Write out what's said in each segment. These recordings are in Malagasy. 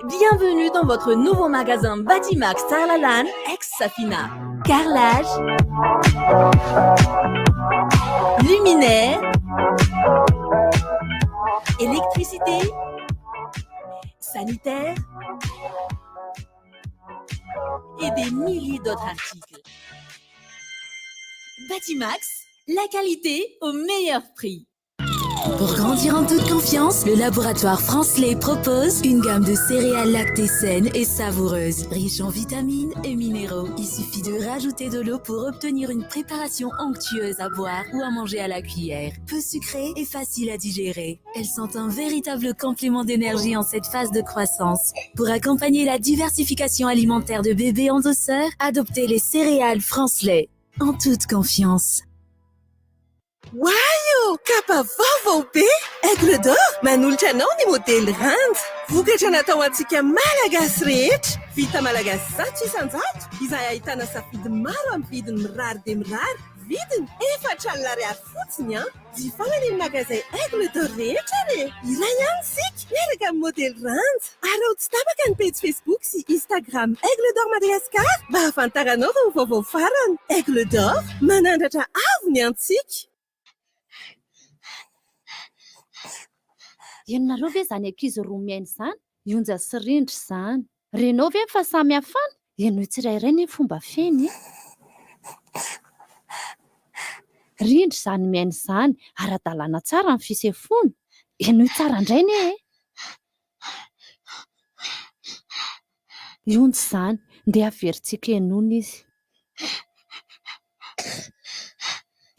Bienvenue dans votre nouveau magasin Batimax Sarlalan, ex-Safina. Carrelage, luminaire, électricité, sanitaire et des milliers d'autres articles. Batimax, la qualité au meilleur prix. Pour grandir en toute confiance, le laboratoire Francelet propose une gamme de céréales lactées saines et savoureuses, riches en vitamines et minéraux. Il suffit de rajouter de l'eau pour obtenir une préparation onctueuse à boire ou à manger à la cuillère. Peu sucrée et facile à digérer. Elles sont un véritable complément d'énergie en cette phase de croissance. Pour accompagner la diversification alimentaire de bébés en douceur, adoptez les céréales Francelet. En toute confiance. Wow! Kapa vaovao be! Aigle d'or! Manolotra anao ny modely ranja! Vokatra natao antsika malagasy rehetra! Vita malagasy zato isan-jato! Izay ahitana safidy maro amin'ny vidiny mirary dia mirary! Vidiny 4,000 ariary fotsiny an! Jifaina ny magazay Aigle d'or rehetra re! Ilay ihany isika! Miaraka amin'ny modely ranja! Ary tsy tapaka ny page Facebook sy Instagram Aigle d'or Madagasikara mba hahafantaranao ireo vaovao farany! Aigle d'or manandratra avo ny antsika! Ianareo ve zany ankizy roa miaina izany? Ionja sy rindry izany. Renao ve fa samy hafana? Ianao tsirairay ny fomba feny. Rindry zany miaina izany, ara-dalàna tsara ny fisefoana. Ianao tsara indray ne e? Ionja izany, ndeha averintsika enona izy.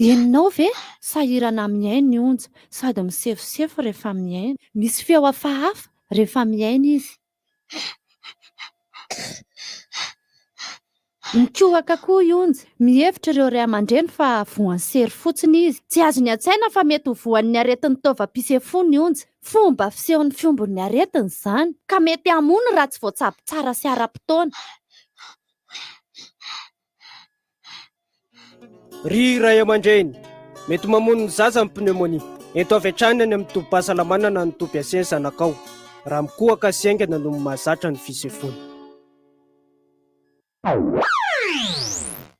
Ianao ve sahirana miaina ny onja sady misefosefo rehefa miaina. Misy feo hafahafa rehefa miaina izy. Mikohaka koa ionja. Mihevitra ireo ray aman-dreny fa voan'ny sery fotsiny izy. Tsy azo ny an-tsaina fa mety ho voan'ny aretin'ny taovam-pisefony ionja. Fomba fisehon'ny fiombon'ny aretiny izany. Ka mety hamono raha tsy voatsabo tsara sy ara-potoana. Ry ray aman-dreny, mety mamono ny zaza amin'ny pneumonia. Eto avy hatrany any amin'ny tombom-pahasalamana na ny tombo-piaseny zanakao. Raha mikohaka sy aingana no mahazatra ny fisefony.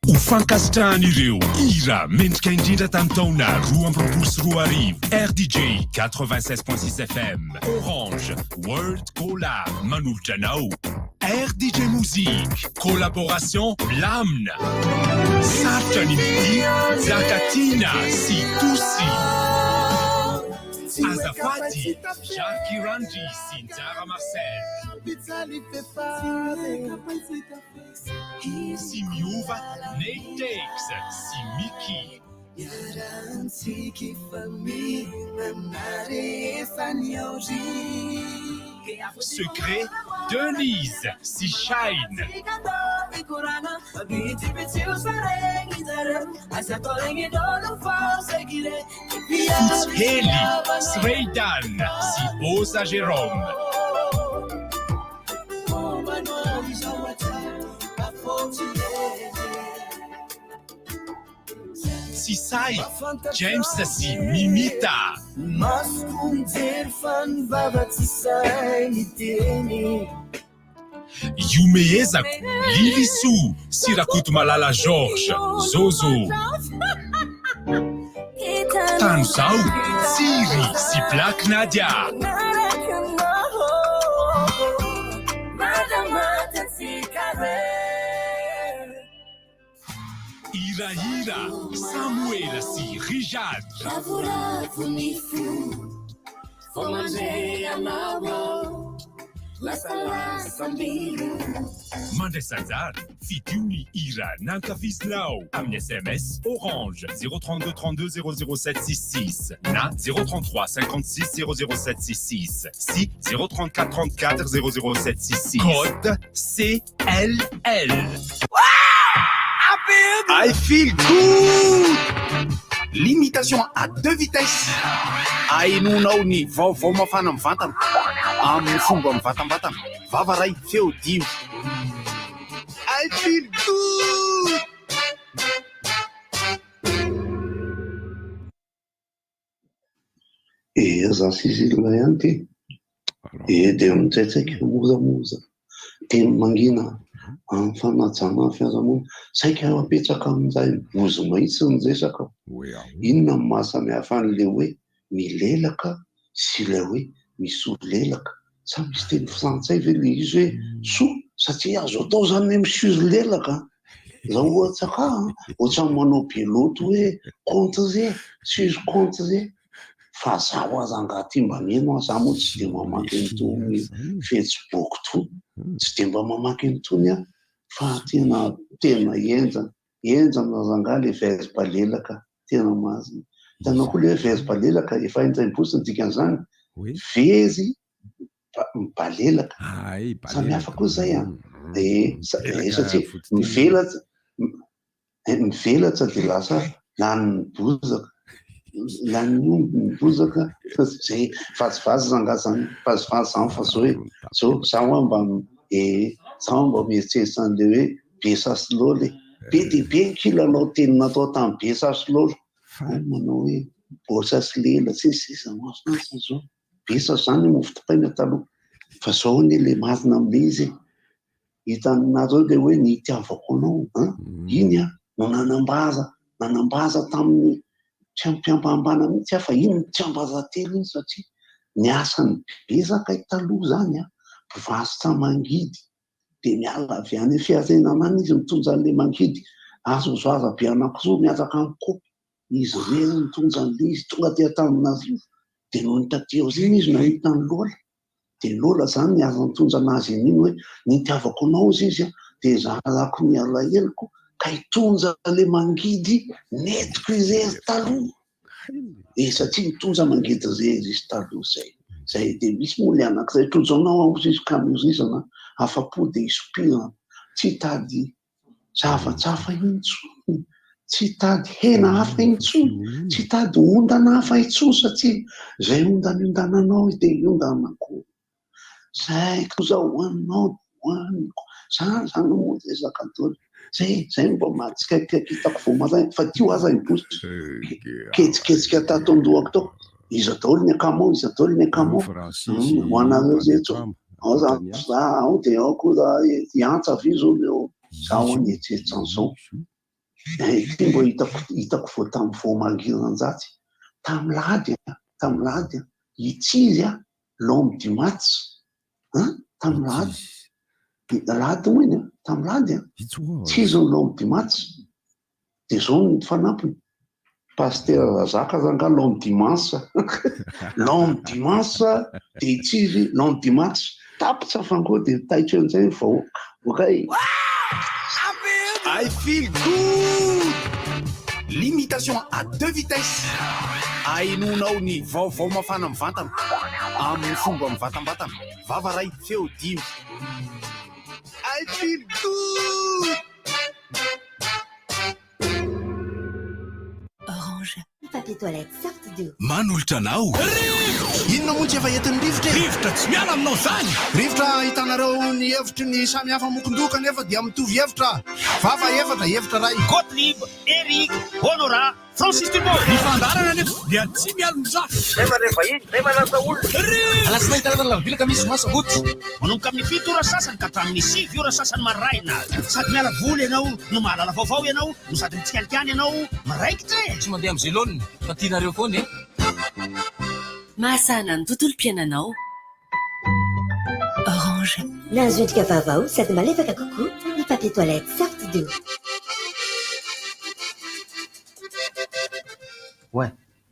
Hofankasitrahan'ireo hira mendrika indrindra tamin'ny taona 2024. RDJ 96.6 FM Orange World Collab manolotra anao. RDJ Musique collaboration Lamina Sarotra ny midi Zakatina sy Tosi Azafady Jacques Randy sy Nzara Marcel sy miova Nate Takes sy Mickey Secret Denise sy Shine Footheli Sreidan sy Bosa Jérôme sy Sai James sy Mimita Iomehezako Lilisu sy Rakoto Malala George Zozo Tanzao Siri sy Black Nadia Ira Samuel sy Rijad Mandray Sanjary fidiny hira nankafizinao amin'ny SMS Orange 032 32 00766 na 033 56 00766 sy 034 34 00766 code CLL. I feel good! Limitation à 2 vitesses. Ainonao ny vaovao mafana amin'ny vatana amin'ny fomba amin'ny vatam-batana. Vavaray feo dimy. I feel good! Za sisy ilona ihany ty. dia mitsaitsaika mozamoza teny mangina amin'ny fanajana ny fiarahamonina saika apetraka amin'izay bozo mahitsy ny resaka inona ny mahasamihafa an'ilay hoe milelaka sy ilay hoe misolelaka sa misy teny frantsay ve le izy hoe so satria azo atao zany hoe misolelaka zao ohatsaka ohatrany manao beloto hoe contre sus contre fa zaho aza angaty mba meno aho za moa tsy de mamaky nytony facebook to tsy de mba mamaky nytony aho fa tena enjana zanga le vezim-balelaka tena mazina tanao koa le hoe vezim-balelaka efa intraim-bosiny dikan'izany vezy mibalelaka samihafa koa zay satria mivelatra de lasa lany bozaka lany omby ny bozaka zay vazivazy zanga zany vazivazy zany fa zao hoe zao zaho mba mieritreritra an'le hoe be sasilôly be de be ny kilalao teny natao tamin'ny be sasilôly manao hoe bosa sy lela sisa masonasa zao besa zany mofo topaina taloha fa zao ny le marina am'le izy hitanareo le hoe ny itiavako anao iny no nanambaza tamin'ny mpiambambana mihitsy afa iny ny tiambaza telo iny satria ny asany bezaka taloha zany mpivarotra mangidy de miala avy any fiarenanany izy mitondra an'le mangidy azo be anankiroa miaraka amin'ny kopy izy reny mitondra an'le izy tonga de Antananarivo de no nitateo zany izy nahita ny Lola de Lola zany niara mitondra anazy iny hoe nitiavako anao izy de zalako miala heloko ka hitondra le mangidy netiko irery taloha satria mitondra mangidy irery izy taloha zay de misy moa le anankiray tozanao amosisy kamerizana afa-po de isopirana tsy tady zavatra hafa intsony tsy tady hena hafa intsony tsy tady ondana hafa intsony satria zay ondananao de ondanako zay zao hoaninao hoaniko zany moa resaka dolo zay mba matsikakaiky hitako voamaraina fa tio aza imposy ketsiketsika tatondohako tao izy daoly ny akamao ho anareo zeto ao de ao koa raha iantsa avy zao leo zaho anetsetra an'izao ty mbo hitako vo tamin'ny voamangirana-jatsy tamin'ny lady itsizy l'homme du match tamin'ny lady moa iny tamin'ny lady tsizy ny l'homme du match de zao ny fanampiny Pasteur Razaka zanga l'homme dimanche l'homme dimanche de itsizy l'homme du match tapitra fango de taitra an'izay vao okay I feel good. Limitation à 2 vitesses. Ainonao ny vaovao mafana mivantana amin'ny fomba mivatambatana vavaray feo dimy. I feel good. Orange, papier toilette sorte d'eau. Manolotra anao. Inona moa tsy efa entin'ny rivotra rivotra tsy miala aminao zany rivotra hitanareo ny hevitry ny samy hafa mokondoka nefa dia mitovy hevitra vava hevitra ray Gottlieb, Eric, Honora, Francis Dumont nifandarana nefa dia tsy miala mizafa rehefa iny rehefa lasa olona alasina hitanana lavilaka misy masagoty manomboka amin'ny 7 ora sasany ka hatramin'ny 6 ora sasany maraina sady miala voly ianao no mahalala vaovao ianao no sady mitsikalikany ianao maraikitra tsy mandeha amin'ny zeloniny fa tianareo foany Mahasana ny tontolo mpiainanao. Orange. Nahazo endrika vaovao sady malefaka kokoa ny papier toilette sorte d'eau.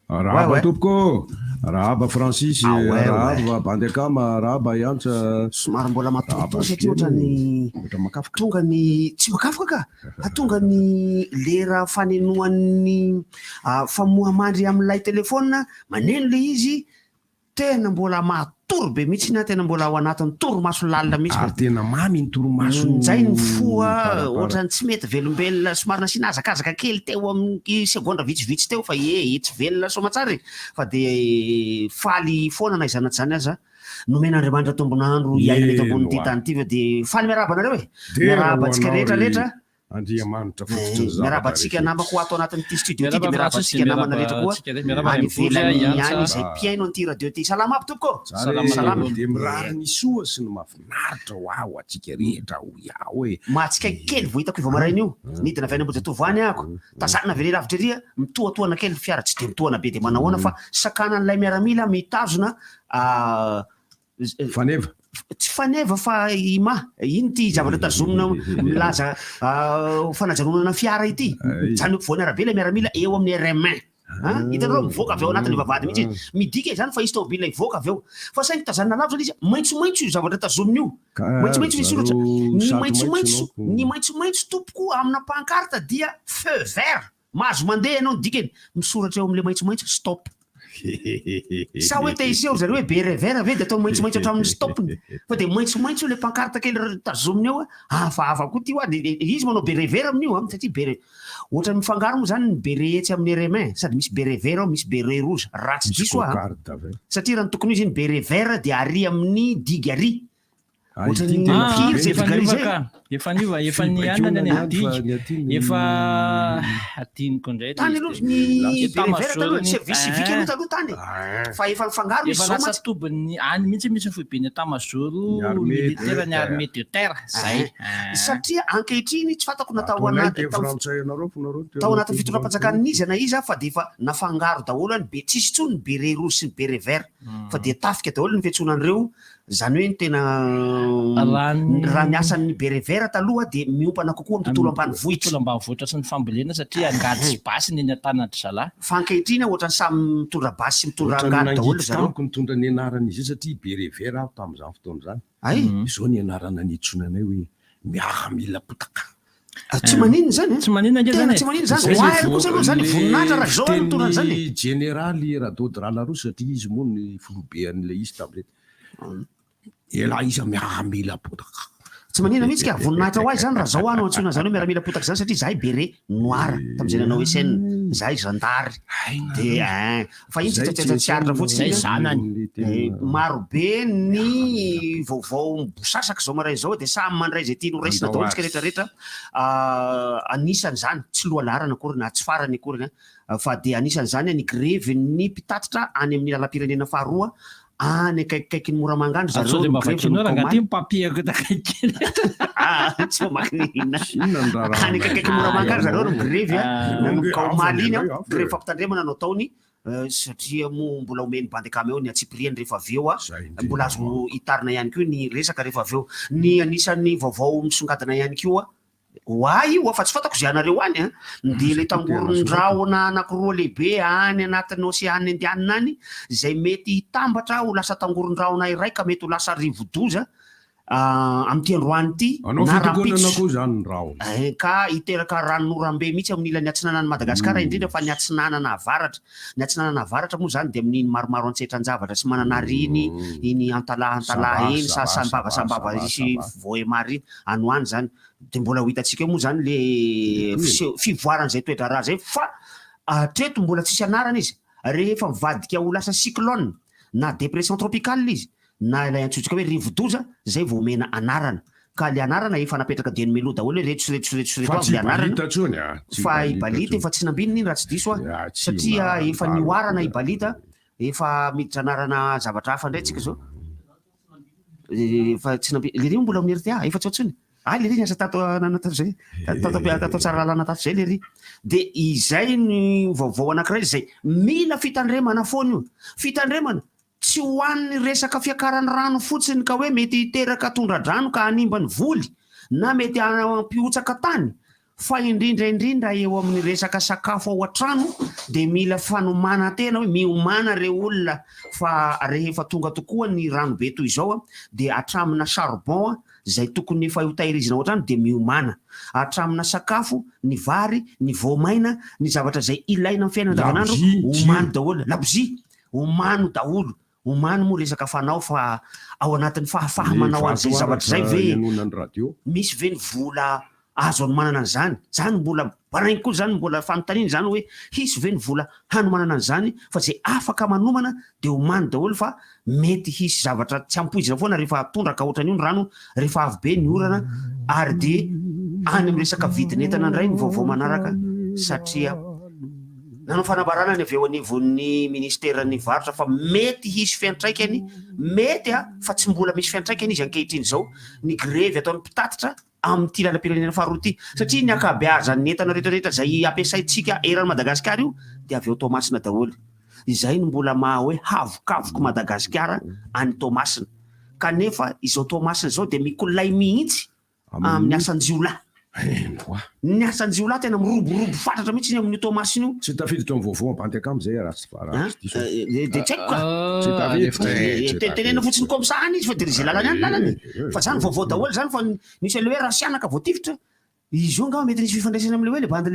Rahaba tompoko rahaba Francis rahaba bandekama rahaba Yantsa somary mbola matoto satria ohatrany tonga ny tsy makafoka ka tonga ny lera fanenoan'ny famohamandry amin'ilay telefona maneno le izy tena mbola matoro be mihitsy na tena mbola ao anatin'ny toromaso lalina mihitsy ary tena mamy ny toromaso zay ny foa ohatrany tsy mety velombelona somary nasiana azakazaka kely teo amin'ny segondra vitsivitsy teo fa tsy velona somatsara fa de faly foana na izanaty zany aza nomena Andriamanitra tombonandro iaina eto ambony ty tany ty fa de faly miaraba anareo miaraba antsika rehetra andriamanitra fototra miaraba antsika namako ato anatin'ity studio ty de miaraba antsika namana rehetra koa any ivelany any izay mpiaino an'ity radio ty salama aby tompoko salama de mirary ny soa sy ny mahafinaritra ho ao atsika rehetra ho ia hoe mahatsika kely vo hitako iva maraina io nidina avy any ambojatovany ako tazanina very lavitreria mitohatohana kely fiara tsy de mitohana be de manahoana fa sakana an'ilay miaramila mitazona faneva tsy faneva fa ima iny ty zavatra tazomina milaza fanajanonana fiara ity zany voany arabe la miaramila eo amin'ny RMN hitanareo mivoaka avy eo anatin'ny vavahady mihitsy midika zany fa izy tomobila ivoaka avy eo fa saingy tazanina lavitra izy maitsomaitso io zavatra tazomina io maitsomaitso misy soratra ny maitsomaitso tompoko amina pancarte dia feu vert mahazo mandeha ianao dikany misoratra eo am'le maitsomaitso stop sa hoe taiseo zareo hoe bere vert ve de atao maitsomaitso hatramin'ny stopny fa de maitsomaitso le pancarte kely tazomina eo hafahafa koa ty oa izy manao bere vert amin'io satria bere ohatra mifangaro moa zany ny bere etsy amin'ny RMN sady misy bere vert ao misy bere rouge ratsy diso satria raha ny tokony izy ny bere vert de ary amin'ny digy ary ohatrany piry zay vigary zay efa ny anana ny adigy efa adiniko indray tany aloha ny bere vert taloha service civique aloha taloha tany fa efa mifangaro izy efa lasa tobiny any mihitsy foibeny tamazoro militaire ny armée de terre zay satria ankehitriny tsy fantako natao anaty tao anatin'ny fitondram-panjakana na izy fa de efa nafangaro daholo any be tsisy tsony ny bere rouge sy ny bere vert fa de tafika daholo ny fiantsonan'ireo zany hoe ny tena raha ny asan'ny bere vert taloha de miompana kokoa amin'ny tontolo ambanivohitra sy ny fambolena satria angady sy basy ny antanatry zalahy fa ankehitriny ohatrany samy mitondra basy sy mitondra angady daholo zareo nitondra ny anarana izy satria bere vert aho tamin'izany fotoana zany izao ny anarana nitsonanay hoe miaramila potaka tsy maninona zany tsy maninona tena tsy maninona zany oahy kosa aloha zany voninahitra raha zao mitondra zany generaly radody ralaroa satria izy moa ny filobe an'le izy tamilety ela izy miaramila potaka tsy manina mihitsy ka voninahitra ho azy zany raha zao anao antsona zany hoe miaramila potaka zany satria zahay bere noir tam'izay nanao SN zahay zandary de fa iny tsy aritra fotsiny zanany marobe ny vaovao bosasaka zao maray zao de samy mandray zay tiano raisina daholo tsika rehetrarehetra anisany zany tsy loha larana akory na tsy farany akory fa de anisany zany ny grevy ny mpitatitra any amin'ny lalam-pirenena faharoa any akaikikaiky ny moramangandro zareo mavakinao papier takaiky tsy mamakina any akaikikaiky ny moramangandro zareo no grevy kaomaly iny grevy fampitandremana no ataony satria mo mbola omeny bandekamy eo ny atsipriany rehefa avy eo mbola azo hitarina ihany koa ny resaka rehefa avy eo ny anisan'ny vaovao misongadina ihany koa oay io fa tsy fantako zay anareo any de le tangoron-drahona anakiroa lehibe any anatin'ny oseany indianina any zay mety hitambatra ho lasa tangoron-drahona iray ka mety ho lasa rivodoza am'ty androany ity ka hiteraka ranonorambe mihitsy amin'ny ilany atsinanany Madagasikara indrindra fa ny atsinanana avaratra moa zany de amin'iny maromaro antsetran-javatra sy mananariny iny antalaha iny sambava isy voemary iny anoany zany de mbola ho hitantsika moa zany le fivoarany zay toetra raha zay fa treto mbola tsisy anarana izy rehefa mivadika ho lasa cyclone na dépression tropicale izy na ilay antsotsika hoe rivodoza zay vao omena anarana ka le anarana efa napetraka dieny melo daholo hoe retsoretsoretsoreto avy le anarana fa ibalita efa tsy nambinina iny raha tsy diso satria efa nioarana ibalita efa miditra anarana zavatra hafa indray tsika zao efa tsy nambinina le ry mbola amin'ny RTA efa tsy otsony le ry niasa tato zay tato tsara lalana tato zay le ry de izay ny vaovao anankiray zay mila fitandremana foana io fitandremana tsy hoan'ny resaka fiakarany rano fotsiny ka hoe mety hiteraka tondra-drano ka hanimba ny voly na mety hampihotsaka tany fa indrindra eo amin'ny resaka sakafo ao an-trano de mila fanomana tena hoe miomana re olona fa rehefa tonga tokoa ny rano be toy izao de atramina charbon zay tokony efa hitahirizina ao an-trano de miomana atramina sakafo ny vary ny voamaina ny zavatra zay ilaina amin'ny fiainana andavanandro omano daholo labozia omano daholo omano moa resaka fanao fa ao anatin'ny fahafahamanao an'izay zavatra zay ve misy ve ny vola azo anomanana an'izany zany mbola barainy koa zany mbola fanontaniana zany hoe hisy ve ny vola hanomanana an'izany fa zay afaka manomana de omano daholo fa mety hisy zavatra tsy ampoizina foana rehefa tondraka ohatran'io ny rano rehefa avy be ny orana ary de any amin'ny resaka vidin'entana ndray ny vaovao manaraka satria nanao fanambarana ny avy eo anivon'ny ministeran'ny varotra fa mety hisy fiantraikany mety fa tsy mbola misy fiantraikany izy ankehitriny zao ny grevy ataon'ny mpitatitra amin'ity lalam-pirenena faharoa ity satria ny akabeazan'ny entana rehetrarehetra zay ampiasaitsika eran'ny Madagasikara io dia avy eo Tomasina daholo izay no mbola maha hoe havokavoko Madagasikara any Tomasina kanefa izao Tomasina zao dia mikolay mihitsy amin'ny asanjiolahy ny asanjiolahy tena miroborobo fatratra mihitsy amin'ny Tomasina io tsy tafiditra amin'ny vaovao ambantaka am'izay de tsaiko tenena fotsiny komsany izy fa de zay lalany any lalany fa zany vaovao daholo zany fa nisy le hoe raha sianaka voatifitra izy io ngao mety nisy fifandraisana am'le hoe le bandy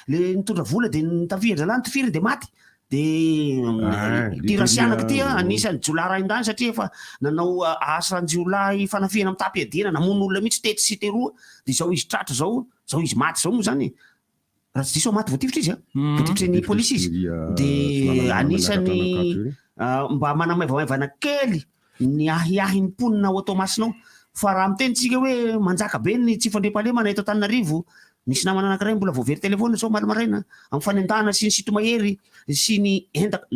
le nitondra vola de nitafihatra lany tofiry de maty de ty rasianaka ty anisan'ny jolahy raha indany satria efa nanao asanjiolahy fanafihana amin'ny tapy-adina namono olona mihitsy tety sy teroa de zao izy tratra zao izy maty zao moa zany raha tsy diso maty voatifitra izy voatifitra ny polisy izy de anisany mba manamaivamaivana kely ny ahiahin'ny mponina ao Tomasinao fa raha mitenitsika hoe manjaka be ny tsy fandriam-pahalemana eto Antananarivo nisy namana anankiray mbola voavery telefona zao malimaraina amin'ny fanendahana sy ny sitomahery sy ny endaka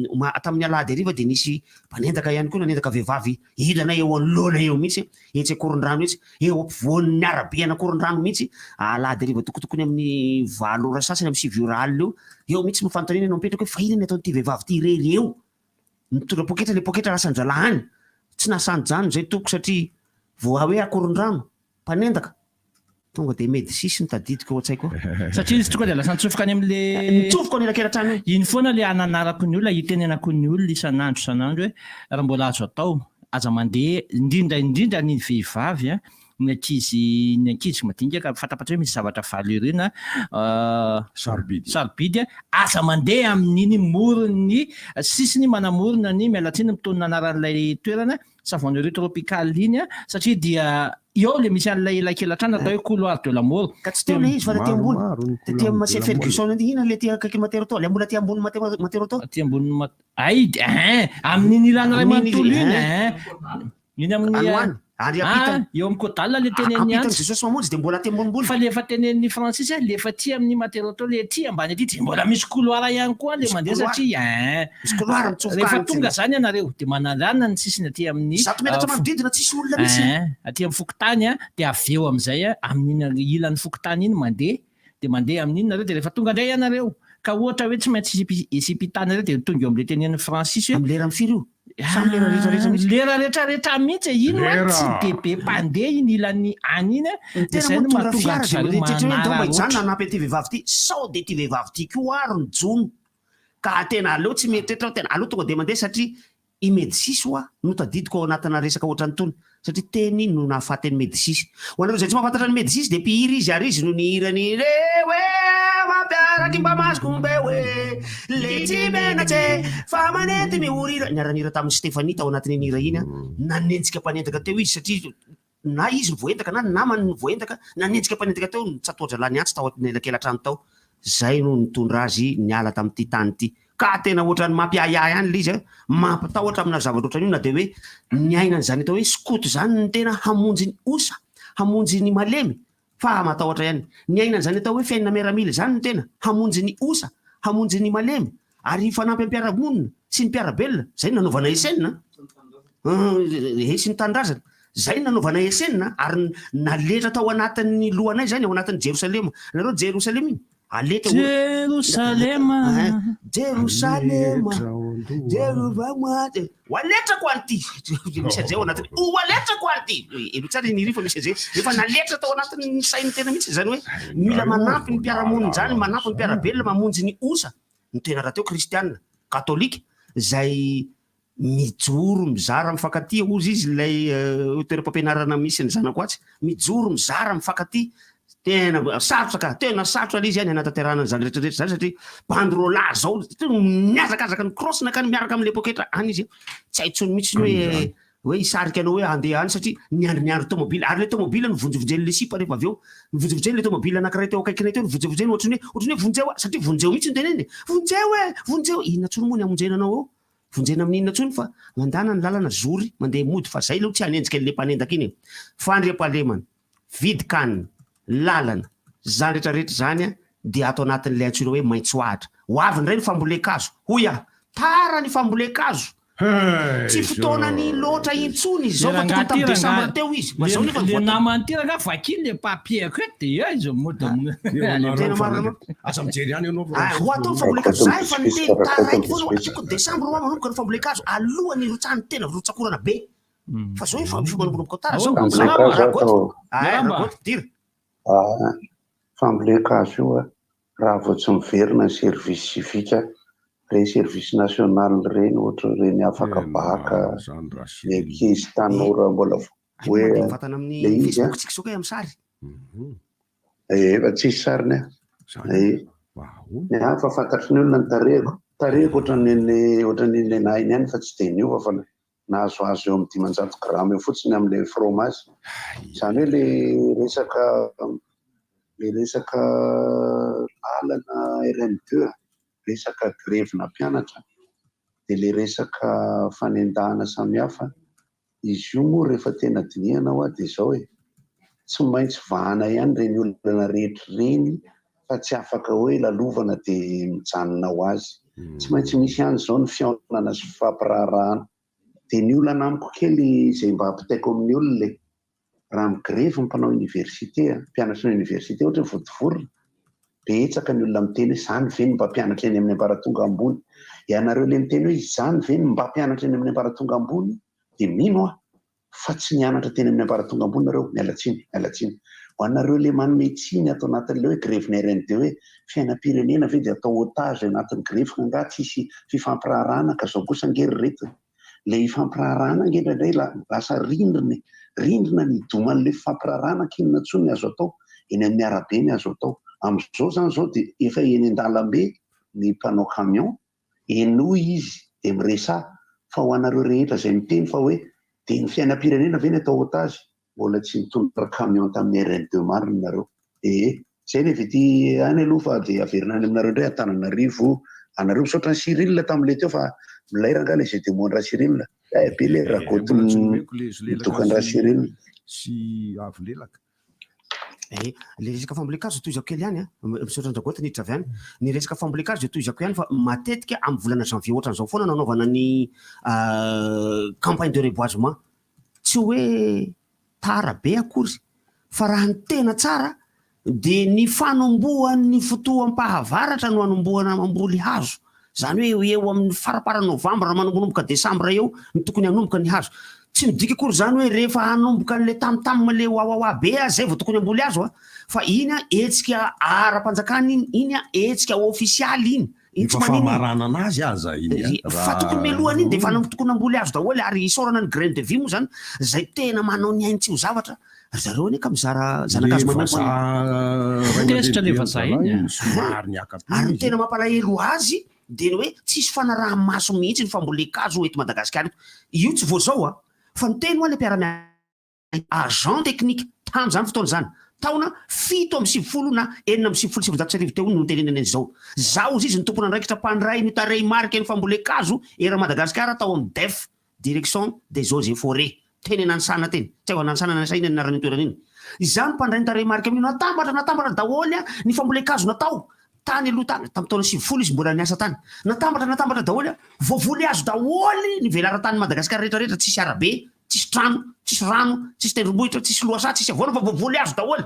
tamin'ny alahady ariva de nisy mpanendaka ihany koa nanendaka vehivavy ilana eo anoloana eo mihitsy etsy akoron-drano mihitsy eo ampovoan'ny arabe ana akoron-drano mihitsy alahady ariva tokotokony amin'ny 7 ora sasany amin'ny 7 ora alina eo mihitsy mifanontaniana no mipetraka hoe fa inona ny ataon'ity vehivavy ty irery eo mitondra poketra le poketra lasanjalahany tsy nasanjano zay toko satria voa hoe akoron-drano mpanendaka tonga de médicis nitadidiko ohatsaiko satria izy tonga de lasa nitsofoka any am'le nitsofoka any elakelan-trano iny foana le ananarako ny olona itenenako ny olona isan'andro hoe raha mbola azo atao aza mandeha indrindra ny vehivavy ny ankizy madinika fatapatra hoe misy zavatra valurina sarobidy aza mandeha amin'iny morony sisiny manamorona ny mialatsiny mitony anaran'ilay toerana savonnerie tropicale iny satria dia eo le misy an'ilay elakelatrana atao hoe couloir de la mort ka tsy tena izy fa raha ty ambony ty Monsieur Ferguson ina le ty akaiky matero le mbola ty ambony matero atao ty ambony amin'iny ilana ray manontolo iny iny amin'ny eo amin'ny kodalina le tenen'ny Jesosy mamonjy de mbola ty ambonimbony fa lefa tenen'ny Francis lefa ty amin'ny matero atao le ty ambany aty de mbola misy couloir ihany koa le mandeha satria misy couloir rehefa tonga zany ianareo de manalana ny sisiny aty amin'ny zato metatra manodidina tsisy olona misy aty amin'ny fokotany de avy eo amin'izay amin'iny ilan'ny fokotany iny mandeha amin'iny nareo de rehefa tonga indray ianareo ka ohatra hoe tsy maintsy isipitana reo de tonga eo am'le tenen'ny Francis am'le lera mifiry io lera rehetrarehetra mihitsy iny tsy de be mpandeha iny ilan'ny any iny de zay no mahatonga zany nanampy ty vehivavy ty sao de ty vehivavy ty ko aro ny jono ka tena aleo tsy mietritra tena aleo tonga de mandeha satria i médicis oa no tadidiko ao anatina resaka ohatrany tony satria teny no nahafatany médicis ho anareo zay tsy mahafantatra ny médicis de mpihiry izy ary izy no ny hirany re hoe mampiaraky mba maskombe hoe le tsy menatse fa manety miorira niaranira tamin'ny Stéphanie tao anatin'ny hira iny nanenjika mpanendaka teo izy satria na izy voentaka na namany voentaka nanenjika mpanendaka teo tsatoadralany antsy tao anelakelatrano tao zay no nitondra azy niala tamin'ity tany ity ka tena ohatrany mampiahiahy any le izy mampatahotra amina zavatra ohatrany io na de hoe ny ainany zany atao hoe skoto zany ny tena hamonjy ny osa hamonjy ny malemy fa matahotra ihany ny ainany zany atao hoe fiainana miaramila zany ny tena hamonjy ny osa hamonjy ny malemy ary fanampy ampiaramonina sy ny mpiarabelona zay nanaovana esenina sy ny tanindrazana zay nanaovana esenina ary naletra tao anatin'ny lohanay zany ao anatin'ny Jerosalema nareo Jerosalema iny aletra aletrako an'ity misy an'izay ao anatiny aletrako an'ity tsara niry fa misy an'izay efa naletra tao anatin'ny sainy tena mihitsy zany hoe mila manampy ny mpiaramonina zany manampy ny mpiarabelona mamonjy ny osa ny tena raha teo kristianina katolika zay mijoro mizara mifankaty ozy izy lay toeram-pampianarana misy ny zanako atsy mijoro mizara mifankaty tena sarotra ka tena sarotra le izy any anatanterahana zany rehetrarehetra zany satria bandrola zao miazakazaka ny crossna ka ny miaraka am'le poketra any izy tsy haitsony mihitsy ny hoe hisarika anao hoe andeha any satria niandro tomobily ary le tomobily nivonjevonjeny le sipa rehefa avy eo nivonjevonjeny le tomobily anankiray teo akaikinay teo nivonjevonjeny ohatrany hoe vonjeo satria vonjeo mihitsy ny teneny vonjeo inona tsony moa ny amonjenanao eo vonjena amin'inona tsony fa mandana ny lalana zory mandeha mody fa zay leo tsy hanenjika le mpanendaka iny fandriam-pahalemana vidikanina lalana zany rehetrarehetra zany a de atao anatin'lay antsoina hoe maitsoahatra ho avy ndray ny fambolekazo hoy a tara ny fambolekazo tsy fotoanany loatra intsony izy zao fa tokony tamin'ny desambra teo izy ma zao nefa le namany ty raga vakily le papier ko de izy tena marina asa mijery ihany ianao ho atao ny fambolekazo zay fa niteny taraiky foana tokony desambra ho manomboka ny fambolekazo alohany rotsahany tena rotsakorana be fa zao fombanomboka tara zao ragoty dira fambolekazo io a raha vao tsy miverina ny service civika reny service national reny ohatra reny afaka baka le ankizy tanora mbola hoe vatana amin'ny Facebook tsika soka amin'ny sary efa tsisy sariny a fa fantatry ny olona ny tarehiko ohatran'ny nainy ihany fa tsy de niova fa nahazoazo eo amin'ny 500 grama eo fotsiny amin'le fromage zany hoe le resaka alana RN2 resaka grevina mpianatra de le resaka fanendahana samihafa izy io moa rehefa tena dinihana ho a de zao hoe tsy maintsy vahana ihany reny olona rehetra reny fa tsy afaka hoe lalovana de mijanona ho azy tsy maintsy misy ihany zao ny fiaonana sy fampirarahana de ny olana amiko kely zay mba ampitaiko amin'ny olona raha migrevy ny mpanao université mpianatra ny université ohatra ny vodivorona betsaka ny olona miteny hoe zany ve ny mba mpianatra eny amin'ny ambaratonga ambony ianareo le miteny hoe zany ve ny mba mpianatra eny amin'ny ambaratonga ambony de mino fa tsy nianatra teny amin'ny ambaratonga ambony nareo mialatsiny ho anareo le manome tsiny atao anatin'le hoe grevina RN2 hoe fiainam-pirenena ve de atao otage anatin'ny grevina nga tsisy fifampirarahana ka zao kosa ngery reto le ifampirarahana ngendradray lasa rindrina ny idoman'le fifampirarahana kinona tsony azo atao eny amin'ny arabe ny azo atao am'izao zany zao de efa eny an-dalambe ny mpanao camion eno izy de miresa fa ho anareo rehetra zay miteny fa hoe de ny fiainam-pirenena ve ny atao otage mbola tsy mitondra camion tamin'ny RN2 mariny nareo zay le vety any aloha fa de averina any aminareo ndray Antananarivo anareo misaotra ny Cyril tamin'le teo fa milairanga le zay de moindra Cyril be le ragoty mitokany raha Cyril sy avy lelaka le resaka fambolekazo toizako kely ihany misaotra andragoty niditra avy any ny resaka fambolekazo de toizako ihany fa matetika amin'ny volana janvier ohatran'izao foana nanaovana ny campagne de reboisement tsy hoe tara be akory fa raha ny tena tsara de ny fanombohan'ny fotoam-pahavaratra no anombohana mamboly hazo zany hoe eo amin'ny faraparany novambra manombonomboka desambra eo ny tokony hanomboka ny hazo tsy midika akory zany hoe rehefa hanomboka n'le tamtamina le oaoa be zay vao tokony amboly azo fa iny etsika ara-panjakana iny etsika ofisialy iny famarana anazy aza iny fa tokony melohany iny de fa tokony amboly azo daholo ary isorana ny graine de vie moa zany zay tena manao ny ainy tsy ho zavatra zareo ane ka mizara zanakazo tesitra le vazaha iny ary tena mampalahelo azy de ny hoe tsisy fanaraha maso mihitsy ny fambolekazo eto Madagasikara io tsy voazao fa ny teny hoa le mpiara-mianatra agent technique tamy zany fotoana zany taona 7 na 4 teo no tenenany zao izy ny tompona andraikitra mpandray ny tarey marika ny fambolekazo era Madagasikara tao amin'ny DEF direction des eaux et forêts teny nanisana teny tsy ho nanisana nasaina ny narany toerana iny izany mpandray ny tarey marika amin'io natambatra daholo ny fambolekazo natao tany aloha tany tamin'ny taona 7 izy mbola niasa tany natambatra daholo voavoly azo daholo ny velara-tany Madagasikara rehetrarehetra tsisy arabe tsisy trano tsisy rano tsisy tendrombohitra tsisy loasa tsisy avoana fa voavoly azo daholo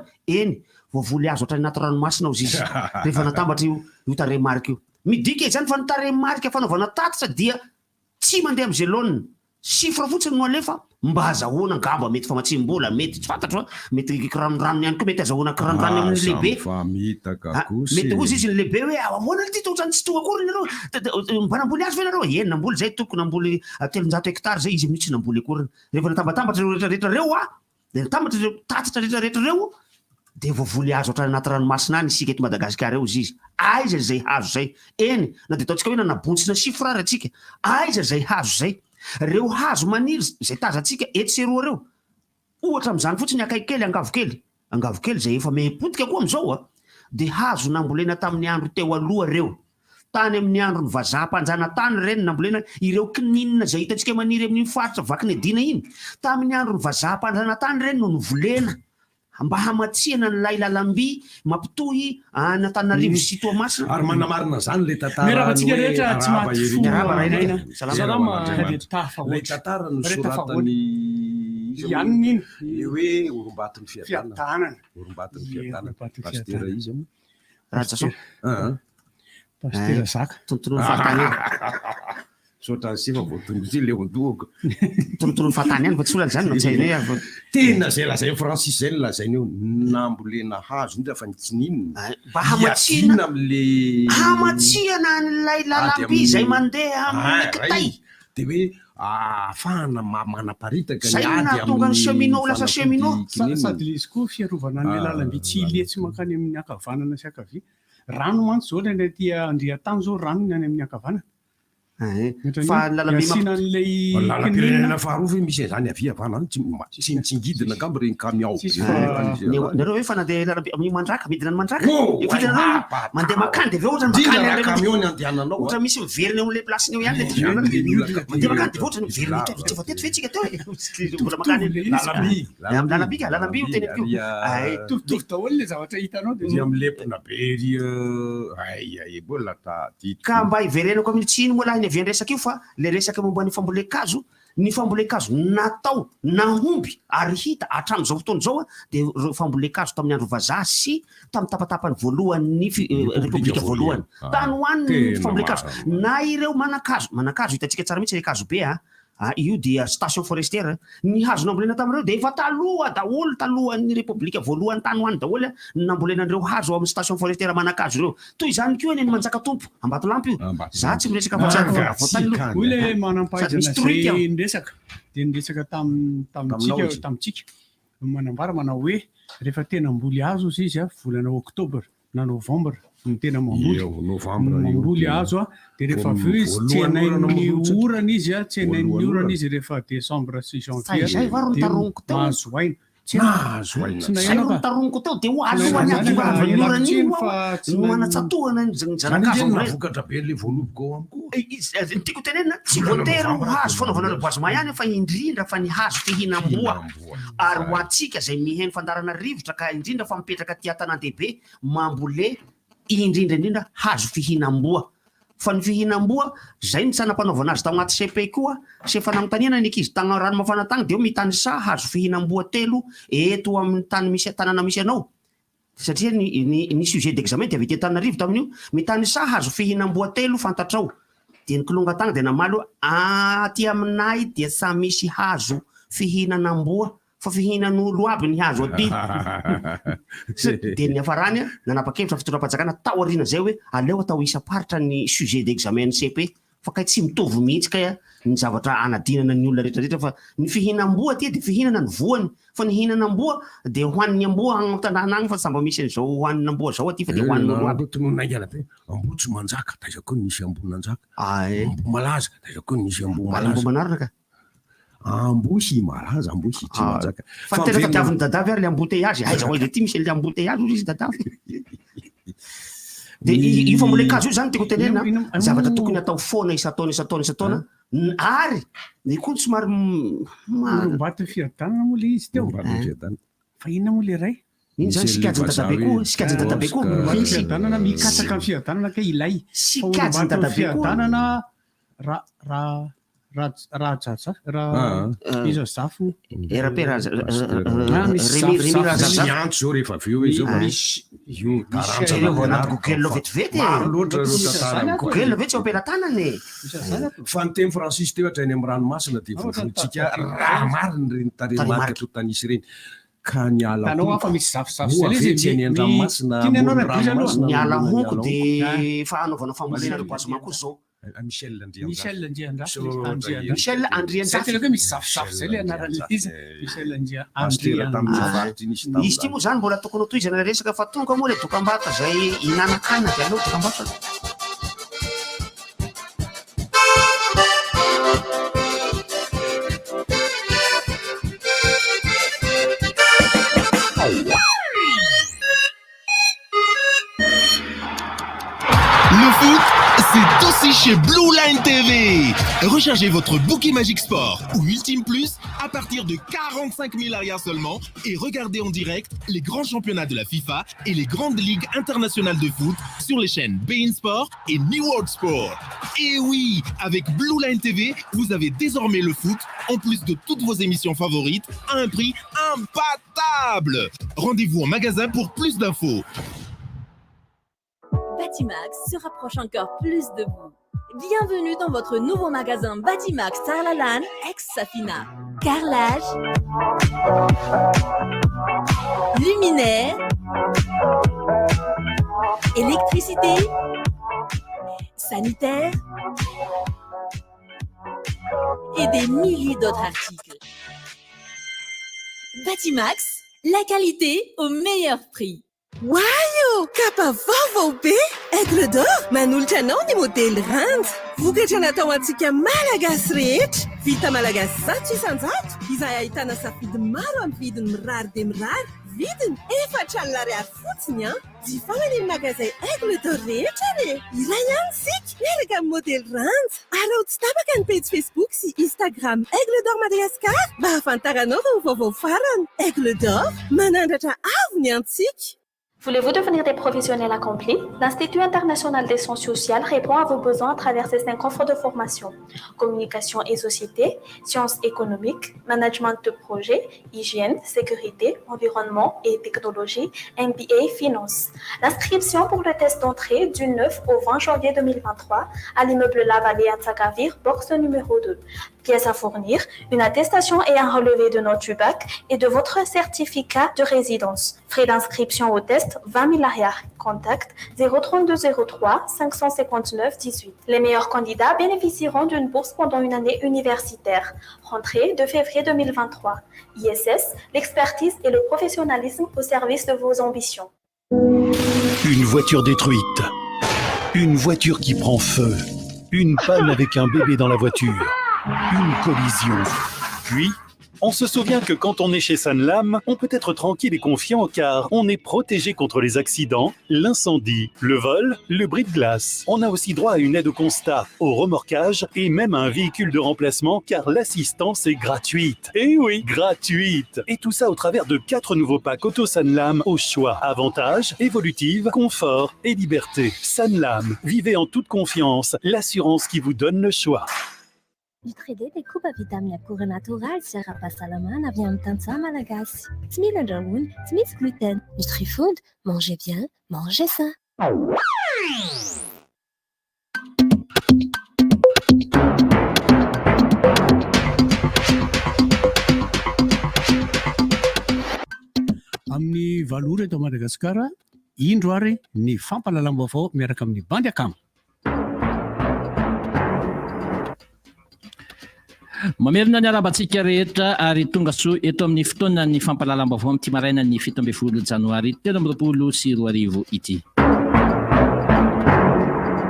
voavoly azo ohatrany anaty ranomasina ozy izy rehefa natambatra io tarey marika io midika zany fa ny tarey marika fanaovana tatitra dia tsy mandeha am'izay laonina sifra fotsiny no alefa mba azahoana ngamba mety famatsim-bola mety tsy fantatro mety ranoranony ihany koa mety azahoana ranoranony amin'ny lehibe mety ozy izy ny lehibe hoe ahoana ty totrany tsy tonga akory nareo mba namboly azy ve nareo namboly zay toko namboly 300 hectare zay izy amin'io tsy namboly akory rehefa natambatambatra reo rehetrarehetra reo de natambatra reo tatitra rehetrarehetra reo de voavoly azo ohatrany anaty ranomasina any isika eto Madagasikara eo izy aiza zay hazo zay na de ataontsika hoe nanabontsina sifrara atsika aiza zay hazo zay reo hazo maniry zay tazantsika eto sy eroa reo ohatra am'izany fotsiny akaiky kely angavokely zay efa mepotika koa am'izao de hazo nambolena tamin'ny andro teo aloha reo tany amin'ny andro ny vazaha-panjana tany reny nambolena ireo kininina zay hitantsika maniry amin'ny faritra vaky ny adina iny tamin'ny andro ny vazaha-panjana tany reny no novolena mba hamatsiana ny lay lalamby mampitohy Antananarivo sy Toamasina ary manamarina zany le Miarabantsika rehetra tsy maty fo. lay tantara no soratany Ianona iny? hoe orombaton'ny fiadanana pastera izy amo Ratsason Pastera Zaka tontolo fahatany sotra sifa voatongo ty leondohako tontolo fahatany any fa tsy olana zany natsaina hoe tena zay lazay Francis zay lazay io nambolena hazo indra fa nitsinina mba hamatsiana amle hamatsiana an'ilay lalamby zay mandeha amin'ny kitay de hoe ahafahana manaparitaka zay nahatonga ny cheminot lasa cheminot sady le izy koa fiarovana an'ilay lalamby tsy iletsy mankany amin'ny ankavanana sy ankavia rano mantsy zao lay ty Andriatany zao rano ny any amin'ny ankavanana fa lalampirenena faharoa fe misy zany avia avana tsy mitsingidina angamba reny camion nareo hoe fa nandeha lalamby amin'ny mandraka midina ny mandraka vidinanao mandeha makany de ve ohatra makany camion andehananao ohatra misy miverina eo am'le placeny eo ihany mandeha makany de ve ohatra miverina fa teto fe tsika teo mbola makany lalamby ka lalamby io teny tovitovy daholo le zavatra hitanao de amlepona be ry ay mbola ka mba iverenako amin'ny tsiny moa lahy ny avian-resaka io fa le resaka momba ny fambolekazo natao nahomby ary hita hatramin'izao fotoana zao de reo fambolekazo tamin'ny andro vazaha sy tamin'ny tapatapany voalohany repoblika voalohany tany hoan'ny fambolekazo na ireo manakazo hitantsika tsara mihitsy le kazo be io dia station forestière ny hazo nambolena tamin'ireo de efa taloha daholo talohan'ny repoblika voalohany tany hoany daholo nambolenan'ireo hazo amin'ny station forestière manakazo ireo toy izany koa eny manjaka tompo Ambatolampy io za tsy miresaka hoy le manampahaizana zay niresaka de niresaka tamitsika manambara manao hoe rehefa tena mboly azo izy volana oktobra na novembre ny tena mamboly azo de rehefa aveo izy tsenain'ny orana izy tsenain'ny orana izy rehefa décembre sy janvier mahazo aina taroniko teo de hoalohany aorana iny no manatsatohana vokatra be le voaloboko ny tiako tenenina tsy voatery ho hazo fanaovana boisement ihany fa indrindra fa ny hazo fihinam-boa ary ho atsika zay miheno fandarana rivotra ka indrindra fa mipetraka ty Antanandehibe mambole indrindra hazo fihinam-boa fa ny fihinam-boa zay ny tsanam-panaovana azy tao anaty CP koa sy efa nanontaniana ny ankizy tagna rano mafana tagny de mitany sa hazo fihinam-boa 3 eto amin'ny tany misy tanàna misy anao satria ny sujet d'examen de avy ty Antananarivo tamin'io mitany sa hazo fihinam-boa 3 fantatrao de ny kilonga tagny de namaly aty aminay dia sa misy hazo fihinanam-boa fa fihinan'olo aby ny hazo aty de ny afarany nanapa-kevitra fitondram-panjakana tao arina zay hoe aleo atao isa-paritra ny sujet d'examen ny CP fa kay tsy mitovy mihitsy kay ny zavatra anadinana ny olona rehetrarehetra fa ny fihinam-boa ty de fihinana ny voany fa ny hihinanam-boa de hoan'ny amboa agny tanàna agny fa samba misy an'izao hoan'ny amboa zao aty fa de hoan'olo aby naingana te ambo tsy manjaka taiza koa misy ambo nanjaka malaza taiza koa misy ambo malaza manaraka ka ambosy malaza ambosy tsy manjaka fa tena fatiavin'ny dadavy ary le embouteillage aiza hoe le ty misy le embouteillage izy dadavy de io fambolekazo io zany tiako tenena zavatra tokony atao foana isataona ary ny koa somary mbato fiadanana moa le izy teo fa inona moa le ray iny zany sikajiny dadabe koa fiadanana mikasaka amin'ny fiadanana ka ilay sikajiny dadabe fiadanana rajaja izy zafo RP miantso zao rehefa avy eo izy io anaty Google vetivety Google ve tsy ampelantanany fa ny teny Francis teo hatrany amin'ny ranomasina de vovotsika raha mariny reny taremarika to tanisy reny ka ny alafa misy zafizafy ny andranomasina ny alahonko de fa anaovana fambolena reboisement koa zao Michel Andriandrafy misy zafizafy zay le anarany izy Michel Andriandrafy izy ty moa zany mbola tokony ho tohizana resaka fa tonga moa le dokam-barotra zay inanakana de aleo dokam-barotra Le foot, c'est aussi chez Blue Line TV. Rechargez votre Bookie Magic Sport ou Ultime Plus à partir de 45 000 arrières seulement et regardez en direct les grands championnats de la FIFA et les grandes ligues internationales de foot sur les chaînes beIN Sport et New World Sport. Et oui, avec Blue Line TV, vous avez désormais le foot en plus de toutes vos émissions favorites à un prix imbattable. Rendez-vous en magasin pour plus d'infos. Batimax se rapproche encore plus de vous. Bienvenue dans votre nouveau magasin Batimax Tarlalan ex-Safina. Carrelage, luminaire, électricité, sanitaire et des milliers d'autres articles. Batimax, la qualité au meilleur prix. Waio! Kapa vaovao be! Aigle d'or! Manolotra anao ny modely randy! Vokatra natao antsika malagasy rehetra! Vita malagasy zato isan-jato! Izay ahitana safidy maro amin'ny vidiny mirary dia mirary! Vidiny 4,000 ariary fotsiny an! Jifaina any amin'ny magazay Aigle d'or rehetra re! Iray ihany isika miaraka amin'ny modely randy! Alao tsy tapaka ny page Facebook sy Instagram Aigle d'or Madagasikara mba hafantaranao ireo vaovao farany! Aigle d'or manandratra avo ny antsika! Voulez-vous devenir des professionnels accomplis? L'Institut international des sciences sociales répond à vos besoins à travers ses 5 offres de formation. Communication et société, sciences économiques, management de projet, hygiène, sécurité, environnement et technologie, MBA, finance. L'inscription pour le test d'entrée du 9 au 20 janvier 2023 à l'immeuble La Vallée à Tsakavir, box numéro 2. Pièces à fournir, une attestation et un relevé de notes du bac et de votre certificat de résidence. Frais d'inscription au test, 20 000 arrières. Contact 03203 559 18. Les meilleurs candidats bénéficieront d'une bourse pendant une année universitaire. Rentrée de février 2023. ISS, l'expertise et le professionnalisme au service de vos ambitions. Une voiture détruite. Une voiture qui prend feu. Une panne avec un bébé dans la voiture. Une collision. Puis, on se souvient que quand on est chez Sanlam, on peut être tranquille et confiant car on est protégé contre les accidents, l'incendie, le vol, le bris de glace. On a aussi droit à une aide au constat, au remorquage et même à un véhicule de remplacement car l'assistance est gratuite. Eh oui, gratuite. Et tout ça au travers de 4 nouveaux packs Auto Sanlam au choix. Avantages, évolutive, confort et liberté. Sanlam, vivez en toute confiance, l'assurance qui vous donne le choix. Nutri-D découpe vita amin'ny akora natoraly sy ara-pahasalamana avy amin'ny tantsaha malagasy. Tsy mila andrahoina, tsy misy gluten. Nutri-Food, mangez bien, mangez sain. Amin'ny valora eto Madagasikara, indro ary ny fampalalam-baovao miaraka amin'ny bandy akamo. Mamerina ny arabantsika rehetra ary tonga soa eto amin'ny fotoana ny fampalalam-baovao amin'ity maraina ny 17 janoary 2024 ity.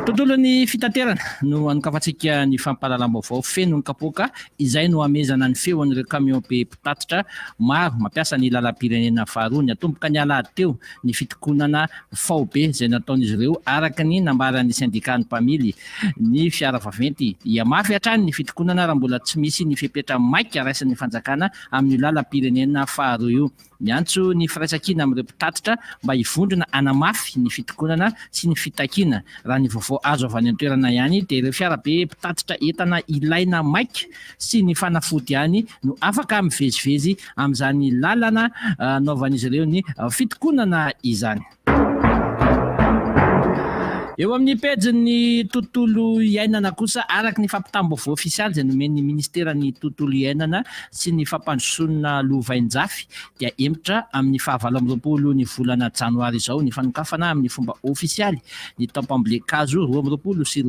Tontolo ny fitaterana no anokafantsika ny fampalalam-baovao feno ny kapoaka izay no amezana ny feo an'ireo camion be mpitatitra maro mampiasa ny lalam-pirenena faharoa ny atomboka ny alahady teo ny fitokonana faobe izay nataon'izy ireo araka ny nambaran'ny syndicat ny mpamily ny fiara vaventy iamafy hatrany ny fitokonana raha mbola tsy misy ny fepetra maika raisin'ny fanjakana amin'ny lalam-pirenena faharoa io. Miantso ny firaisankina amin'ireo mpitatitra mba hivondrona anamafy ny fitokonana sy ny fitakiana raha ny vaovao azo avy any an-toerana ihany dia ireo fiara be mpitatitra entana ilaina maika sy ny fanafody ihany no afaka mivezivezy amin'izany lalana anaovan'izy ireo ny fitokonana izany. Eo amin'ny pejy tontolo iainana kosa araka ny fampitam-baovao ofisialy izay nomen'ny ministeran'ny tontolo iainana sy ny fampandrosoana lovain-jafy dia emitra amin'ny 29 ny volana janoary izao ny fanokafana amin'ny fomba ofisialy ny tampambolekazo 12 sy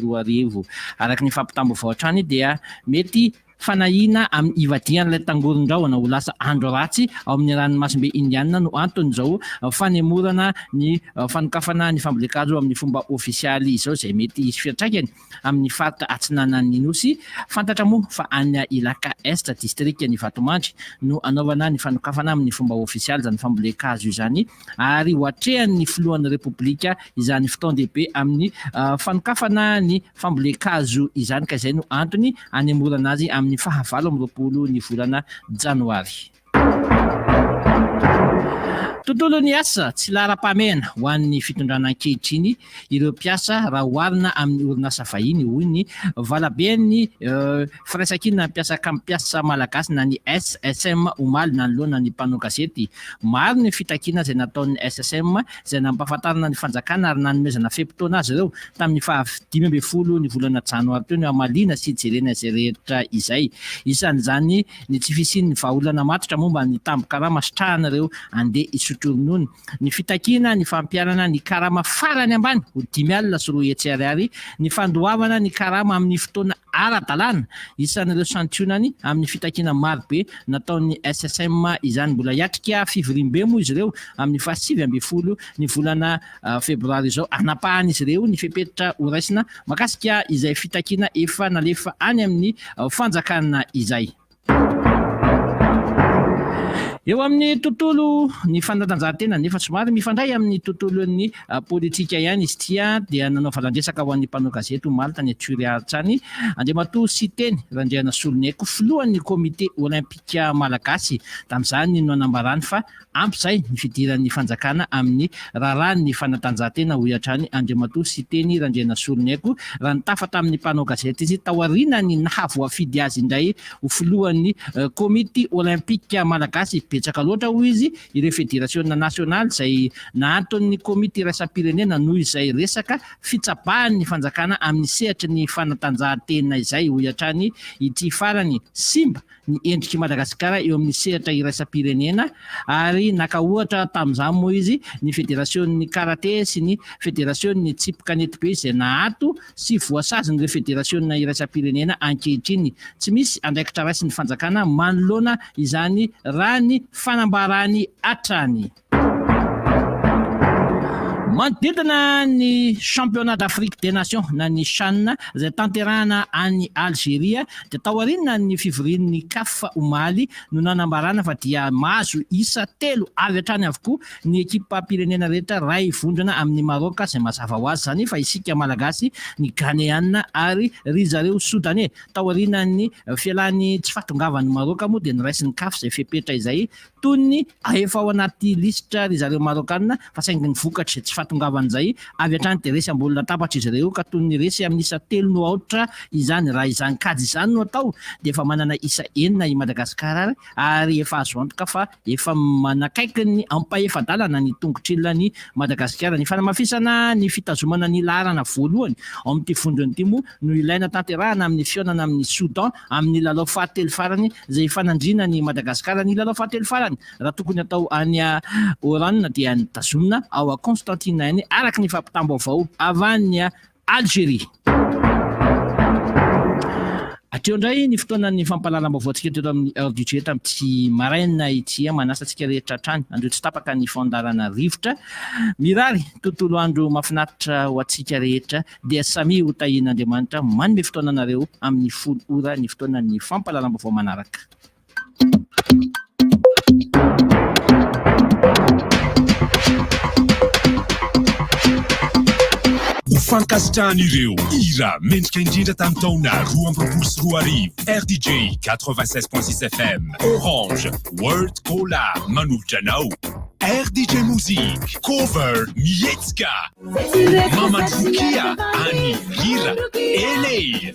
13 araka ny fampitam-baovao hatrany dia mety fanahina amin'ny ivadian'ilay tangoron-drahona ho lasa andro ratsy ao amin'ny ranomasimbe indiana no anton'izao fanemorana ny fanokafana ny fambolekazo amin'ny fomba ofisialy izao zay mety isy fiantraikany amin'ny faritra atsinanan'ny nosy. Fantatra moa fa any Ilaka Est district ny Vatomandry no anaovana ny fanokafana amin'ny fomba ofisialy zany fambolekazo io zany, ary hoatrehan'ny filohan'ny repoblika izany fotoan-dehibe amin'ny fanokafana ny fambolekazo izany, ka izay no antony anemorana azy amin'ny 20 ny volana Janoary. Tontolo ny asa tsy lara-pamena ho an'ny fitondrana ankehitriny ireo mpiasa raha oharina amin'ny orinasa vahiny, hoy ny valaben'ny firaisan-kina mpiasaka mpiasa malagasy na ny SSM omaly nanoloana ny mpanao gazety. Maro ny fitakiana izay nataon'ny SSM izay nampahafantarana ny fanjakana ary nanomezana fehim-potoana azy ireo tamin'ny 15 ny volana Janoary teo ny hamalina sy jerena izay rehetra izay. Isan'izany ny tsy fisian'ny vahaolana matotra momba ny tambo-karama sitrahana ireo andeha isotroronony. Ny fitakiana, ny fampiarana ny karama farany ambany ho 5 alina sy 2 hetsy ariary, ny fandoavana ny karama amin'ny fotoana ara-dalàna. Isan'ireo santionany amin'ny fitakiana marobe nataon'ny SSM izany. Mbola hiatrika fivoriam-be moa izy ireo amin'ny 18 ny volana febroary izao, anapahan'izy ireo ny fepetra horaisina makasika izay fitakiana efa nalefa any amin'ny fanjakana izay. Eo amin'ny tontolo ny fanatanjahantena nefa somary mifandray amin'ny tontolon'ny politika ihany izy tia dia nanao valan-dresaka ho an'ny mpanao gazety Malta ny Turiaritsany Andriamatoa Siteny Randriana Soloneko filohan'ny komite olimpika malagasy tamin'izany no anambarany fa ampy izay ny fidiran'ny fanjakana amin'ny raharan'ny fanatanjahantena ho hatrany Andriamatoa Siteny Randriana Soloneko raha nitafa tamin'ny mpanao gazety izy taorianany nahavoafidy azy indray ho filohan'ny komite olimpika malagasy. Betsaka loatra hoy izy ireo fédération nationale izay naanton'ny komite iraisam-pirenena noho izay resaka fitsabahan'ny fanjakana amin'ny sehatra ny fanatanjahantena izay ho hatrany ity farany simba ny endriky Madagasikara eo amin'ny sehatra iraisam-pirenena, ary naka ohatra tamin'izany moa izy ny fédération-ny karaté sy ny fédération-ny tsip kanety be izay nahato sy voasazony ireo fédération iraisam-pirenena ankehitriny. Tsy misy andraikitra raisin'ny fanjakana manoloana izany raha ny fanambarany hatrany. Manodidina ny championnat d'Afrique des Nations na ny CHAN izay tanterahana any Algéria dia taoriana ny fivorian'ny CAF omaly no nanambarana fa dia mahazo isa 3 avy hatrany avokoa ny ekipa pirenena rehetra ray vondrona amin'ny Maroc izay mazava ho azy zany fa isika malagasy ny Ghanéana ary ry zareo Soudanais. Taoriana ny fialan'ny tsy fahatongavan'ny Maroc moa dia niraisin'ny CAF izay fepetra izay toy ny efa ao anaty listra ry zareo Marokana fa saingy ny vokatra tsy fahatongavan'izay avy hatrany dia resy ambony latabatra izy ireo ka toy ny resy amin'ny isa 3 no aotra izany. Raha izany kajy izany no atao dia efa manana isa 9 i Madagasikara ary efa azo antoka fa efa manakaiky ny ampaefadalana ny tongotr'ilany Madagasikara. Ny fanamafisana ny fitazomana ny laharana voalohany ao amin'ity vondrony moa no ilaina tanterahana amin'ny fihaonana amin'ny Soudan amin'ny lalao fahatelo farany izay fanandrina ny Madagasikara ny lalao fahatelo farany. Raha tokony atao any Oran dia nitazomina ao a Constantine any araka ny fampitam-baovao avy any Algérie. Atreo indray ny fotoanan'ny fampahalalam-baovaontsika teto amin'ny heure du direct amin'ity maraina ity manasa antsika rehetra hatrany andreo tsy tapaka ny fandarana rivotra mirary tontolo andro mahafinaritra ho antsika rehetra dia samy ho tahin'Andriamanitra manome fotoananareo amin'ny 10 ora ny fotoanan'ny fampahalalam-baovao manaraka. Fankasitrahan'ireo ira mendrika indrindra tamin'ny taona 2024 RDJ 96.6 FM Orange World Collab manolotra anao. RDJ Musique Cover Mietska Mamanzukia Ani Hira Ele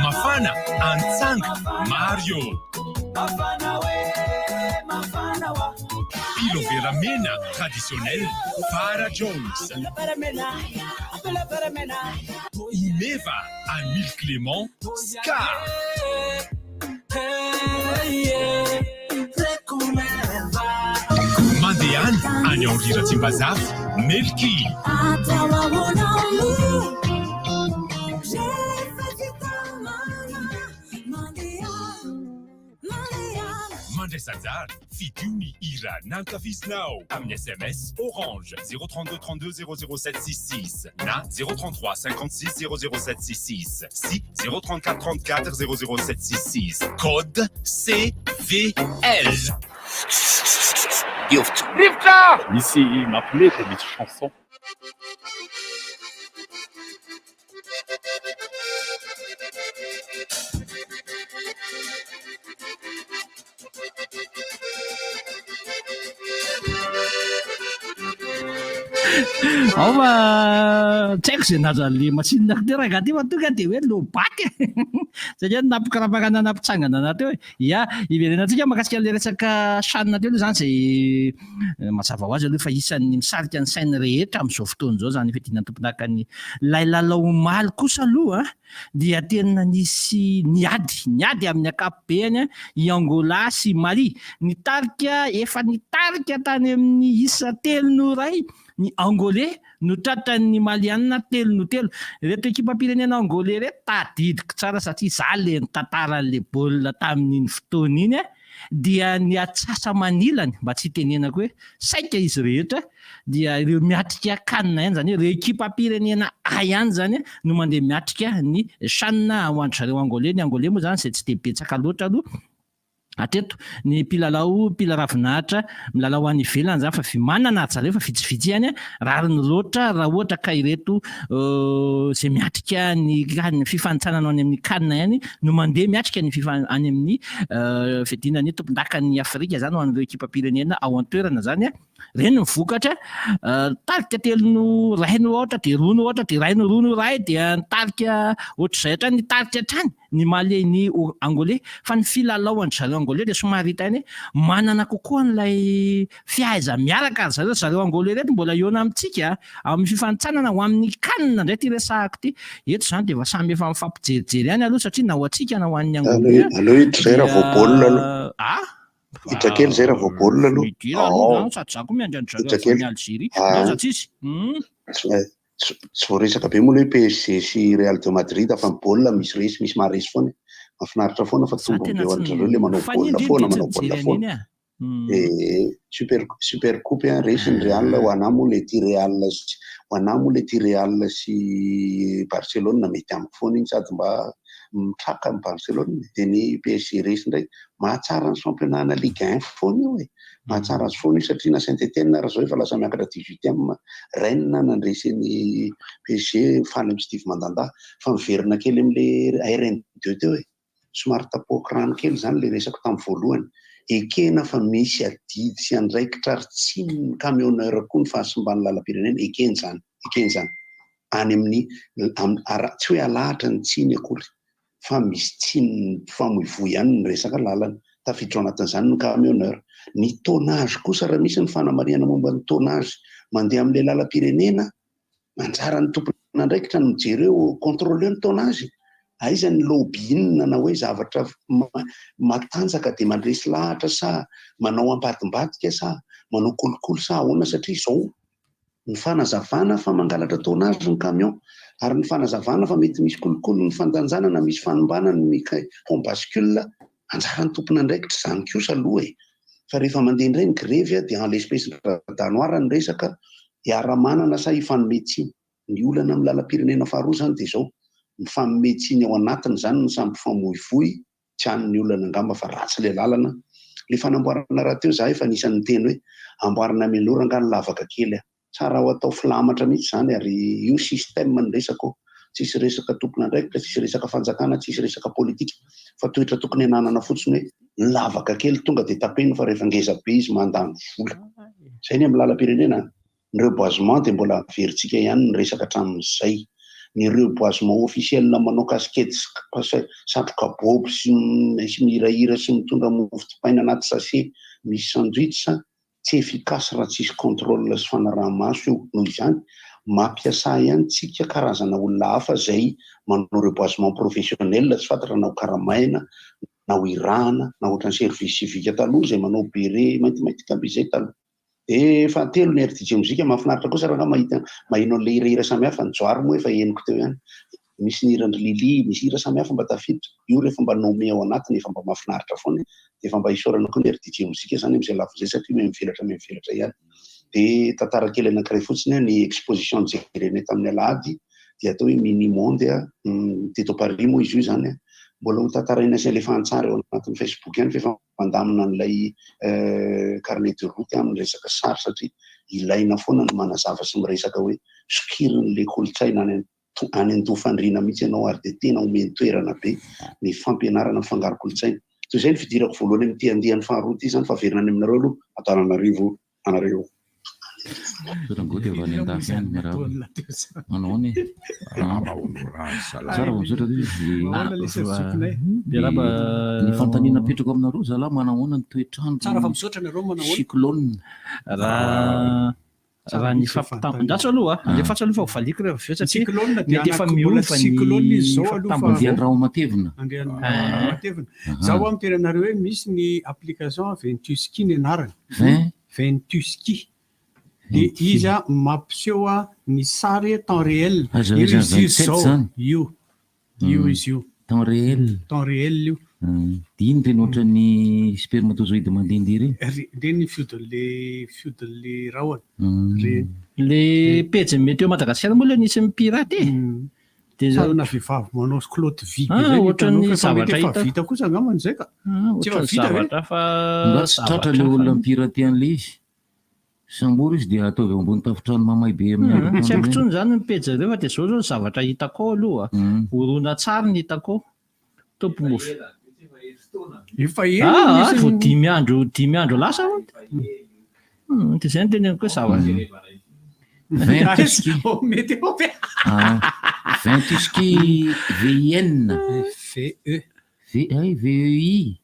Mafana Ansang Mario Pilovera Mena traditionnel Farah Jones Umeva Anil Clément Ska Mandean Agnon Riratsimbazaf Melki Fandraisan-jary fidiony hira nankafizinao amin'ny SMS Orange 032 32 00766 na 033 56 00766 sy 034 34 00766 code CVL. Rivotra! Misy mampimety misy chanson. Ova tsy haiko zay nazan'le masinina raha ty matonga dia hoe lobaky satria napikarapakana napitsangana anateo hoe ia iverenantsika mahakasika le resaka sanina teo aloha zany zay mazava ho azy aloha fa isan'ny misarika ny saina rehetra amin'izao fotoana izao zany fidinany tomponakany lay lalao omaly kosa aloha dia tena nisy niady amin'ny ankapobeny i Angola sy Mali efa nitarika tany amin'ny isa 3-0 ny Angolais no tratran'ny Malianina 3-0. Reto ekipam-pirenena Angolais reto tadidiko tsara satria za le nitatarany le baolina tamin'iny fotoana iny dia ny atsasa manilany mba tsy tenenako hoe saika izy rehetra dia ireo miatrika kanina ihany zany hoe ireo ekipam-pirenena ihany zany no mandeha miatrika ny sanina ho an'ny zareo Angolais. Ny Angolais moa zany izay tsy dia betsaka loatra aloha atreto ny mpilalao ravinahitra milalao any ivelany zany fa manana zareo fa vitsivitsy ihany rariny loatra raha ohatra ka ireto zay miatrika ny fifanitsanana any amin'ny kanina ihany no mandeha miatrika ny any amin'ny fidinany tompondakan'ny Afrika zany ho an'ireo ekipam-pirenena ao an-toerana zany reny mivokatra tarika 3-0 ohatra dia 2-0 ohatra dia 2-0 ray dia nitarika ohatr'izay hatrany nitarika hatrany ny Mali ny Angolais fa ny filalaoany zareo Angolais dia somary hita iny manana kokoa n'ilay fiaiza miaraka ary zareo Angolais reto mbola eo amintsika amin'ny fifanitsanana ho amin'ny kanina indray ty resahako ty eto zany dia efa samy efa mifampijerijery ihany aloha satria na ho antsika na ho an'ny Angolais aloha hitra zay raha vao baolina aloha hitra kely zay raha vao baolina aloha sady za koa miandran'ny zareo Algérie za tsisy tsy voaresaka be moa hoe PSG sy Real de Madrid fa ny baolina misy maharesy foana mahafinaritra foana fa tombo be ho an'zareo le manao baolina foana super coupe resy ny Real ho anà moa le ty Real sy Barcelone mety amiko foana iny sady mba mitraka amin'ny Barcelone dia ny PSG resy ndray mahatsara ny championnat Ligue 1 foana io mahatsara azy foana io satria na Saint-Étienne raha zao efa lasa miakatra 18e Rennes nandresen'ny PSG faly amin'ny Steve Mandanda fa miverina kely amin'le RN2 teo somary tapoaka rano kely zany le resako tamin'ny voalohany ekena fa misy adidy sy andraikitra ary tsy ny camionneur koa ny fahasimbany lalam-pirenena ekeny zany any amin'ny tsy hoe alahatra ny tsiny akory fa misy tsiny famoivoy ihany ny resaka lalana tafiditra ao anatin'izany ny camionneur. Ny tonnage kosa raha misy ny fanamariana momba ny tonnage mandeha amin'ilay lalam-pirenena manjara ny tompona andraikitra ny mijery eo contrôleur ny tonnage aiza ny lobbying na hoe zavatra matanjaka dia mandresy lahatra sa manao ambadimbadika sa manao kolokolo sa ahoana satria izao ny fanazavana fa mangalatra tonnage ny camion ary ny fanazavana fa mety misy kolokolo ny fandanjanana misy fanombanana ny pont bascule anjara ny tompona andraikitra izany kosa aloha fa rehefa mandeha indray ny grevy dia en l'espèce danoir ny resaka hiara-manana sa hifanometsiny ny olana amin'ny lalam-pirenena faharoa zany dia izao mifanometsiny ao anatiny zany ny samy famoivoy tsy han'ny olana angamba fa ratsy le lalana le fanamboarana raha teo za efa nisan'ny teny hoe amboarina meloranga ny lavaka kely tsara ho atao filamatra mihitsy zany ary io système ny resako tsisy resaka tompona andraikitra tsisy resaka fanjakana tsisy resaka politika fa toetra tokony hananana fotsiny hoe ny lavaka kely tonga dia tapeny fa rehefa ngeza be izy mandany vola zay ny amin'ny lalam-pirenena ny reboisement dia mbola veritsika ihany ny resaka hatramin'izay ny reboisement officiel manao casquette satroka bob sy mihirahira sy mitondra mofo dipaina anaty sachet misy sandwich tsy efficace raha tsisy contrôle sy fanaraha-maso io noho izany mampiasa ihany tsika karazana olona hafa zay manao reboisement professionnel tsy fantatra na ho karamaina na ho irahana na ohatran'ny service civique taloha zay manao bere maintimainty kaby zay taloha fahatelo ny RTG mozika mahafinaritra kosa raha mahino an'le hirahira samihafa ny joary moa efa henoko teo ihany misy ny hirany lili, misy hira samihafa mba tafiditra. Io rehefa mba nome ao anatiny efa mba mahafinaritra foana, dia efa mba isaorana koa ny ery DJ mozika zany amin'izay lafozay satria mivelatra ihany. Dia tantara kely anankiray fotsiny ny exposition jereny tamin'ny alahady dia atao hoe mini monde teto Paris moa izy io zany mbola ho tantaraina sy alefa antsara eo anatin'ny Facebook ihany fa efa mandamina an'ilay carnet de route amin'ny resaka sary satria ilaina foana ny manazava sy miresaka hoe sokirin'le kolontsaina any an-tofandriana mihitsy ianao ary dia tena omeny toerana be ny fampianarana mifangaro kolontsaina. Toy izay ny fidirako voalohany amin'ity andihan'ny faharoa ity zany fa averina any aminareo aloha Antananarivo anareo. Rangody avy any an-dafy any miarahaba. Manao ny tsara mizotra miarahaba ny fantaniana apetrako aminareo zalahy manahoana ny toetrandro cyclone raha ny fampitampon-dratso aloha alefa tsy aloha fa hovaliko rehefa avy eo satria mety efa miova ny fampitampon-driandrao matevina. Zaho amin'ny tenanareo hoe misy ny application Ventuski ny anarany. Ventuski. Dia izy mampiseho ny sary temps réel. Io izy io. Temps réel. Temps réel io. Dia iny tena ohatra ny spermatozoïde mandehandeha reny. Reny fiodin'le rahona. Le pejy météo Madagasikara moa nisy mipiraty sarina vehivavy manao clotte vy ohatran'ny zavatra efa vita kosa angambany izay ka tsy efa vita zavatra fa tratra le olona mipiraty an'le izy sambory izy dia ataovy ambony tafitrano mamay be amin'ny tsy haiko tsony zany ny pejy rehefa dia zao zao zavatra hitako aloha horoana tsara ny hitako tompy mofo efa vo dimy andro lasa dia izay no teneniko hoe zavatra Ventuski VIN VEI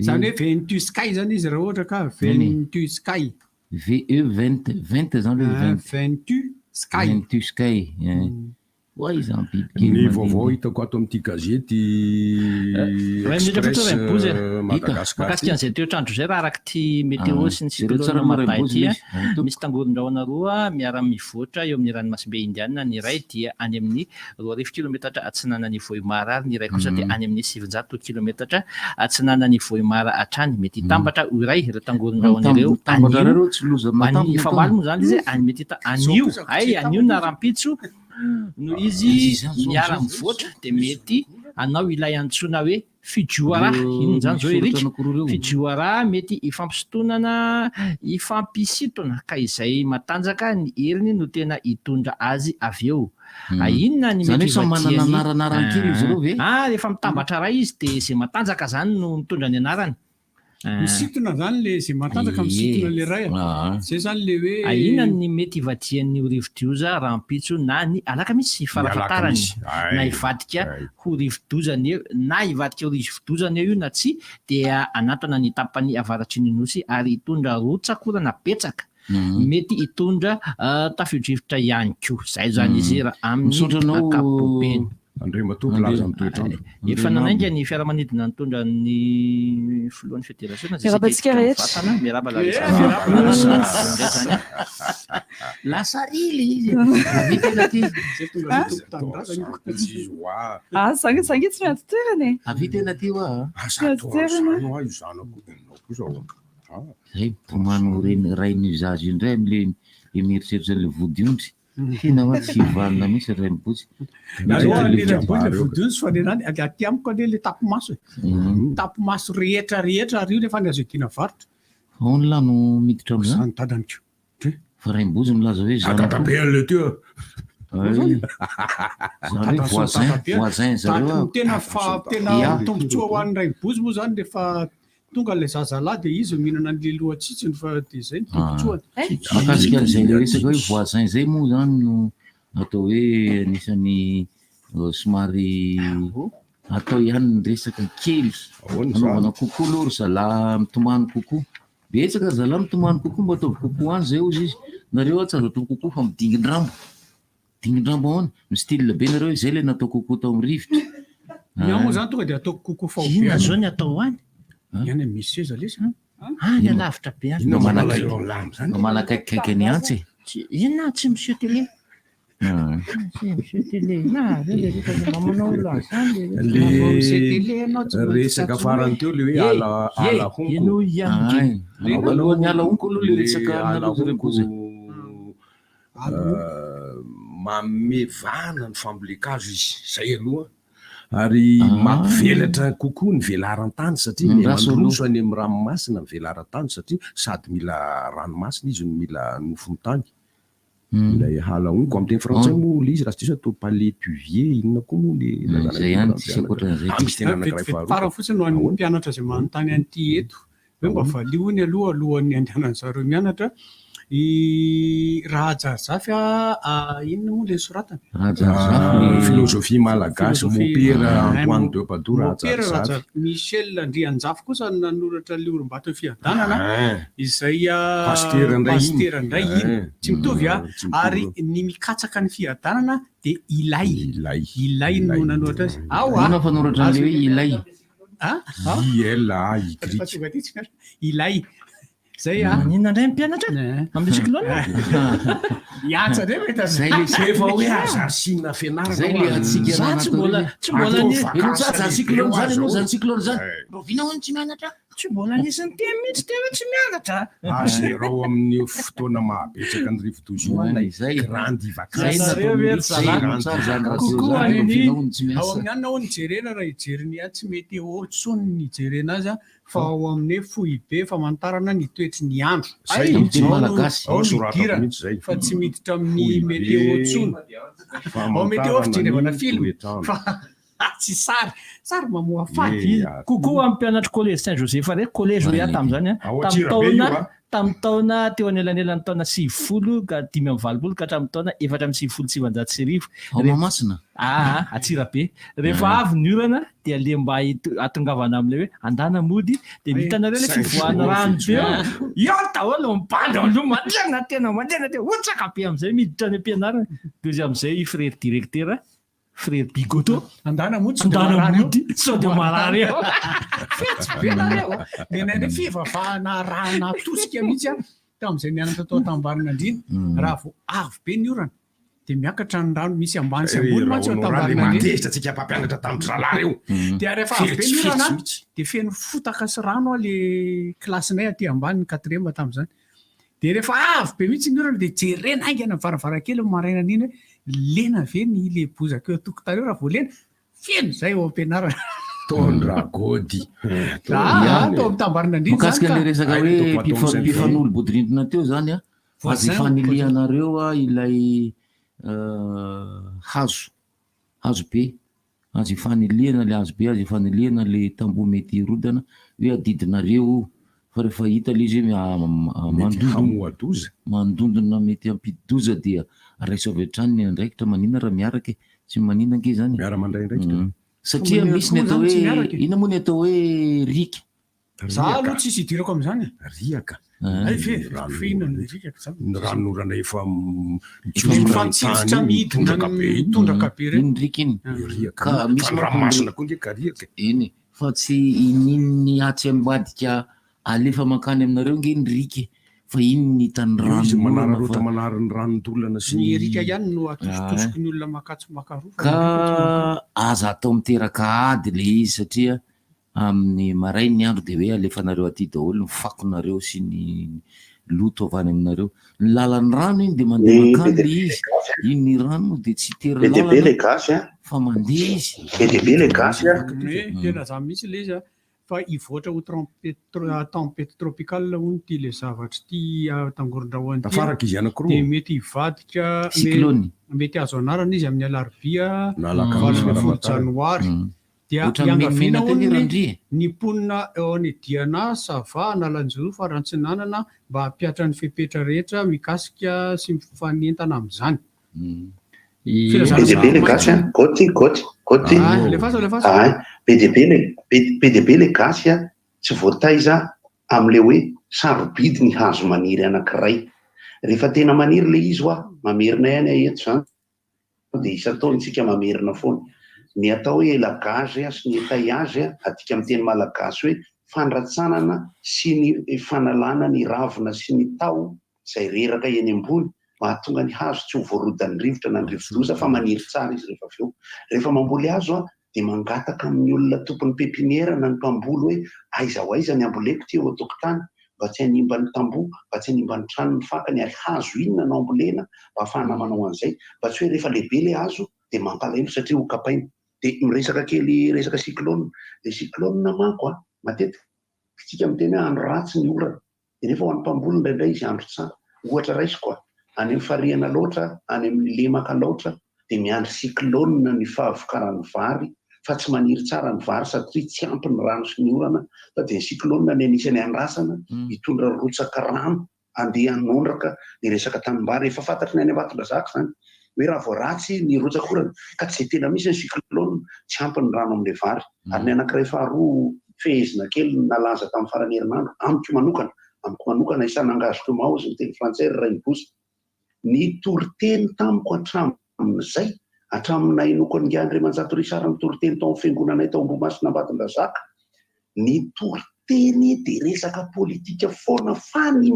zany hoe Ventuski zany izy raha ohatra ka Ventuski VE20 zany hoe Ventuski Oay zany ny vaovao hitako ato amin'ity gazety Express Madagasikara makasika an'izay toetrandro zay raha araka ty météo sy ny cyclone maday ty misy tangoron-drahona roa miara-mivoatra eo amin'ny ranomasimbe indiana ny iray dia any amin'ny 2 kilometatra atsinanan'ny Vohimara ary ny iray kosa dia any amin'ny 700 kilometatra atsinanan'ny Vohimara hatrany mety hitambatra ho iray ireo tangoron-drahona ireo efa maly moa zany izy any mety anio na rampitso no izy miara-mivoatra dia mety anao ilay antsoina hoe fidioara inony zany zao erika fidioara mety ifampisontonana ifampisintona ka izay matanjaka ny heriny no tena hitondra azy avy eo inona ny rehefa mitambatra raha izy dia izay matanjaka zany no mitondra ny anarany misintona zany le zay matanjaka misintona le ray zay zany le hoe inona ny mety ivadian'ny rivodioza rampitso na ny alaka misy farafatarany na ivadika ho rivodozany eo na ivadika ho rivodozany eo io na tsy dia anatona ny tapany avaratry ny nosy ary hitondra rotsakorana betsaka mety hitondra tafio-drivotra ihany koa zay zany izy raha amin'ny akapobeny Andriamatoa laza amin'ny toetrandro. Efa nanainga ny fiaramanidina nitondra ny filohan'ny federaziona Mirabantsika rehetra. Miaraba lasa rily izy. Sangy tsy maintsy toerana e. Avitena ty hoa. Zay tomano rainy usage indray amin'le mieritreritra le vodiondry. Tena hoa tsy valina mihitsy ray mibotsy. Vodiondry fa nenany aty amiko ane le tapimaso tapimaso rehetra ary io nefa ny azo idiana varotra. Ahoana lahy no miditra amin'izany? Zany dadaniko. Fa ray mibotsy milaza hoe zany. Tatabe teo. Voisin zareo. Tena tombotsoa ho an'ny ray mibotsy moa zany rehefa tonga le zazalahy dia izy mihinana an'le lohatsitsiny fa dia izay ny tombotsoany. Makasika an'izay le resaka hoe voisin zay moa zany no atao hoe anisan'ny somary atao ihany ny resaka kely anaovana kokoa aloha ry zalahy mitomany kokoa. Betsaka ry zalahy mitomany kokoa mba ataovy kokoa any zay ozy izy. Nareo tsy azo atao kokoa fa midingin-drambo. Dingin-drambo ahoana mistyle be nareo izay le natao kokoa tao amin'ny rivotra. Miamo zany tonga dia ataoko kokoa fa inona zao ny atao any? Ihany misy seza lesy. Ny alavitra be manakaikaiky ny antsy. Inona tsy monsieur télé? resaka farany teo le hoe alahonko alohan'ny alahonko aloha le resaka alahonko mamevana ny fambolekazo izy zay aloha ary mampivelatra kokoa ny velaran-tany satria mandroso any amin'ny ranomasina ny velaran-tany satria sady mila ranomasina izy no mila nofony tany ilay alahonko amin'ny teny frantsay moa le izy raha tsy diso atao palais pluvier inona koa moa farany fotsiny no any mpianatra zay manontany an'ity eto hoe mba valioany alohan'ny andehanany zareo mianatra Rajazafy inona moa le soratany filozofia malagasy Mopera Antoine de Padoue Rajazafy Michel Andrianjafy kosa nanoratra Leorim-bato fiadanana izay pasteur indray iny tsy mitovy ary ny mikatsaka ny fiadanana de ilay no nanoratra azy ana fanoratra le hoe ilay zay manina ndray mpianatra amin'ny cyclone iatsa ndray zay le efa hoe azasina fianarana zay le atsika tsy mbola cyclone zany aloha zany cyclone zany rovina hono tsy mianatra tsy mbola anisany tena mihitsy tena tsy mianatra azerao amin'ny fotoana mahabetsaka ny rivo-dozoana izay grande ao amin'ny anina ho nijerena raha hijeriny tsy mety ohatsony nijerena azy fa ao amin'ny fohibe famantarana ny toetry ny andro fa tsy miditra amin'ny meteo tsony ao meteo fijerevana film fa tsy sary mamoa faty kokoa amin'ny mpianatra collège Saint Joseph re collège rea tam'zany tamin'ny taona teo anelanelan'ny taona 90 ka 5 ka hatramin'ny taona 4,790 Atsirabe rehefa avy ny orana dia le mba atongavana amin'ilay hoe andana mody dia mitanareo le fivoahana rano be eo daholo mibanda aloha mandrena tena te otsaka be amin'izay miditra any ampianarana dia izy amin'izay frère directeur frère Bigoto andana mody sao de marary eo fetsy be nareo nenay fivavahana rana tosika mihitsy tamin'izay nianatra tao tambarina andrina raha vo avy be ny orana dia miakatra ny rano misy ambany sy ambony mantsy tambarina matezitra tsika mpampianatra tamin'ny zalary eo dia rehefa avy be ny orana dia feno fotaka sy rano le klasinay aty ambany ny 4e tamin'izany dia rehefa avy be mihitsy ny orana dia jerena aingana varavarankely maraina an'iny lena ve ny le bozaka eo tokotany eo raha vo lena feno zay eo ampianarana tondra gody tao mitambarina andrina mikasika le resaka hoe mpifanolo bodrindrina teo zany azy fanilianareo ilay hazo be azy faniliana le hazo be azy faniliana le tamboho mety rodana hoe adidinareo fa rehefa hita le izy mandondona mety ampidoza dia raiso avy hatrany ny andraikitra manina raha miaraka tsy manina nke zany miara-mandray ndraikitra satria misy ny atao hoe ina moa ny atao hoe rika za aloha tsisy hidirako am'izany riaka ny ranorana efa mifantsifitra mitondraka be iny rika iny ka misy ranomasina koa nge ka riaka iny fa tsy ininny atsy ambadika alefa makany aminareo nge ny rika fa iny ny tany ranomanarota manariny ranondolana sy ny rika ihany no atositosiky ny olona makatso makarova ka aza atao miteraka ady le izy satria amin'ny marai ny andro dia hoe alefanareo aty daholo ny fakonareo sy ny loto avany aminareo ny lalan'ny rano iny dia mandeha makany le izy iny ny rano dia tsy terylalana fa mandeha izy tena za mihitsy le izy fa ivoatra ho tempête tropicale hono ty le zavatry ty tangoron-drahoany tafaraka izy anankiroa dia mety hivadika mety azo anarana izy amin'ny alarobia 20 janoary dia iangaviana hono ny ponina eo any diana sava analanjoro fa rantsinanana mba hampiatra ny fepetra rehetra mikasika sy mifanentana amin'izany be deabe le gasy be deabe le gasy tsy voataiza am'le hoe sarobidy ny hazo maniry anankiray rehefa tena maniry le izy oa mamerina ihany eto zany dia isataonytsika mamerina foana ny atao hoe elagazy sy ny etaiazy atika amin'ny teny malagasy hoe fandratsanana sy ny fanalana ny ravina sy ny tao izay reraka eny ambony mahatonga ny hazo tsy ho voarodany rivotra na ny rivodoza fa maniry tsara izy rehefa avy eo. Rehefa mamboly hazo dia mangataka amin'ny olona tompony pepiniera na ny mpamboly hoe aiza ho aiza ny amboleko ty eo an-tokotany mba tsy hanimba ny tamboho, mba tsy hanimba ny trano ny fakany ary hazo inona no ambolena mba ahafahana manao an'izay, mba tsy hoe rehefa lehibe le hazo dia mampalahelo satria ho kapaina. Dia miresaka kely resaka cyclone, le cyclone manko matetika tsika miteny hoe andro ratsy ny orana, dia nefa ho an'ny mpamboly indraindray izy andro tsara. Ohatra raisiko any amin'ny fariana loatra, any amin'ny lemaka loatra dia miandry cyclone ny fahavokaran'ny vary fa tsy maniry tsara ny vary satria tsy ampy ny rano sy ny orana fa dia ny cyclone ny anisany andrasana hitondra rotsaka rano andeha hanondraka ny resaka tanimbary. Efa fantatry ny any Ambatondrazaka zany hoe raha vao ratsy ny rotsaka orana ka tsy tena misy ny cyclone tsy ampy ny rano amin'ilay vary. Ary ny anankiray faharoa fehezina kely nalaza tamin'ny farany herinandro amiko manokana isan'angazoko mao izy ny teny frantsay Rainbousy. Ny toriteny tamiko hatramin'izay hatraminay Nokony Andriamanjato Risara nitoroteny tao amin'ny fiangonanay tao Ambohimasina Ambatondrazaka, ny toriteny dia resaka politika foana fa ny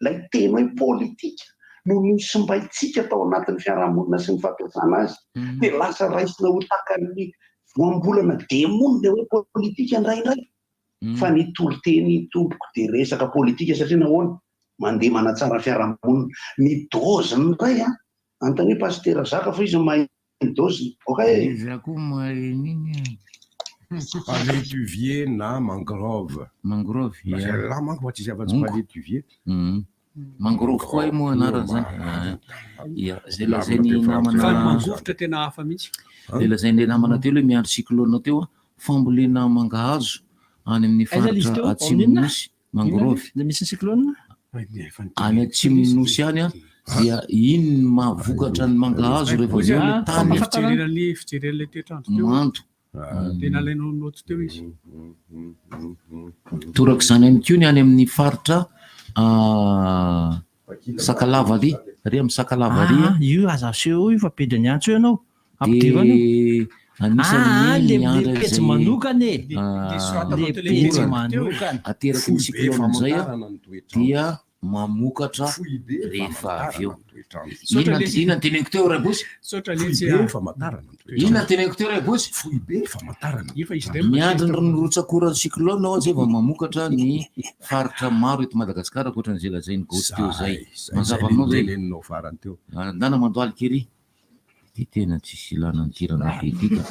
lay teny hoe politika no nisy mbaitsika tao anatin'ny fiarahamonina sy ny fampiasana azy dia lasa raisina ho takan'ny voambolana demonina hoe politika indraindray. Fa ny toriteny tompoko dia resaka politika satria nahoana mandeha manatsara fiarahamonina. Ny doziny indray antany hoe pastera Zaka fa izy mahay doziny. Iza koa mahay nini palétuvier na mangrove. Mangrove, là manko tsy zava-tsy palétuvier. Mangrove koa moa anarany zany. Zay lazainy namana mangovotra tena hafa mihitsy. Zay lazainy namana telo hoe miandry cyclone teo fambolena mangahazo any amin'ny faritra Atsimonosy. Mangrove misy cyclone any Atsimonosy any dia iny mahavokatra ny mangahazo rehefa avy eo ny tany fijeren'ilay toetrandro mando. Tena alainao noto teo izy. Toraka izany ihany koa ny any amin'ny faritra Sakalavary, ary amin'ny Sakalavary io aza aseho io fa pedany antso io ianao ampidirana anisan'ny le pejy manokana le pejy manokana ateraky ny cyclone zay dia mamokatra rehefa avy eo. Inona teneniko teo Raibosy? Inona teneniko teo Raibosy? Miandry ny rotsakoran'ny cyclone ao zay vao mamokatra ny faritra maro eto Madagasikara ankoatran'izay lazainy gôty teo zay. Mazava aminao zay andana mandoaly kery dia tena tsisy ilana ny tirana fetika.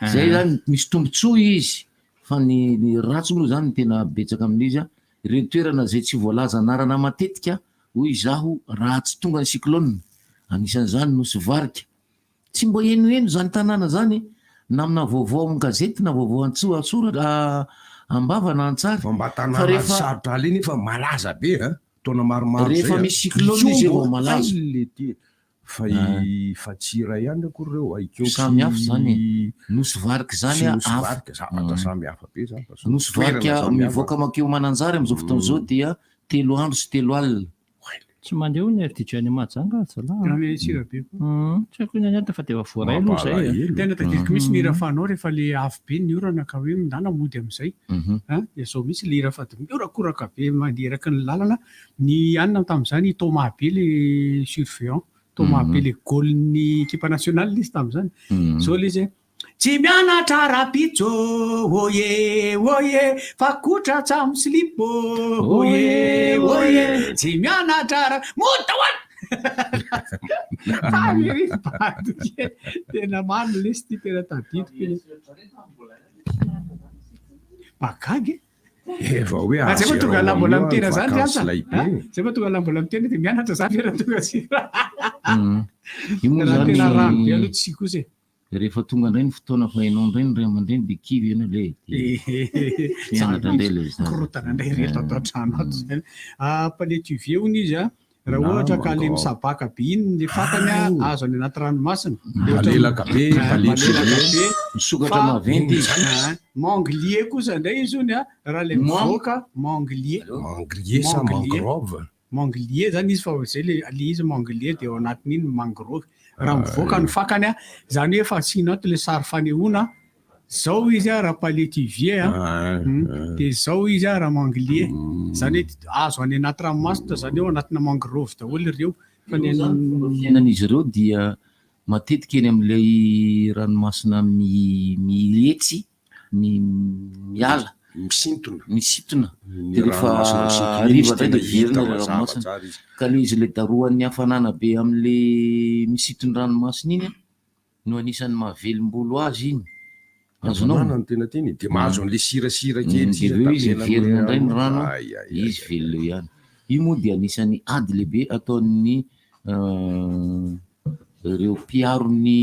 Zay zany misy tombotsoa izy fa ny ratsy moa zany tena betsaka amin'izy ireo toerana zay tsy voalaza anarana matetika hoy izaho ratsy tonga ny cyclone. Anisan'izany Nosy Varika, tsy mbo enoeno zany tanàna zany na amina vaovao amin'ny gazety na vaovao antsoratra ambava na antsary fa mba tanàna sarotra aliny fa malaza be taona maromaro rehefa misy cyclone izy vao malaza fa tsira ihany akory reo aikeo samy hafa zany. Nosy Varika zany samy hafa be zany. Nosy Varika mivoaka makeo Mananjary amin'izao fotoana izao dia 3 andro sy 3 alina. Tsy mandeha ny RTG any Mahajanga tsirabe tsy haiko ny aniata fa dia voaray aloha zay. Tena tadidiko misy ny irafanao rehefa le avy be ny orana ka hoe mindana mody amin'izay dia zao misy le irafa dia miorakoraka be manderaky ny lalana. Ny anina tamin'izany Thomas be le surveillant Thomas be le goal-ny équipe nationale izy tamin'izany. Zao le izy tsy mianatra rapitso oye fa kotra tsamo slipo oye tsy mianatra motawan tena mamy le sy tena tadidiko bagagy zay fa tonga lambola mitena zany zay fa tonga lambola mitena dia mianatra zany raha tonga sy raha tena rano be aloha tsy kosa rehefa tonga indray ny fotoana fahainao indray ny ray aman-dreny dia kivy ianao le mianatra indray le korotana indray rehetra atao trano ato zany. Palétuvier hono izy raha ohatra ka le misabaka be iny le fakany azo any anaty ranomasina malelaka be misokatra maventy manglier kosa indray izy ony raha le mivoaka manglier sa mangrove manglier zany izy fa zay le izy manglier dia ao anatin'iny mangrove raha mivoaka ny fakany zany hoe fa asiana ato le sary fanehoana zao izy a raha palétivier dia zao izy a raha manglier zany hoe azo any anaty ranomasina zany eo anatina mangrove daholo ireo fa fiainan'izy ireo dia matetika eny amin'ilay ranomasina miletsy miala misintona dia rehefa ariva zay dia verina ranomasina ka le izy le daroan'ny hafanana be amin'le misintony ranomasina iny no anisan'ny mahavelim-bolo azy iny azonao tena teny dia mahazo an'le sirasira kely izy verina indray ny rano izy velona ihany io moa dia anisan'ny ady lehibe ataon'ny ireo mpiarony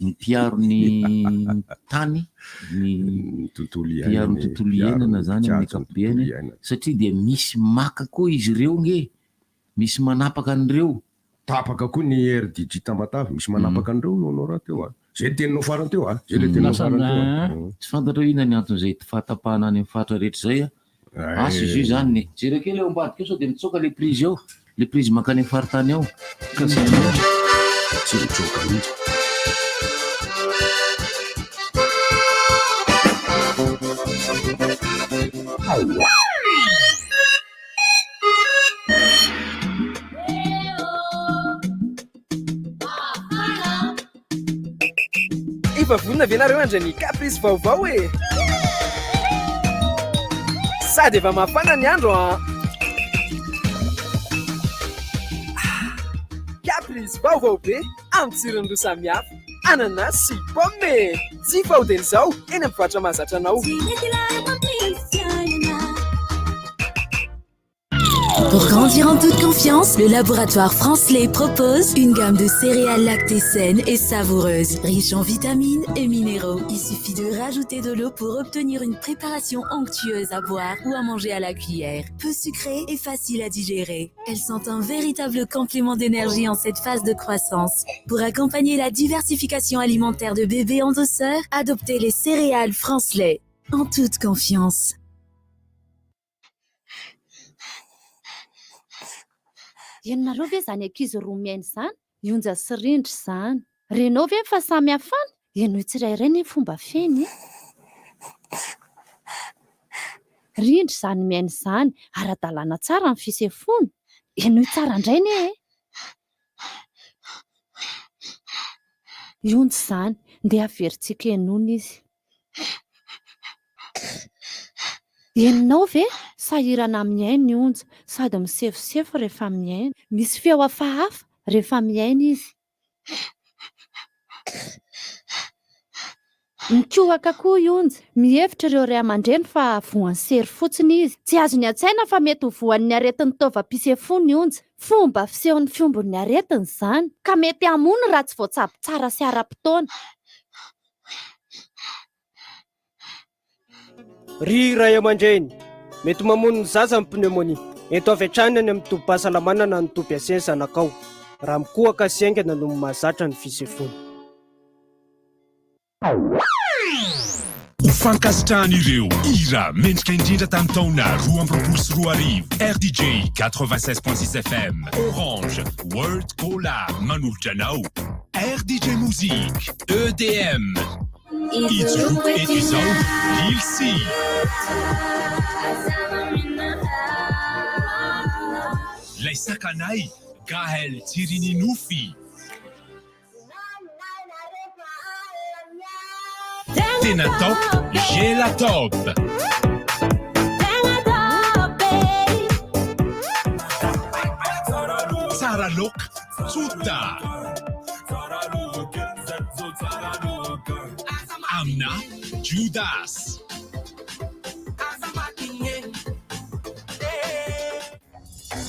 ny mpiarony tany ny mpiarony tontolo iainana zany amin'ny ankapobeny satria dia misy maka koa izy ireo nge misy manapaka an'ireo tapaka koa ny RDJ Tamatavy misy manapaka an'ireo anao raha teo zay teninao farany teo zay le teninao farany teo tsy fantatrao ina ny anton'izay fahatapahana any amin'ny fatra rehetra zay asa izy io zany ny jerekely eo ambadika eo sao dia mitsoka le prise ao le prise makany amin'ny faritany ao ka zay tsy mitsoka mihitsy efa vonina ve nareo andra ny caprice vaovao e sady efa mafana ny andro caprice vaovao be amin'ny tsirony roa samihafa ananas sy pomme tsy fahodely zao eny amin'ny mpivarotra mahazatra anao. Pour grandir en toute confiance, le laboratoire France-Lait propose une gamme de céréales lactées saines et savoureuses, riches en vitamines et minéraux. Il suffit de rajouter de l'eau pour obtenir une préparation onctueuse à boire ou à manger à la cuillère. Peu sucrée et facile à digérer. Elles sont un véritable complément d'énergie en cette phase de croissance. Pour accompagner la diversification alimentaire de bébés en douceur, adoptez les céréales France-Lait en toute confiance. Ianareo ve zany ankizy roa miaina zany ionja sy rindry zany renao ve fa samy hafana ianao tsirairay ny fomba feny rindry zany miaina zany ara-dalàna tsara ny fisefony ianao tsara indray ne ionja zany ndeha averintsika enona izy ianao ve sahirana miaina ionja sady misefosefo rehefa miaina misy feo hafahafa rehefa miaina izy mikohaka koa ionja mihevitra ireo ray aman-dreny fa voan'ny sery fotsiny izy tsy azo ny an-tsaina fa mety ho voan'ny aretin'ny taovam-pisefony ionja fomba fisehon'ny fiombon'ny aretiny zany ka mety hamono raha tsy voatsabo tsara sy ara-potoana. Ry ray aman-dreny mety mamono ny zaza amin'ny pneumonie ento avy hatrany any amin'ny tobi-pahasalamana na ny tobi-asiany zanakao raha mikohaka sy aingana no mahazatra ny fisefony. Fankasitrahan'ireo ira mendrika indrindra tamin'ny taona 2024 RDJ 96.6 FM Orange World Collab manolotra anao RDJ Musique EDM Ijo episao Lilsi Lay Sakanay Gaël Tsirininoufy Tena top Gela top Saralok Tsuta Amna Judas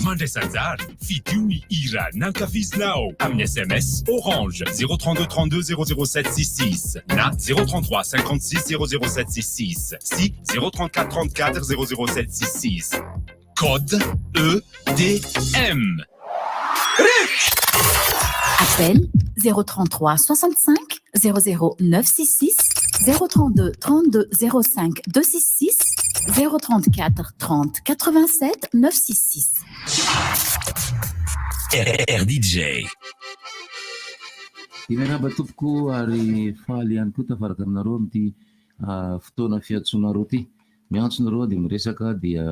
Mandray Sanzar Fidiouni Ira Nankaviznao Amna SMS Orange 032 32 00766 Na 033 56 00766 Si 034 34 00766 Code EDM Appel 033 65 00966 032 32 05 266 034 30 87 966 RDJ Miarahaba tompoko ary faly ihany koa tafaraka aminareo amin'ity fotoana fiantsoanareo ty. Miantso nareo dia miresaka dia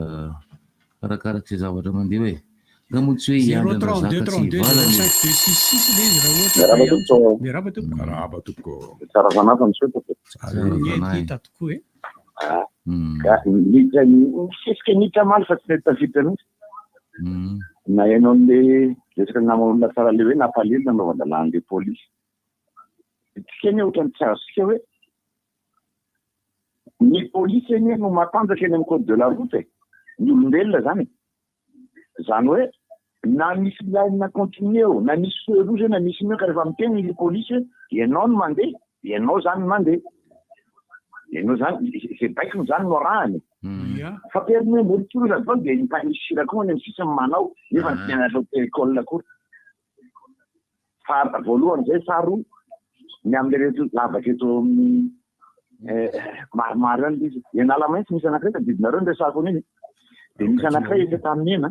arakaraka izay zavatra mandeha hoe. Gamotsy hoe hiandra zaka tsy hivalany. Miarahaba tompoko. Miarahaba tompoko. Tsara fanafa misotrako. Hita tokoa e. Misesika nitra maly fa tsy mety tafiditra mihitsy. Na hainao an'le resaka naman'olona tsara le hoe nampalely nanaovana-dalan'le polisy. Tsika eny ohatrany tsy azosika hoe ny polisy eny no matanjaka eny amin'ny code de la route ny olombelona zany. Zany hoe na misy lalina continue eo, na misy feu rouge na misy meo ka rehefa miteny ny polisy ianao no mandeha, ianao zany no mandeha. Ianao zany c'est baikiny zany no arahany. Fa permis mbolotolo za zao dia mpanisy sirako any amin'ny sisiny manao nefa ny mianatra école akory. Fa voalohany zay saro ny amin'le reto lavaka eto amin'ny maromaro any izy. Ianala maintsy misy anankiray tadidinareo ny resako an'iny. Dia misy anankiray eto tamin'ny ena.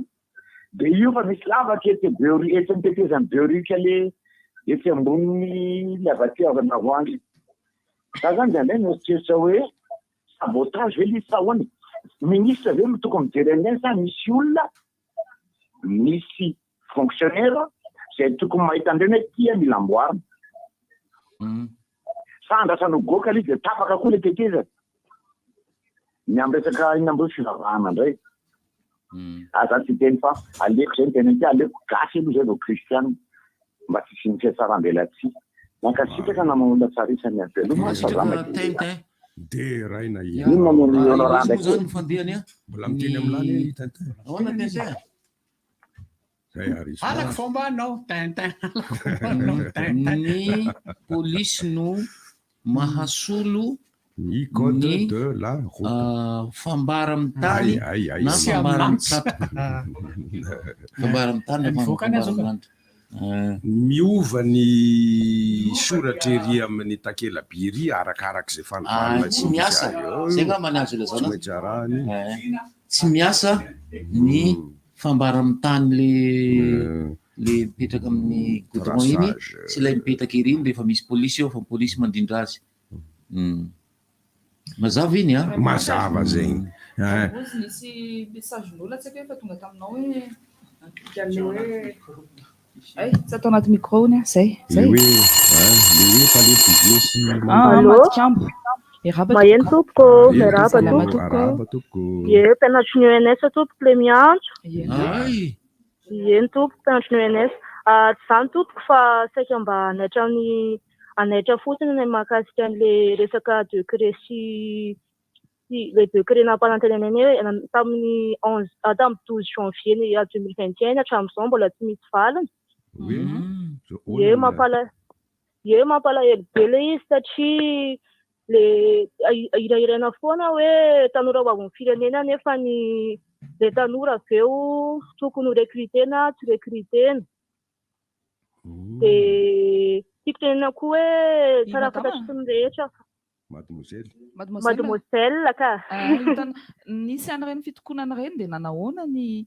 Dia io fa misy lavaka eto beori eto mitetezany beorika le etsy ambony lavaka avy navoangy. Za zany dia andeha noeritreritra hoe sabotage ve izy sa ahoany? Ministre ve no tokony mijery an'iny sa misy olona, misy fonctionnaire izay tokony mahita andreny hoe tia mila amboarina. Sa andrasana goka izy dia tapaka koa le tetezany. Ny amresaka iny ambo fivavahana indray. Za tsy teny fa aleko zay ny tena ty aleko gasy aloha zay vao kristiana mba tsy sy ny fiatsaram-belatsy. Nankasitraka na manolona tsara isany aveloma fa za maty. De raina inona no honoranda zany fandehany a? Mbola miteny amin'lany Tintin. Ahoana Tintin? Zay ary. Alaka fomba anao Tintin. Ny polisy no mahasolo ny code de la route. Fambara amin'ny tany na fambara amin'ny tsato. Fambara amin'ny tany na fambara amin'ny lanitra. Miova ny soratra ery amin'ny takela-by arakarak'izay fanofarana. Tsy miasa. Zay nga manazo ilazana. Tsy miasa ny fambara amin'ny tany le mipetraka amin'ny goudron iny sy ilay mipetraka ery iny rehefa misy polisy eo fa ny polisy mandrindra azy. Mazava iny a? Mazava zegny. Nisy messagen'olona tsy efa tonga taminao hoe ay, tsy atao anaty micro iny zay. Le hoe palety viosy. Maheno tompoko, miarahaba tompoko. Ie, mpianatry ny ONS tompoko le miantso. Eny tompoko mpianatry ny ONS. Tsy zany tompoko fa saika mba anaitra fotsiny ny mahakasika an'le resaka décret sy le décret nampanantenany hoe tamin'ny 12 janvier 2021 hatramin'izao mbola tsy misy valiny. Ie mampalahelo be le izy satria le irahirana foana hoe tanora ho avy amin'ny firenena nefa le tanora aveo tokony ho recrutena tsy recrutena. Dia tiako tenena koa hoe tsara fantatry sy ny rehetra. Mademoiselle ka. Nisy an'ireny fitokonana ireny dia nanahoana ny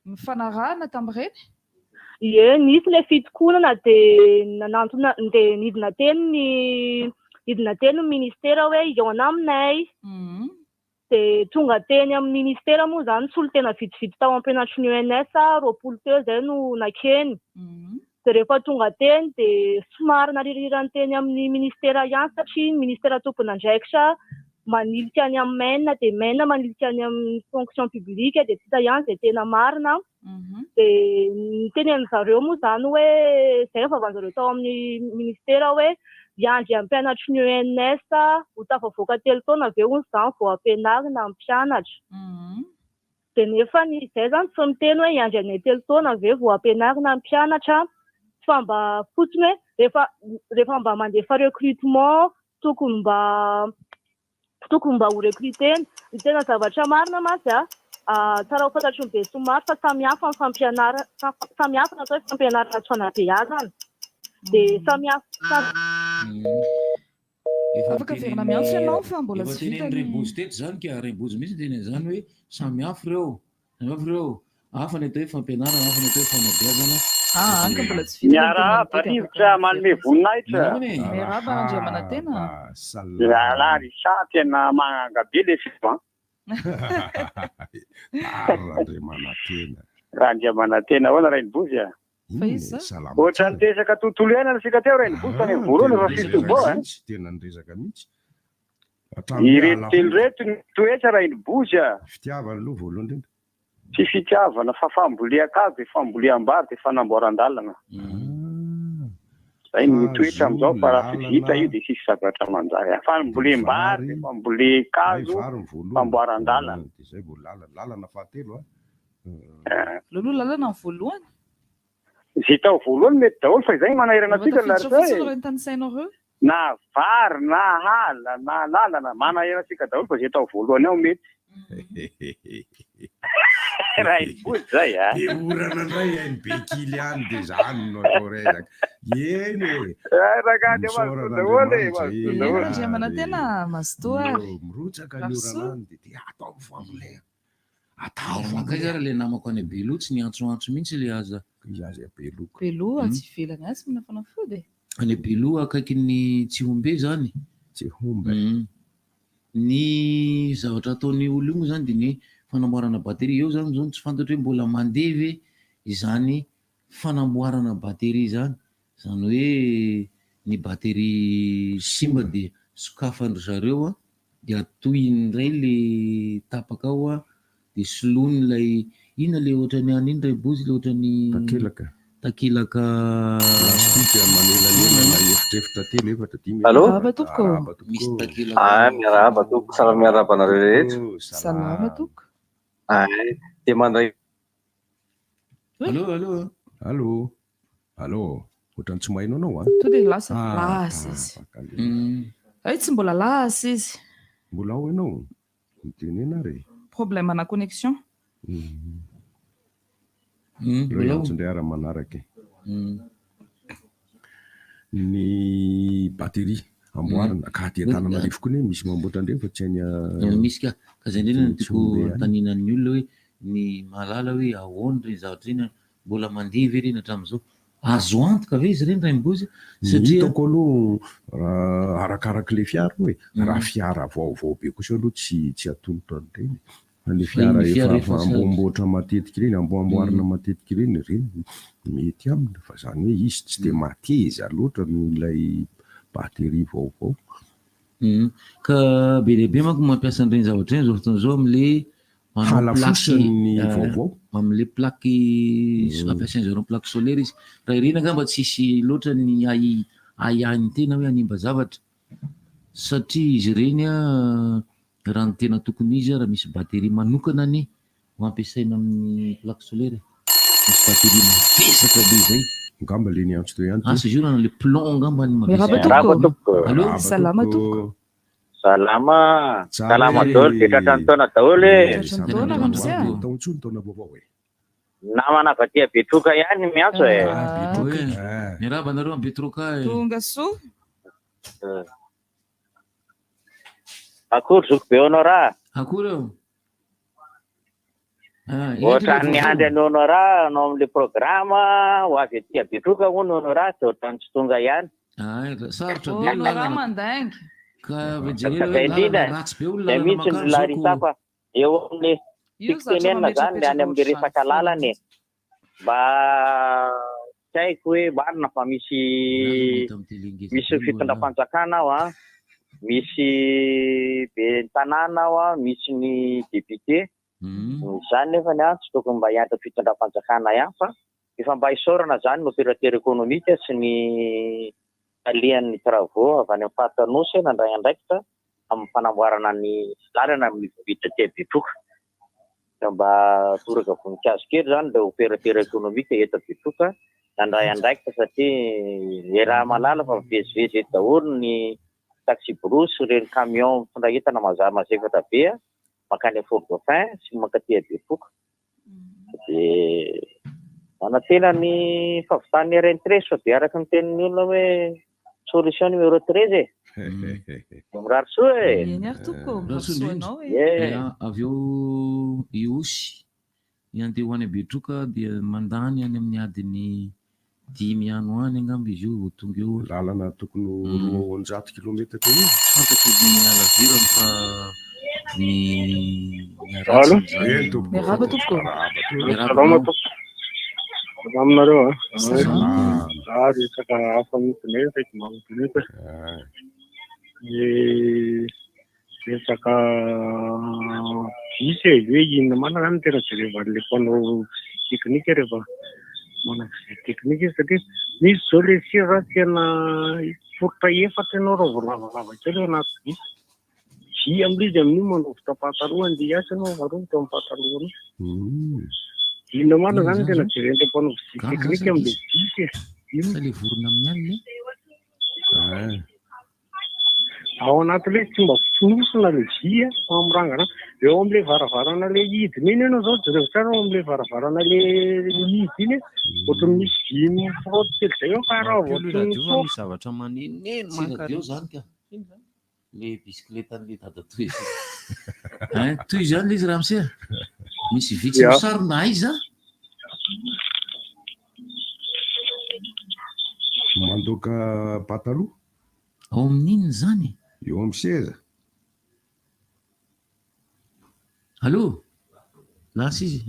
mifanarahana tamin'ireny? Ie, nisy le fitokonana dia nidina teny ny ministera hoe iona aminay. Dia tonga teny amin'ny ministera moa zany tsy olo tena vitivity tao am-pianatry ny ONS 20 teo zay no nakeny. Dia rehefa tonga teny dia somary naririrany teny amin'ny ministera ihany satria ny ministera tompony andraikitra manilika any amin'ny maina dia maina manilika any amin'ny fonction publique dia tsy hita ihany izay tena marina. Dia ny tenen'ny zareo moa zany hoe zay ny favavan'izareo tao amin'ny ministera hoe hiandry amin'ny mpianatry ny ONS ho tafavoaka 3 taona aveo hono izany vao ampianarina amin'ny mpianatra. Dia nefa izay zany tsy miteny hoe hiandry amin'ny 3 taona aveo vao ampianarina amin'ny mpianatra fa mba fotsiny hoe rehefa mba mandefa recrutement tokony mba ho recrutena. Ny tena zavatra marina masy tsara ho fantatry ny be somary fa samihafa ny fampianarana natao hoe fampianarana tsy fanabeazana. Dia samihafa. Afaka verina miantso ianao fa mbola tsy vita. Efa teny Rembozy teto zany ka Rembozy mihitsy teny zany hoe samihafa reo. Hafa ny atao hoe fampianarana, hafa ny atao hoe fanabeazana. anka mbola tsy vita miarahaba rivotra manome voninahitra miarahaba Andriamanantena la Richard tena mangabe le fiva Andriamanantena hoana Rainibozy ohatra ny tesaka tontolo iainana sika teo Rainibozy tany voalohany fa fitobao tena niresaka mihitsy ireto telo reto ny toetra Rainibozy fitiavana aloha voalohany indrindra tsy fitiavana fa fambolean-kazo famboleam-bary dia fanamboaran-dalana zay ny toetra amin'izao fa raha vita io dia sisy zavatra manjary fambolem-bary fambole-kazo famboaran-dalana zay vao lalana fahatelo loloha lalana ny voalohany zay tao voalohany mety daholo fa izay manahirana atsika tanisainareo na vary na hala na lalana manahirana atsika daholo fa zay tao voalohany ao mety Rainibozy zay orana indray ainy be kily any dia zany no atao resaka eny Andriamanantena mazotoa mirotsaka ny orana any dia atao fambolena atao le namako any Belo tsy niantsoantso mihitsy le aza Belo tsy ivelany azy mina fanafody any Belo akaiky ny Tsihombe zany Tsihombe ny zavatra ataony olo io zany dia ny fanamboarana bateria eo zany zao tsy fantatra hoe mbola mandeha ve izany fanamboarana bateria zany hoe ny bateria simba dia sokafandry zareo dia atoyindray le tapaka ao dia solony ilay ina le ohatrany any iny Rainibozy le ohatrany takelaka manelanelana efitrefitra telo efatra dimy misy takelaka miarahaba toko sala miarahaba anareo rehetra salama toko dia mandray allo ohatrany tsy maino anao to dia lasa izy ay tsy mbola lasa izy mbola ao ianao mitenena re problème na connexion tsindray ara-manaraka ny bateria amboarana ka dia Antananarivo koa misy mamboatra indray fa tsy any misy ka zay indrindra ny tiako taninan'ny olona hoe ny mahalala hoe ahoana reny zavatra reny mbola mandeha ve reny hatramin'izao azo antoka ve izy reny Rainibozy satria hitako aloha arakaraka le fiara hoe raha fiara vaovao be kosa aloha tsy atonota an'ireny le fiara efa ambomboatra matetika ireny amboamboarina matetika ireny mety aminy fa zany hoe izy tsy dia mateza loatra noilay bateria vaovao ka be lehibe manko mampiasa an'ireny zavatra ireny zao fotoan'izao am'le halafosany vaovao am'le plaky ampiasain'zareo plaky solaire izy raha ireny angamba tsisy loatra ny ahihany tena hoe hanimba zavatra satria izy ireny raha ny tena tokony izy raha misy bateria manokana ny mampiasaina amin'ny plaky solaire misy bateria mavesatra be zay ngamba le niantso teo ihany asa izy io raha le plomb ngamba ny salama toko salama daholo dia tratrany taona daholo taontsony taona vaovao namana vatia Betroka ihany miantso miarahaba anareo amin'ny Betroka tonga soa akory zoko be honora akory eo ohatrany andry any honora anao amin'le programme ho avy aty Betroka hono honora dia ohatrany tsy tonga ihany sarotra honora mandaingy ratsy be olona mihitsy ny Larissa fa eo amin'ny fikitenenina zany le any amin'le resaka lalany mba tsy haiko hoe marina fa misy fitondram-panjakana ao misy be tanàna ao misy ny député zany nefa ny tsy tokony mba hiantra fitondram-panjakana ihany fa efa mba hisaorana zany ny opérateur économique sy ny alian'ny travaux avy any amin'ny fahatanosy nandray andraikitra amin'ny fanamboarana ny lalana amin'ny vita ty Betroka mba toraka voninkazo kely zany le opérateur économique eto Betroka nandray andraikitra satria raha malala fa mivezivezy eto daholo ny taxi brosy reny camion mitondra entana mazefatra be makany Fort Dauphin sy makaty Betroka dia manantena ny fahavitany rentrée sao dia araka ny tenin'ny olona hoe solution numéro 13 mirary soa avy eo iosy ny andeha ho any Betroka dia mandany any amin'ny adiny dimy ano any angambo izy io tonga eo lalana tokony 200 kilometatra eo fantako miala virany fa ny Miaraba tompoko. Aminareo resaka hafa mitinay reky manotinety resaka visy hoe inona manana any tena jereva le mpanao teknika rehefa manao teknika izy satria misy zao le sira tena foritra efatra ianao raha vao lavalava kely anaty visy vy am'izy amin'io manovotra pataloha andeha asa ianao varovotra amin'ny pataloha inona mana zany tena jerena mpanao teknika am'le visy sa le vorona amin'ny alina ao anatin'le tsy mba finosona le vy am'rangana eo am'le varavarana le hidiny iny ianao zao jereo tsara ao am'le varavarana le hidiny iny ohatrany misy vy mifrody kely zay eo fa raha misy zavatra manineno mankadio zany ka le bisikileta an'le dada toy toy zany le izy raha misia misy vitsy misarona aiza mandoka pataloha ao amin'inony zany eo amin'ny seza allo lasa izy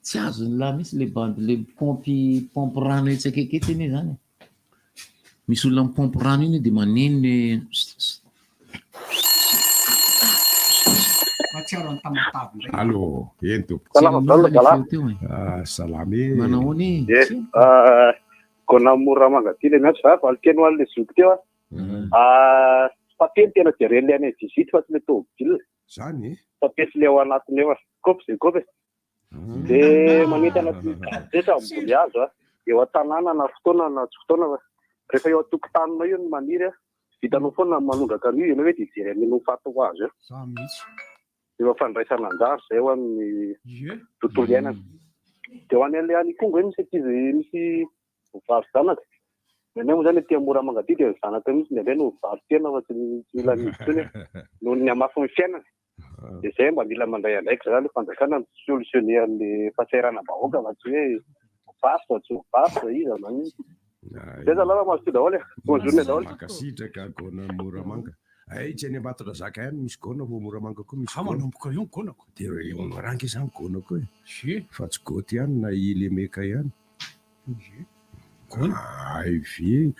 tsy azony laha misy le bandy le pompe rano etsakeketiny zany misy olona mipompe rano iny dia maneno allo eny tompoko salame manahoany kona mora mangady le miatso za valiteny hoan'le zoky teo papely tena jereny le any visite fa tsy le tobile zany papely le ao anatiny eo kopy zay kopy dia manety anaty gadeta mboly azo eo an-tanàna na fotoana na tsy fotoana rehefa eo an-tokotaninao io ny maniry vitanao foana manondraka an'io ianao hoe dia jereny no fato ho azo eo fandraisana anjary zay ho amin'ny tontolo iainana dia ho any any kongo hoe misy izy misy vary zanaka nenay moa zany tia mora mangady dia zanaka misy ny alay no vary tena fa tsy mila misy no ny amafy ny fiainana dia zay mba mila mandray andraiky zany le fanjakana solutionné an'le fahasairana bahoaka fa tsy hoe vaso tsy vaso izy zany zay zalahy mazoto daholo bonjourné daholo makasitraka gona moramanga tsy any ambatotra zaka ihany misy gona vo moramanga koa misy manomboka io gonako dia rangy zany gonako e fa tsy goty ihany na ilemeka ihany ay vie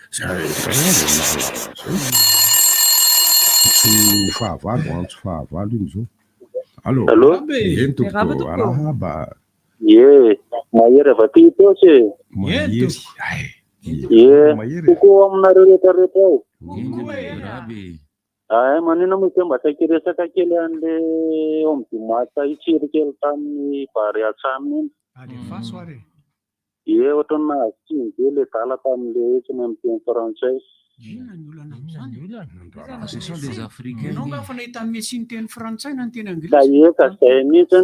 tsy fahavalo antso fahavalo iny zao allo eny tompoko arahaba mahery avy aty teo tsy mahery kokoa aminareo rehetrarehetra ao manina moa tsy mba saiky resaka kely an'le omdimata itsirikely tamin'ny vary atsaminy iny ohatra ny nahazo tsinge le dala tamin'le tsy ny amin'ny teny frantsay ce sont des africains anao nga fa nahita mesiny teny frantsay na ny teny anglisy ka eka zay mihitsy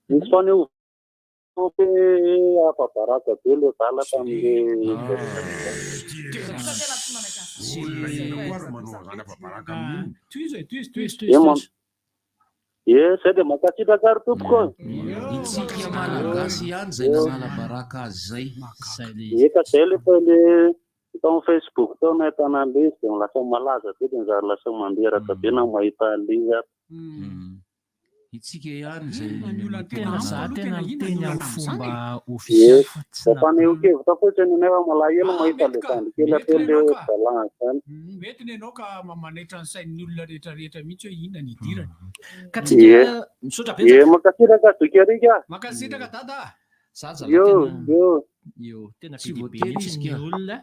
misy faneo hoe afabaraka be le dala tamin'le zay dia makasitraka ary tompoko itsika malagasy ihany zay nanala baraka azy zay eka zay lefa le tao Facebook tao nahitana an'le izy dia lasa malaza be dia nizary lasa manderaka be na mahita an'le izy ary itsika ihany zay tena miteny amin'ny fomba ofisialy fanehonkevitra fotsiny nefa malahelo mahita le tandrokely atele balance zany mety ny anao ka manaitra ny sain'ny olona rehetrarehetra mihitsy hoe inona ny idirany ka tsika misaotra be makasitraka doky arika makasitraka dada tena be mihitsy ny olona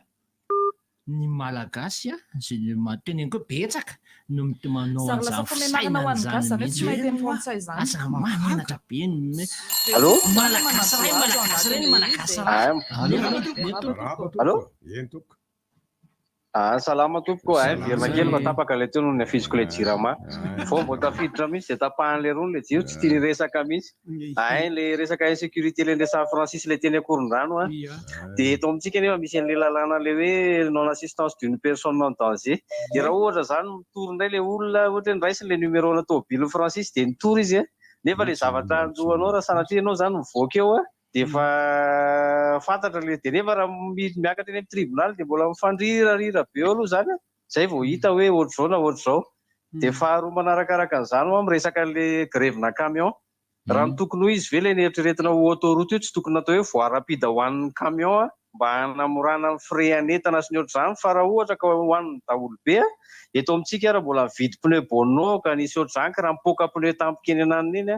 ny malagasy zay mateny koa betsaka no manao an'izany asa manenatra be salama tompoko verina kely mba tapaka le teo noho ny afiziko le jirama fo mbo tafiditra misy de tapahan'le rony le jiro tsy tia ny resaka misy le resaka insécurité le San Francis le teny akoron-drano de eto amintsika nefa misy an'le lalàna le hoe non assistance d'une personne en danger de raha ohatra zany mitory indray le olona ohatra ny raisiny le numéro na tobile Francis de nitory izy nefa le zavatra anjohanao raha sanatria ianao zany mivoaka eo dia efa fantatra le dia nefa raha miakatra eny amin'ny tribonaly dia mbola mifandrirarira be eo aloha zany zay vao hita hoe ohatr'izao na ohatr'izao. Dia faharoa manarakaraka an'izany ho amin'ny resaka le grevina camion. Raha ny tokony ho izy ve ilay nieritreretina ho autoroute io tsy tokony natao hoe voarapida ho an'ny camion mba hanamorana ny frean'entana sy ny ohatr'izany, fa raha ohatra ka ho an'ny daholo be eto amintsika raha mbola mividy pneu Bono ka nisy ohatr'izany ka raha mipoaka pneu tampika eny ananiny iny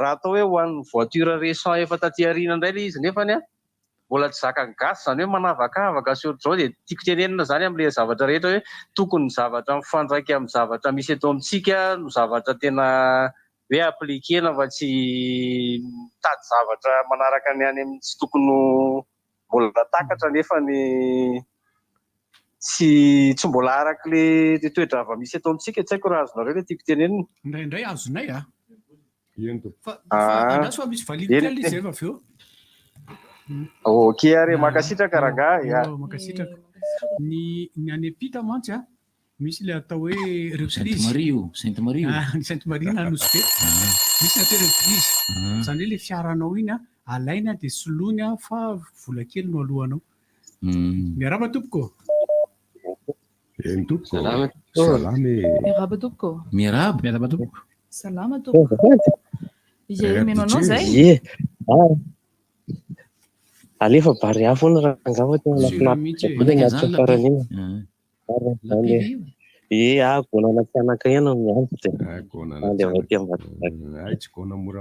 raha atao hoe ho an'ny voiture récent efa taty aoriana indray le izy nefany mbola tsy zakany gasy zany hoe manavakavaka sy ohatr'izao dia tiako tenenina zany amin'ilay zavatra rehetra hoe tokony ny zavatra mifandraika amin'ny zavatra misy eto amintsika no zavatra tena hoe aplikena fa tsy mitady zavatra manaraka ny any amin'ny tsy tokony mbola takatra nefa ny tsy mbola araka le toe-drava misy eto amintsika tsy haiko raha azonareo le tiako tenenina. Indraindray azonay a. Fa andaso fa misy validité izy rehefa avy eo. Ok ary makasitraka rangahy. Makasitraka. Ny any ampita mantsy a misy le atao hoe reprise. Sainte Marie. Sainte Marie na Nosbe. Misy atao reprise. Zany hoe le fiaranao iny alaina dia soloiny fa vola kely no alohanao. Miarahaba tompoko. Salama. Miarahaba tompoko. Miarahaba tompoko. Salama tompoko. Izay meno anao zay? Alefa bary hafa ny raha angava tena anatin'ny faran'iny. Gona anaty anaka ihany ny andro dia andeha avy aty Ambatondrazaka. Tsy gona mora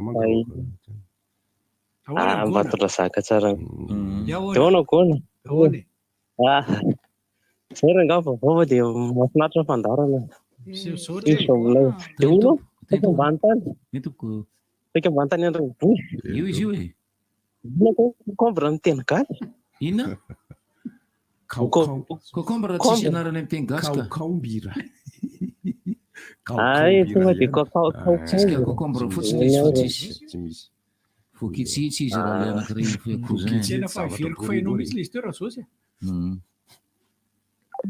Ambatondrazaka tsara. Gona. Zay angava vao dia mahafinaritra ny fandarana. Dia ono taika ambany tany. Taika ambany tany Andravoboy. Io izy io e. Concombre ny teny gasy. Inona? Concombre tsisy anarany amin'ny teny gasy ka. Kaombira. Tonga dia Tsisy concombre fotsiny izy fa tsisy. Fokitsitsy izy raha le anankiray cousin. Tsena fa iveriko fahinao mihitsy le izy teo raha zao sy.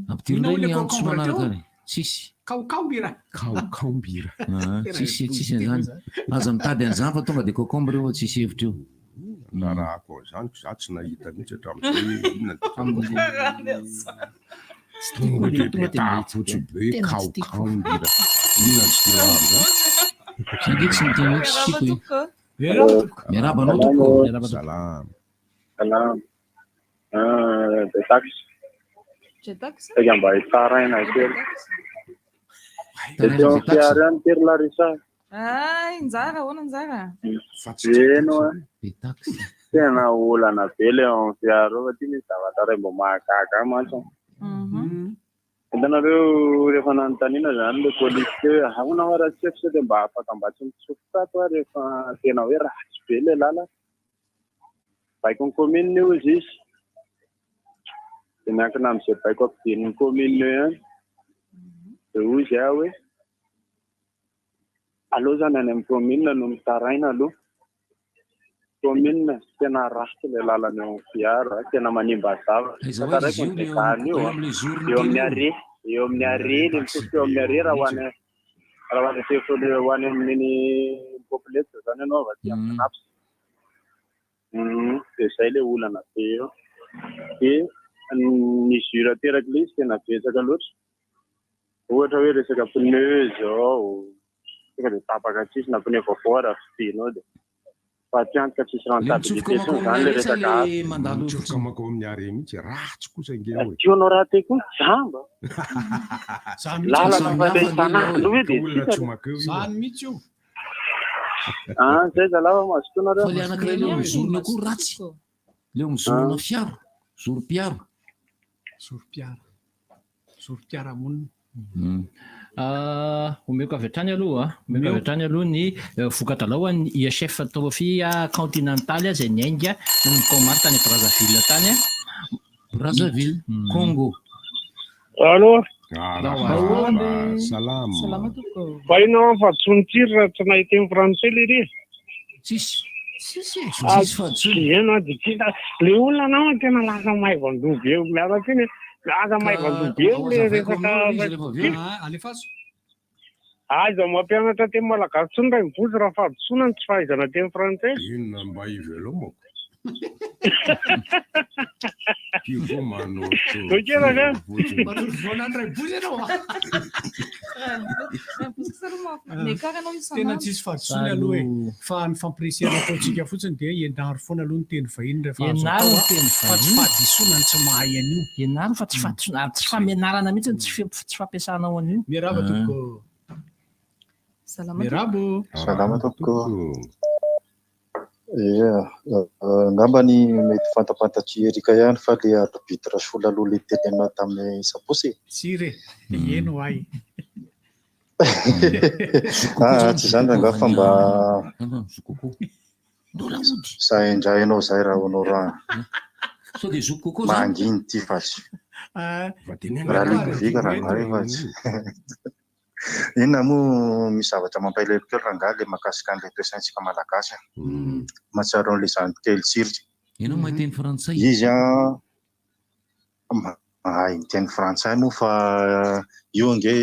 Ampidirindray ny antso manaraka any. Tsisy. Kaombira. Kaombira. Tsisy an'izany. Aza mitady an'izany fa tonga dia concombre eo tsisy hevitra eo. Na raha koa zany za tsy nahita mihitsy hatramin'izay inona tonga dia tafotsy be kaombira. Inona tsy Sandy tsy miteny hoe tsy siko io. Miarahaba anao tompoko. Salama. Taxi. Taika mba hitaraina kely. Dia fiara ihany tery Larissa. Njara, ahoana njara? Eno tena olana be le amin'ny fiara eo fa ty misy zavatra iray mbo mahagaga mantsy. Hitanareo rehefa nanontaniana zany le polisy teo ahoana ho raha tsy efitra dia mba afaka mba tsy mitsofotato rehefa tena hoe ratsy be le lala. Baiko ny commune io izy izy. Dia miankina amin'izay baiko ampidirin'ny commune eo ihany. Dia hoy izy hoe aloha zany any amin'ny commune no mitaraina aloha. Commune tena ratsy le lalana eo amin'ny fiara, tena manimba zavatra. Eo amin'ny are le mitsofoka eo amin'ny are raha ho any sefoly ho any amin'ny population zany ianao avy aty amin'ny napsy. Dia izay le olana be eo. Dia ny zura teraka le izy tena betsaka loatra. Ohatra hoe resaka pneu zao. Tonga dia tapaka tsisy na pneu vaovao raha fidinao dia fa tsy antoka tsisy rentabilité zany le resaka mitsofoka makao amin'ny are mihitsy ratsy kosa ingeo. Tionao raha te koa jamba. Lalana fandesanana hoe dia olona tsy makeo zany mihitsy io. Zay zalava mazotonareo. Fa le anankiray leo mizorona koa ratsy. Leo mizorona fiara. Zorom-piara. Zorom-piara monina. Omeko avy hatrany aloha ny vokatalaoha ny IHF Trophy continentale izay niainga nomboka tany Brazzaville tany Brazzaville, Congo. Allo. Salama. Bainao fa tsontsiry tsy nahita ny français le ry. Eno dikita le olona namana tena lasa maivandobe eo miaraka iny lasa maivandobe eo le resaka alefaso. Izaho mampianatra teny malagasy tsony raha mivozy raha fahadisoana ny tsy fahaizana teny français. Inona mba ivelomako. Tena tsisy fahadisoana aloha e fa ny fampirisihana ataontsika fotsiny dia ianaro foana aloha ny teny vahiny rehefa ianaro ny teny fa tsy fahadisoana ny tsy mahay an'io ianaro fa tsy fahadisoana ary tsy famenarana mihitsy tsy fampiasana ao an'io. Miaraba tompoko. Miarabo. Salama tompoko. Angambany mety fantapantatry erika ihany fa le arbitra sola aloha le tenenao tamin'ny saposy. Tsire, eno ay. Tsy zany ranga fa mba saindrainao zay raha onao raha manginy ty fa tsy raha ligovika rangahy fa tsy inona moa misy zavatra mampailelo kely rangahy le mahakasika an'ilay toesaintsika malagasy mahatsiaro an'ilay zandrikely tsiritra ianao mahay teny frantsay izy mahay miteny frantsay moa fa io ange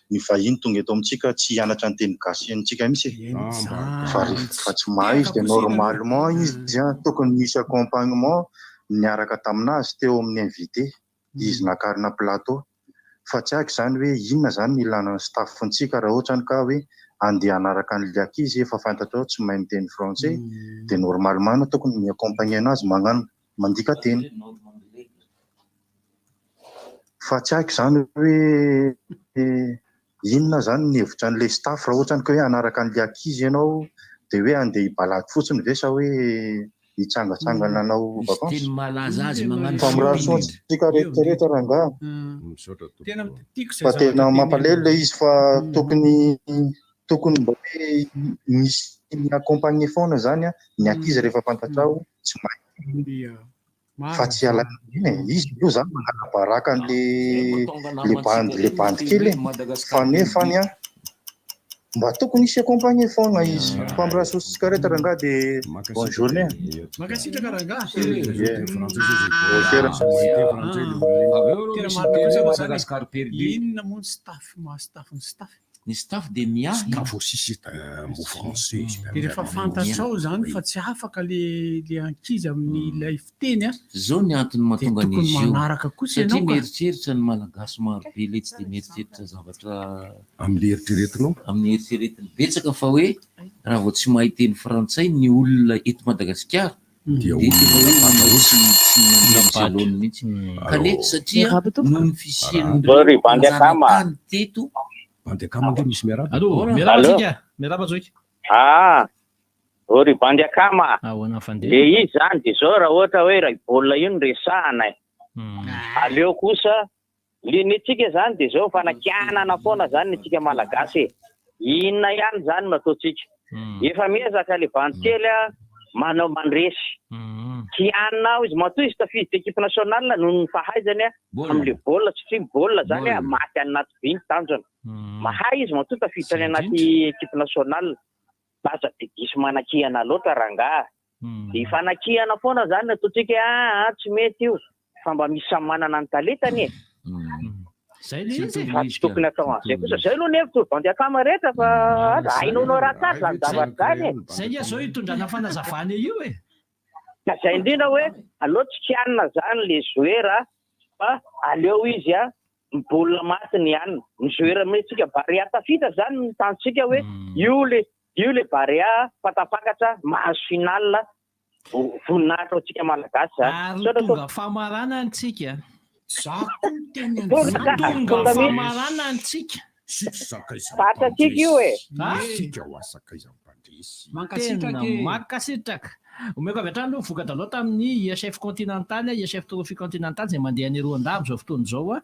ny vahiny tonga eto amintsika tsy hianatra ny teny gasy antsika mihitsy fa tsy mahay izy dia normalement izy tokony misy accompagnement niaraka taminazy teo amin'ny invité izy nakarina plateau fa tsy haiko zany hoe inona zany ny ilana ny staffintsika raha ohatrany ka hoe andeha hanaraka an'ilay ankizy efa fantatrao tsy mahay miteny français dia normalement tokony miaccompagner anazy magnano mandika teny fa tsy haiko zany hoe inona zany ny hevitra an'ilay staff raha ohatrany ka hoe hanaraka an'ilay ankizy ianao dia hoe andeha hibalady fotsiny ve sa hoe hitsangatsangana anao vacances fa mirahasoantsika rehetrarehetra rangahy fa tena mampalelo le izy fa tokony mba hoe misy miaccompagner foana zany ny ankizy rehefa fantatrao tsy mahay fa tsy alana izy io zany manarabaraka le bandy kely fa nefany mba tokony isy accompagner foana izy fa mirahasoantsika rehetra rangahy dia bonne journée makasitraka rangahy inona moa ny staff mahastaffny staff ny staff dia miahy mbo français dia rehefa fantatrao zany fa tsy afaka le ankizy amin'ilay fiteny zao ny antony mahatonga tokony manaraka kosa ianao satria mieritreritra ny malagasy marobe le tsy dia mieritreritra zavatra amin'ny eritreretinao amin'ny eritreretiny betsaka fa hoe raha vao tsy mahay teny frantsay ny olona eto Madagasikara dia tsybalony mihitsy kanefa satria noho ny fisian'ny teto Bandekama nge misy miaraba. Miaraba zoky. Ry Bandekama. Le izy zany dia zao raha ohatra hoe raha baolina io no resahana. Aleo kosa linitsika zany dia zao fanakianana foana zany nitsika malagasy. Inona ihany zany no ataontsika. Efa miezaka le bandikely manao mandresy. Kianao izy matoa izy tafidy équipe nationale noho ny fahaizany amin'le baolina satria baolina zany maty anaty viny tanjona. Mahay izy matoa tafiditra any anaty équipe nationale baza dia diso manakihana loatra rangahy. Dia fanakihana foana zany ataontsika tsy mety io fa mba misy samy manana ny talentany tsy tokony atao an'izay kosa zay aloha nevitro Bandekama rehetra fa hainao raha tsara zany zavatra zany zay ia zao hitondrana fanazavana io e ka zay indrindra hoe aleo tsy kianina zany le joueur fa aleo izy mibolina matiny ihany ny joueur mihitsika Barea tafita zany ny tantsika hoe io le Barea fatapakatra mahazo finale voninahitra antsika malagasy zany tonga famarana antsika tonga famarana antsika fatatsika io e mankasitraka omeko avy hatrany aloha voka-dalao tamin'ny IHF continental IHF trophy continental zay mandeha ny Roandavo zao fotoana zao ho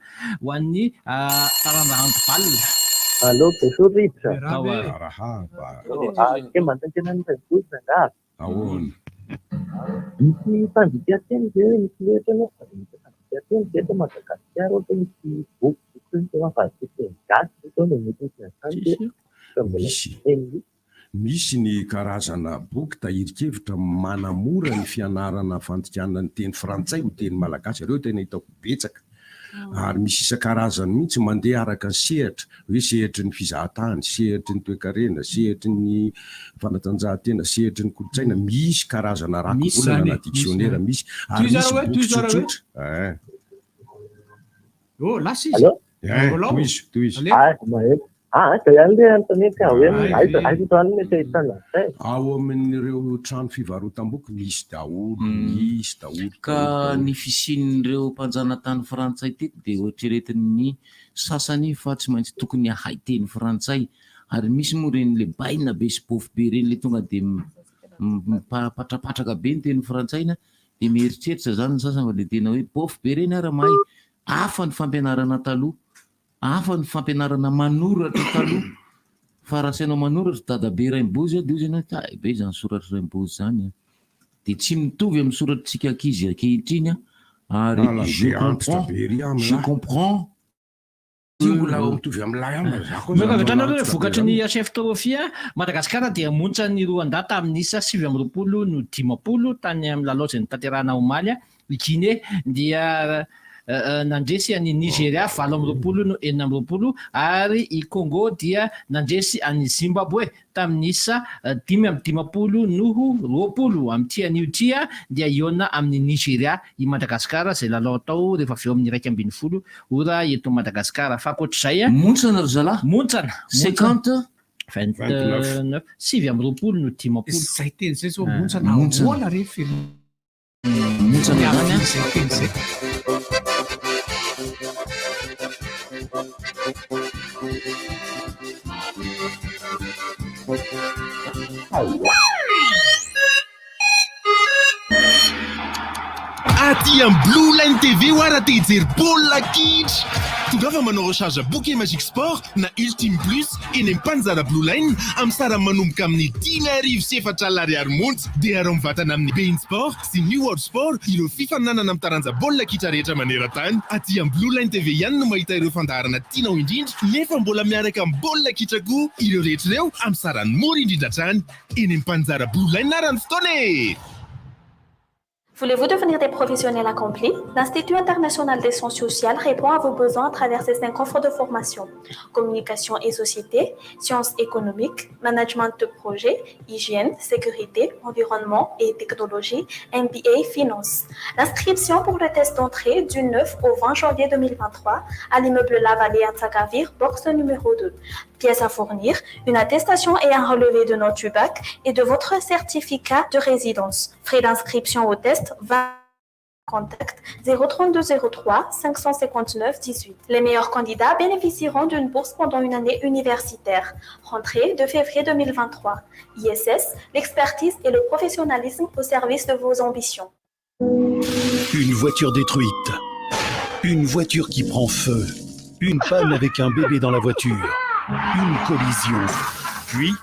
an'ny taranja handball. Allô, bonjour Ritra. Mandakena ny voice nga. Ahoana? Misy fandikan-teny zay hoe misy loatra anao fandikan-teny zay eto Madagasikara ohatra misy boky tena fahazon-teny gasy zao no mety misy ny karazana boky tahirikevitra manamora ny fianarana fandikanana ny teny frantsay ho teny malagasy ireo tena hitako betsaka ary misy isan-karazany mihitsy mandeha araka ny sehatra hoe sehatry ny fizahatany, sehatry ny toe-karena, sehatry ny fanatanjahantena, sehatry ny kolotsaina, misy karazana rako na dictionnaire misy ary misy boky tsotsotra. Lasa izy. Toy izy. Ao amin'ireo trano fivarotam-boky misy daholo, misy daholo. Ka ny fisian'ireo mpanjana tany frantsay teto dia ohatreretin'ny sasany fa tsy maintsy tokony ahay teny frantsay, ary misy moa ren'le baina be sy bofy be reny le tonga dia patrapatraka be ny teny frantsaina, dia mieritreritra zany ny sasany le tena hoe bofy be reny ara mahay. Hafa ny fampianarana taloha, hafa ny fampianarana manoratra taloha, fa raha sainao manoratra dadabe Raimbozy dia izy ianao be zany soratra Raimbozy zany, dia tsy mitovy amin'ny soratritsika ankizy ankehitriny. Ary je comprends. Vokatry ny chef-torophy Madagasikara dia montra ny roan-data amin'ny isa 7 no 10 tany amin'ny lalaotsy ny tanterahana Omaly. I Guinée dia nandresy any Nigeria 7 no 9 ary i Congo dia nandresy any Zimbabwe tamin'ny isa 5-10 noho 20. Amin'ity anio tia dia iona amin'ny Nigeria i Madagasikara zay lalao atao rehefa avy eo amin'ny 1-20 ora eto Madagasikara. Fa ankoatr'izay montsana ry zala, montsana 50 29 7 no 10. Zay teny zay zao montsana ahoana rehefa montsana zany Aty amin'ny Blue Line TV oara te hijery baolina kitra. Tonga fa manao recharge bouquet Magic Sport na Ultime Plus eny amin'ny mpanjara Blue Line amin'ny sarany manomboka amin'ny 10,400 ariary montsy. Dia arao mivatana amin'ny Bein Sport sy New World Sport ireo fifananana amin'ny taranja baolina kitra rehetra maneran-tany. Aty amin'ny Blue Line TV ihany no mahita ireo fandaharana tianao indrindra nefa mbola miaraka amin'ny baolina kitra koa. Ireo rehetra ireo amin'ny sarany mora indrindra hatrany eny amin'ny mpanjara Blue Line narany fotoana. Voulez-vous devenir des professionnels accomplis? L'Institut international des sciences sociales répond à vos besoins à travers ses 5 offres de formation: communication et société, sciences économiques, management de projet, hygiène, sécurité, environnement et technologie, MBA, finance. L'inscription pour le test d'entrée du 9 au 20 janvier 2023 à l'immeuble La Vallée à Tsakavir, box numéro 2. Pièces à fournir, une attestation et un relevé de notes du bac et de votre certificat de résidence. Frais d'inscription au test, 20. Contact 032 03 559 18. Les meilleurs candidats bénéficieront d'une bourse pendant une année universitaire. Rentrée de février 2023. ISS, l'expertise et le professionnalisme au service de vos ambitions. Une voiture détruite. Une voiture qui prend feu. Une panne avec un bébé dans la voiture. Une collision. Puis,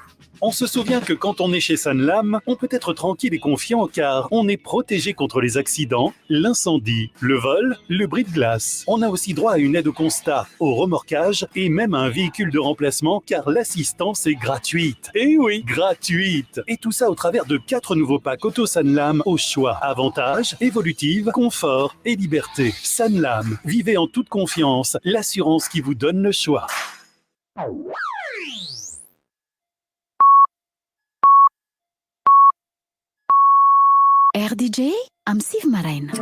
on se souvient que quand on est chez Sanlam, on peut être tranquille et confiant car on est protégé contre les accidents, l'incendie, le vol, le bris de glace. On a aussi droit à une aide au constat, au remorquage et même à un véhicule de remplacement car l'assistance est gratuite. Et oui, gratuite. Et tout ça au travers de 4 nouveaux packs Auto Sanlam au choix. Avantages, évolutive, confort et liberté. Sanlam, vivez en toute confiance, l'assurance qui vous donne le choix. RDJ Amsiv Maraina.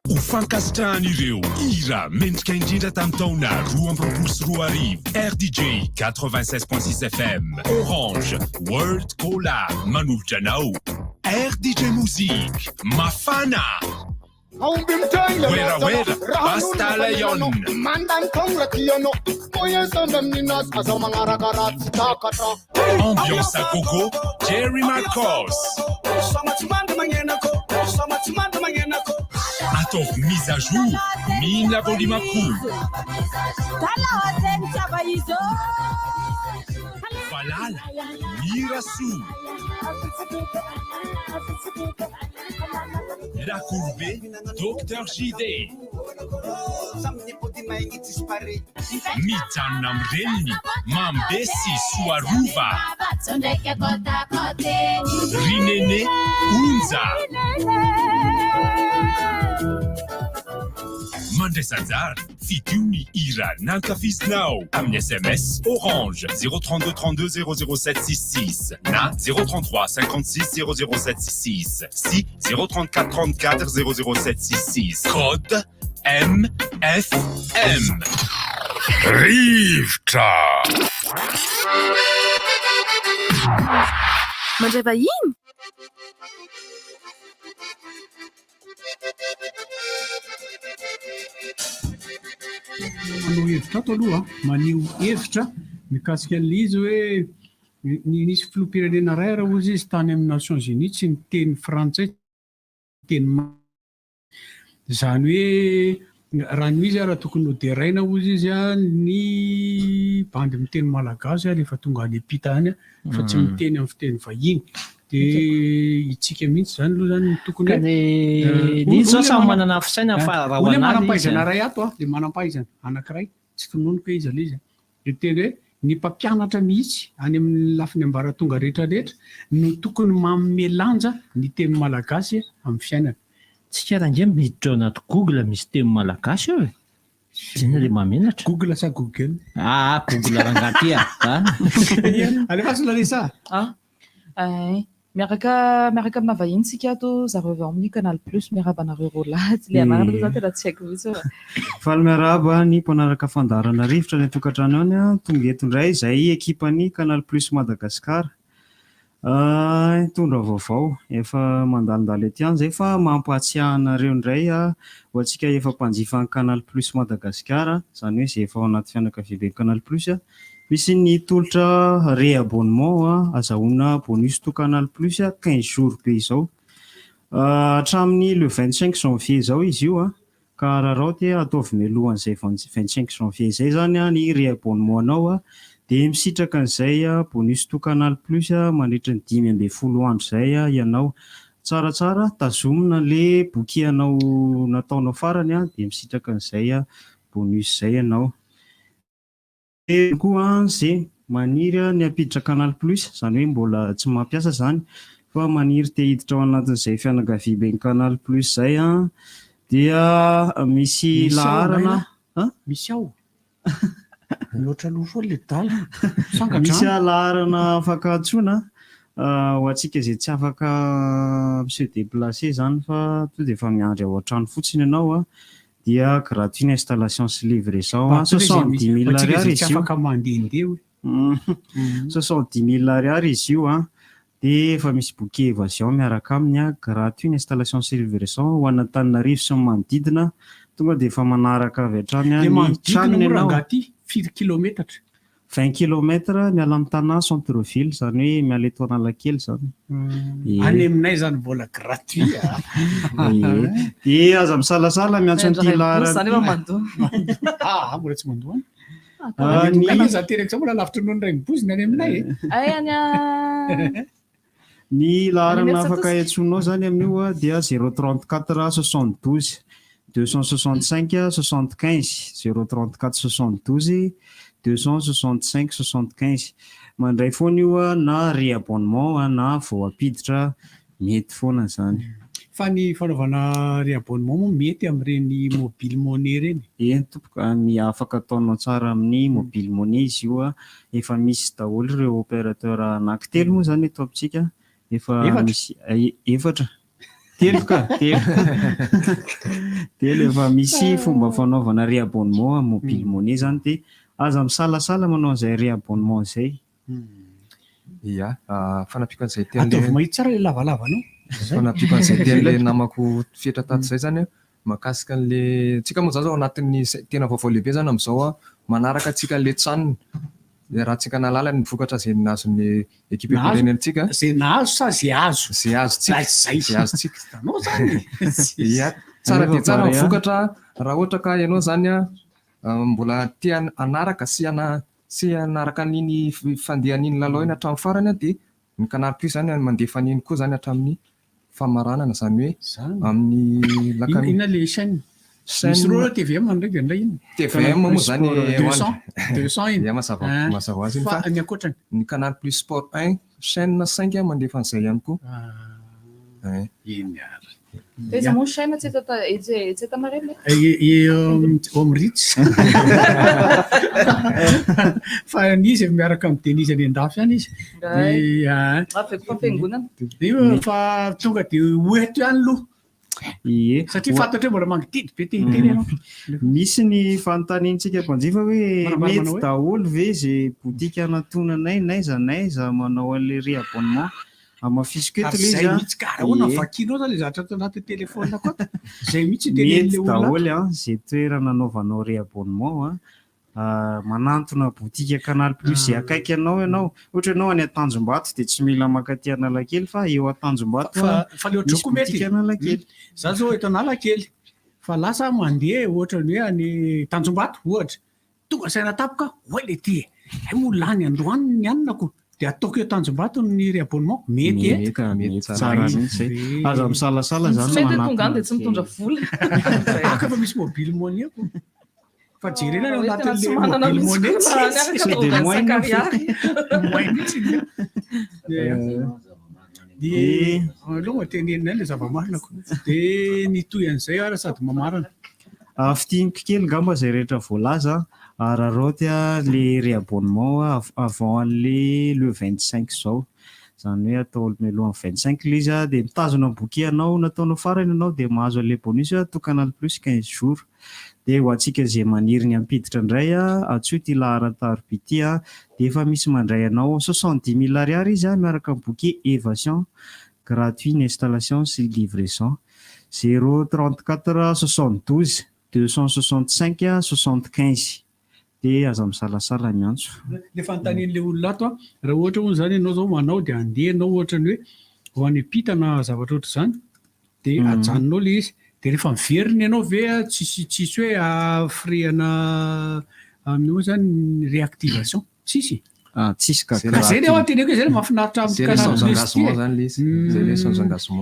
Ufankasitrahan'ireo hira mendrika indrindra tamin'ny taona 2024 RDJ 96.6 FM Orange World Collab manolotra anao RDJ Musique mafana Wera wera basta layon Ambiance à gogo Jerry Marcos Atov mise à jour Mina Bolimakou Valala Mirassou La Courbée, Dr JD Mitan Namreni, Mambesi Suaruba Rinene Unza Mandresa anjara fidio ny hira nankafizinao amin'ny SMS Orange 032 32 00766 na 033 56 00766 sy 034 34 00766 code MFM. Rivotra. Mandray vahiny? manao hevitra ato aloha maneho hevitra mikasika an'izy hoe nisy filoham-pirenena ray raha ozy izy tany amin'ny Nations Unies tsy niteny frantsay teny zany hoe raha no izy raha tokony hoderaina ozy izy ny bandy miteny malagasy rehefa tonga any ampita any fa tsy miteny amin'ny fiteny vahiny dia itsika mihitsy zany aloha zany tokony ny zao samy manana fisaina fa raha ole manam-pahaizana ray ato dia manam-pahaizana anankiray tsy tononiko izy aloha izy dia teny hoe ny mpampianatra mihitsy any amin'ny lafiny ambaratonga rehetrarehetra no tokony manome lanja ny teny malagasy amin'ny fiainana. Tsika raha indray miditra ao anaty Google misy teny malagasy eo e. Zany ilay mamenatra. Google sa Google? Google rangaty alefa solalesa. Miaraka amina vahiny sika ato zareo avy ao amin'ny Canal Plus miaraba anareo Rolat le anarana zany tena tsy haiko mihitsy. Faly miaraba ny mpanaraka fandarana rivotra ny tokantrano any tonga eto indray izay ekipany Canal Plus Madagasikara. Tondra vaovao efa mandalindala ety any izay fa mampatsiahanareo indray ho antsika efa mpanjifa ny Canal Plus Madagasikara zany hoe izay efa ao anaty fianakavian'ny Canal Plus misy ny tolotra réabonnement azahoana bonus to Canal Plus 15 jours be izao hatramin'ny le 25 janvier izao izy io ka raha rao dia ataovy mialohan'izay 25 janvier izay zany ny réabonnement anao dia misitraka an'izay bonus to Canal Plus mandritra ny 10 andro izay ianao tsaratsara tazomina le boky anao nataonao farany dia misitraka an'izay bonus izay ianao. Koa izay maniry ny ampiditra Canal Plus zany hoe mbola tsy mampiasa zany fa maniry te hiditra ao anatin'izay fianakaviana be Canal Plus izay dia misy laharana misy ao mihoatra aloha foana le dala misy laharana afaka antsoina ho antsika izay tsy afaka se déplacer zany fa to dia efa miandry ao an-trano fotsiny ianao dia gratuit installation sy livraison 70 000 ariary izy io. 70 000 ariary izy io dia efa misy bouquet évasion miaraka aminy gratuit installation sy livraison ho an'Antananarivo sy ny manodidina tonga dia efa manaraka avy hatrany ny tranony ianao. Firy kilometatra? 20 kilometra miala amin'ny tanà centre-ville zany hoe miala eto Analakely zany. Any aminay zany mbola gratuit. Dia aza misalasala miantso an'ity laharana. Mbola tsy mandoa. Iza teraka mbola lavitra noho ny Rainibozina any aminay. Ny laharana afaka iatsonao zany amin'io dia 034 72 265 75 034 72 265 75 mandray foana io na réabonnement na vao ampiditra mety foana zany. Fa ny fanaovana réabonnement moa mety amin'ireny mobile money reny. Tompoka ny afaka ataonao tsara amin'ny mobile money izy io efa misy daholo ireo opérateur anankitelo moa zany eto amintsika efa misy efatra telo efa misy fomba fanaovana réabonnement mobile money zany dia aza misalasala manao an'izay réabonnement izay. Fanampiko an'izay teny mahitsy tsara ilay lavalava anao. Fanampiko an'izay ten'ilay namako fetra tato izay zany mahakasika an'ilay tsika moa zany zao anatin'ny tena vaovao lehibe zany amin'izao manaraka antsika an'ilay tsanony raha tsika nahalala ny vokatra izay nazon'ny ekipe firenentsika izay nahazo sa izay azo tsika tsara dia tsara ny vokatra raha ohatra ka ianao zany mbola tia anaraka sy anaraka an'iny fandehan'iny lalao iny hatramin'ny farany dia ny Canal Plus zany mandefa an'iny koa zany hatramin'ny famaranana zany hoe amin'ny inona le chaîne misy roa TVM ndraiky indray iny TVM moa zany 200 iny mazava azy fa ny ankoatrany ny Canal Plus Sport 1 chaîne 5 mandefa an'izay ihany koa. Iza moa saina tsy etanareo le eo amin'ny ritsy fa nizy miaraka amin'ny Denise any an-dafy any izy afaka fampiangonana fa tonga dia oeto ihany loha satria fantatra hoe mbola mangididy be tehiteny ianao. Misy ny fanontaniantsika mpanjifa hoe mety daholo ve zay botika anatonanay naiza manao an'ilay réabonnement amafisiko eto le izy mihitsy kara hoana vakinao zany le zavatra ato anaty telefona koa zay mihitsy tenen'le olona daholo zay toerana anaovanao réabonnement manantona botika Canal Plus zay akaiky anao ohatra ianao any Tanjombato dia tsy mila makaty Analakely fa eo Tanjombato fa le ohatry koa mety Analakely za zao eto Analakely fa lasa mandeha ohatra ny hoe any Tanjombato ohatra tonga saina tapoka hoe le ty moa lany androany ny anako dia ataoko eo Tanjombato ny réabonnement mety tsara zay aza misalasala zany mety tonga any dia tsy mitondra vola aka fa misy mobile money ako fa jerena ao anatin'le mobile money dia aloha tenenina le zava-marinako dia nitoy an'izay ara sady mamarana fitiniko kely ngamba zay rehetra voalaza raroty le réabonnement avant le 25 zao zany hoe atao mialohan'ny 25 le izy dia mitazona boky anao nataonao farany ianao dia mahazo le bonus to Canal Plus 15 jours dia ho antsika zay maniry ny ampiditra indray atsoty laharan-tarobity dia efa misy mandray anao 70 000 ariary izy miaraka amin'ny boky évasion gratuit ny installation sy livraison 034 72 265 75 dia aza misalasala miantso le fanontanian'le olona ato raha ohatra hono zany ianao zao manao dia andehanao ohatra ny hoe ho any ampitana zavatra ohatra izany dia ajanonao le izy dia rehefa miveriny ianao ve tsisy hoe afriana amin'ny hoe zany réactivation tsisy tsisy zay le ao teneko zay le mahafinaritra amin'ny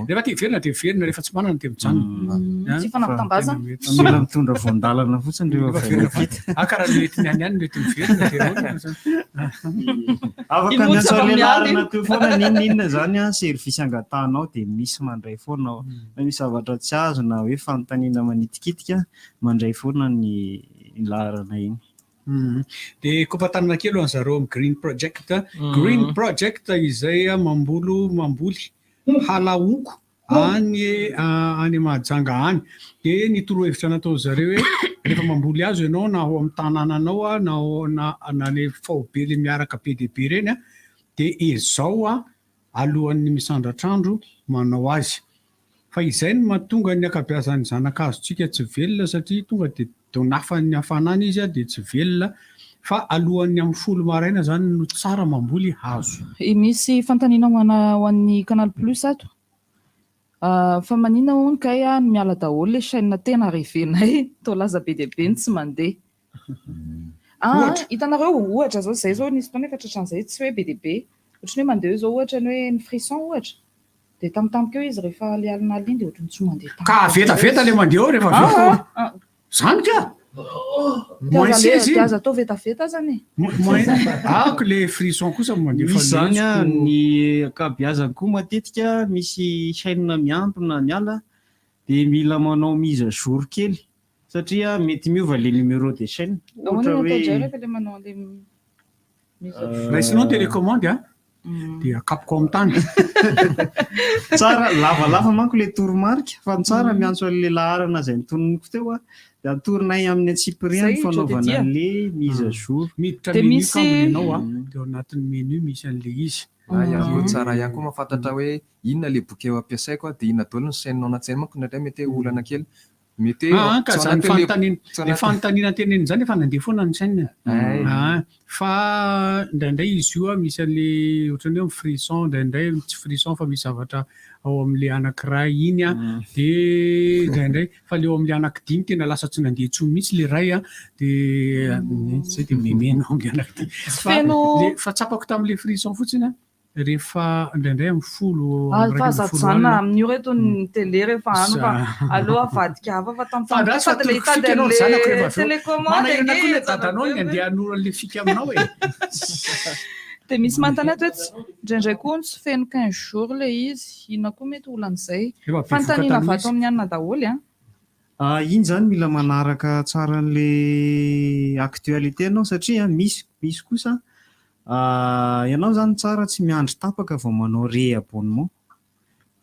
rehefa ty verina dia verina rehefa tsy manana dia mijanona tsy fanampitambazana mila mitondra voandalana fotsiny rehefa karaha mety ny any any mety miverina afaka miantsoale larina teo foana ninona zany service angatanao dia misy mandray foana na misy zavatra tsy azo na hoe fanontaniana manitikitika mandray foana ny larana iny dia kompatanana kely ho an'zareo amin'ny Green Project izay mamboly halaoko any Mahajanga any dia ny torohevitra natao zareo hoe rehefa mamboly azo ianao na ao amin'ny tanànanao na le faobe le miaraka be dia be ireny dia izao alohan'ny misandratr'andro manao azy fa izay no mahatonga ny akabeazan'ny zanakazontsika tsy velona satria tonga dia donafan'ny hafanana izy dia tsy velona fa alohan'ny amin'ny folo maraina zany no tsara mamboly hazo misy fantaniana ho an'ny Canal Plus ato fa manina hono kay miala daholo le chaîne tena revenay to laza be dia be ny tsy mandeha hitanareo ohatra zao zay zao nisy fotoana efa tratran'izay tsy hoe be dia be ohatra ny hoe mandeha zao ohatra ny hoe ny frisson ohatra dia tampotampoka eo izy rehefa le alinala iny dia ohatra ny tsy mandeha ka vetaveta le mandeha eo rehefa zany ka aza atao vetaveta zany ako le frisson kosa mandefa zany ny akabeazany koa matetika misy chaîne miantona miala dia mila manao mise à jour kely satria mety miova le numéro de chaîne ohatra hoe raisinao télécommande dia akapoko amin'ny tany tsara lavalava manko le toromarika fa tsara miantso an'le laharana zay nitononiko teo dia atorinay amin'ny atsipiriany fanaovana le mise à jour miditra menu kamboninao dia anatin'ny menu misy an'le izy ihany koa tsara ihany koa mahafantatra hoe inona le boky eo ampiasaiko dia inona daholo ny sainao anatsena manko nandray mety olana kely mety ka zany fanontaniana teneniny zany efa nandeha foana ny saina fa indraindray izy io misy an'le ohatrany hoe frisson indraindray tsy frisson fa misy zavatra ao amin'le anankiray iny dia indraindray fa le ao amin'le anankidimy tena lasa tsy nandeha intsony mihitsy le ray dia zay dia memenao amin'le anankidimy fa tsapako tamin'le frisson fotsiny rehefa indraindray amin'ny folo fahazazana amin'io reto ny télé rehefa ano fa aloha avadika hafa fa tamin'télécommande dadanao ny andeha hanora an'le fika aminao dia misy mantana eto indraindray koa tsy feno 15 jours le izy, inona koa mety olan'izay fanontaniana vato amin'ny anona daholo iny zany mila manaraka tsara an'le actualité anao satria misy kosa ianao zany tsara tsy miandry tapaka vao manao ré-abonnement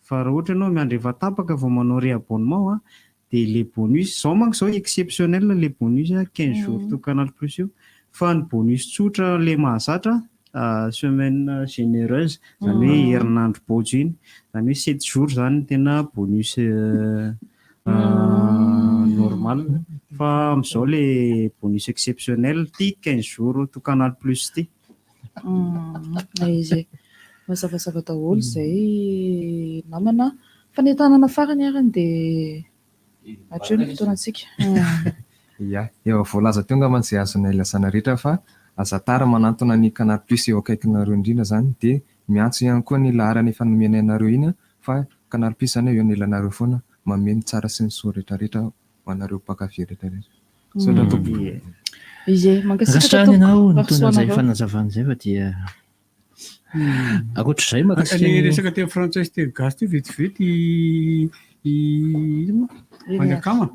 fa raha ohatra ianao miandry efa tapaka vao manao ré-abonnement dia le bonus zao manko zao exceptionnel le bonus 15 jours to Canal Plus io fa ny bonus tsotra le mahazatra semaine généreuse zany hoe herinandro bojo iny zany hoe 7 jours zany tena bonus normal fa amin'izao le bonus exceptionnel ty 15 jours to Canal Plus ty izy mazavazava daholo izay namana fanetanana farany arany dia hatreo ny fotoanantsika eo voalaza teo nga mantsy azona ilasana rehetra fa aza tara manantona ny Canal Plus eo akaikinareo indrindra zany dia miantso ihany koa ny laharana efa nomeny anareo iny fa Canal Plus zany eo anelanareo foana mameno tsara sy ny soa rehetrarehetra manareo mpakafy rehetrarehetra rastrany ianao nitondra izay fanazavana izay fa dia akoatr'izay makasika resaka teo frantsay teo gasy teo vetivety manakama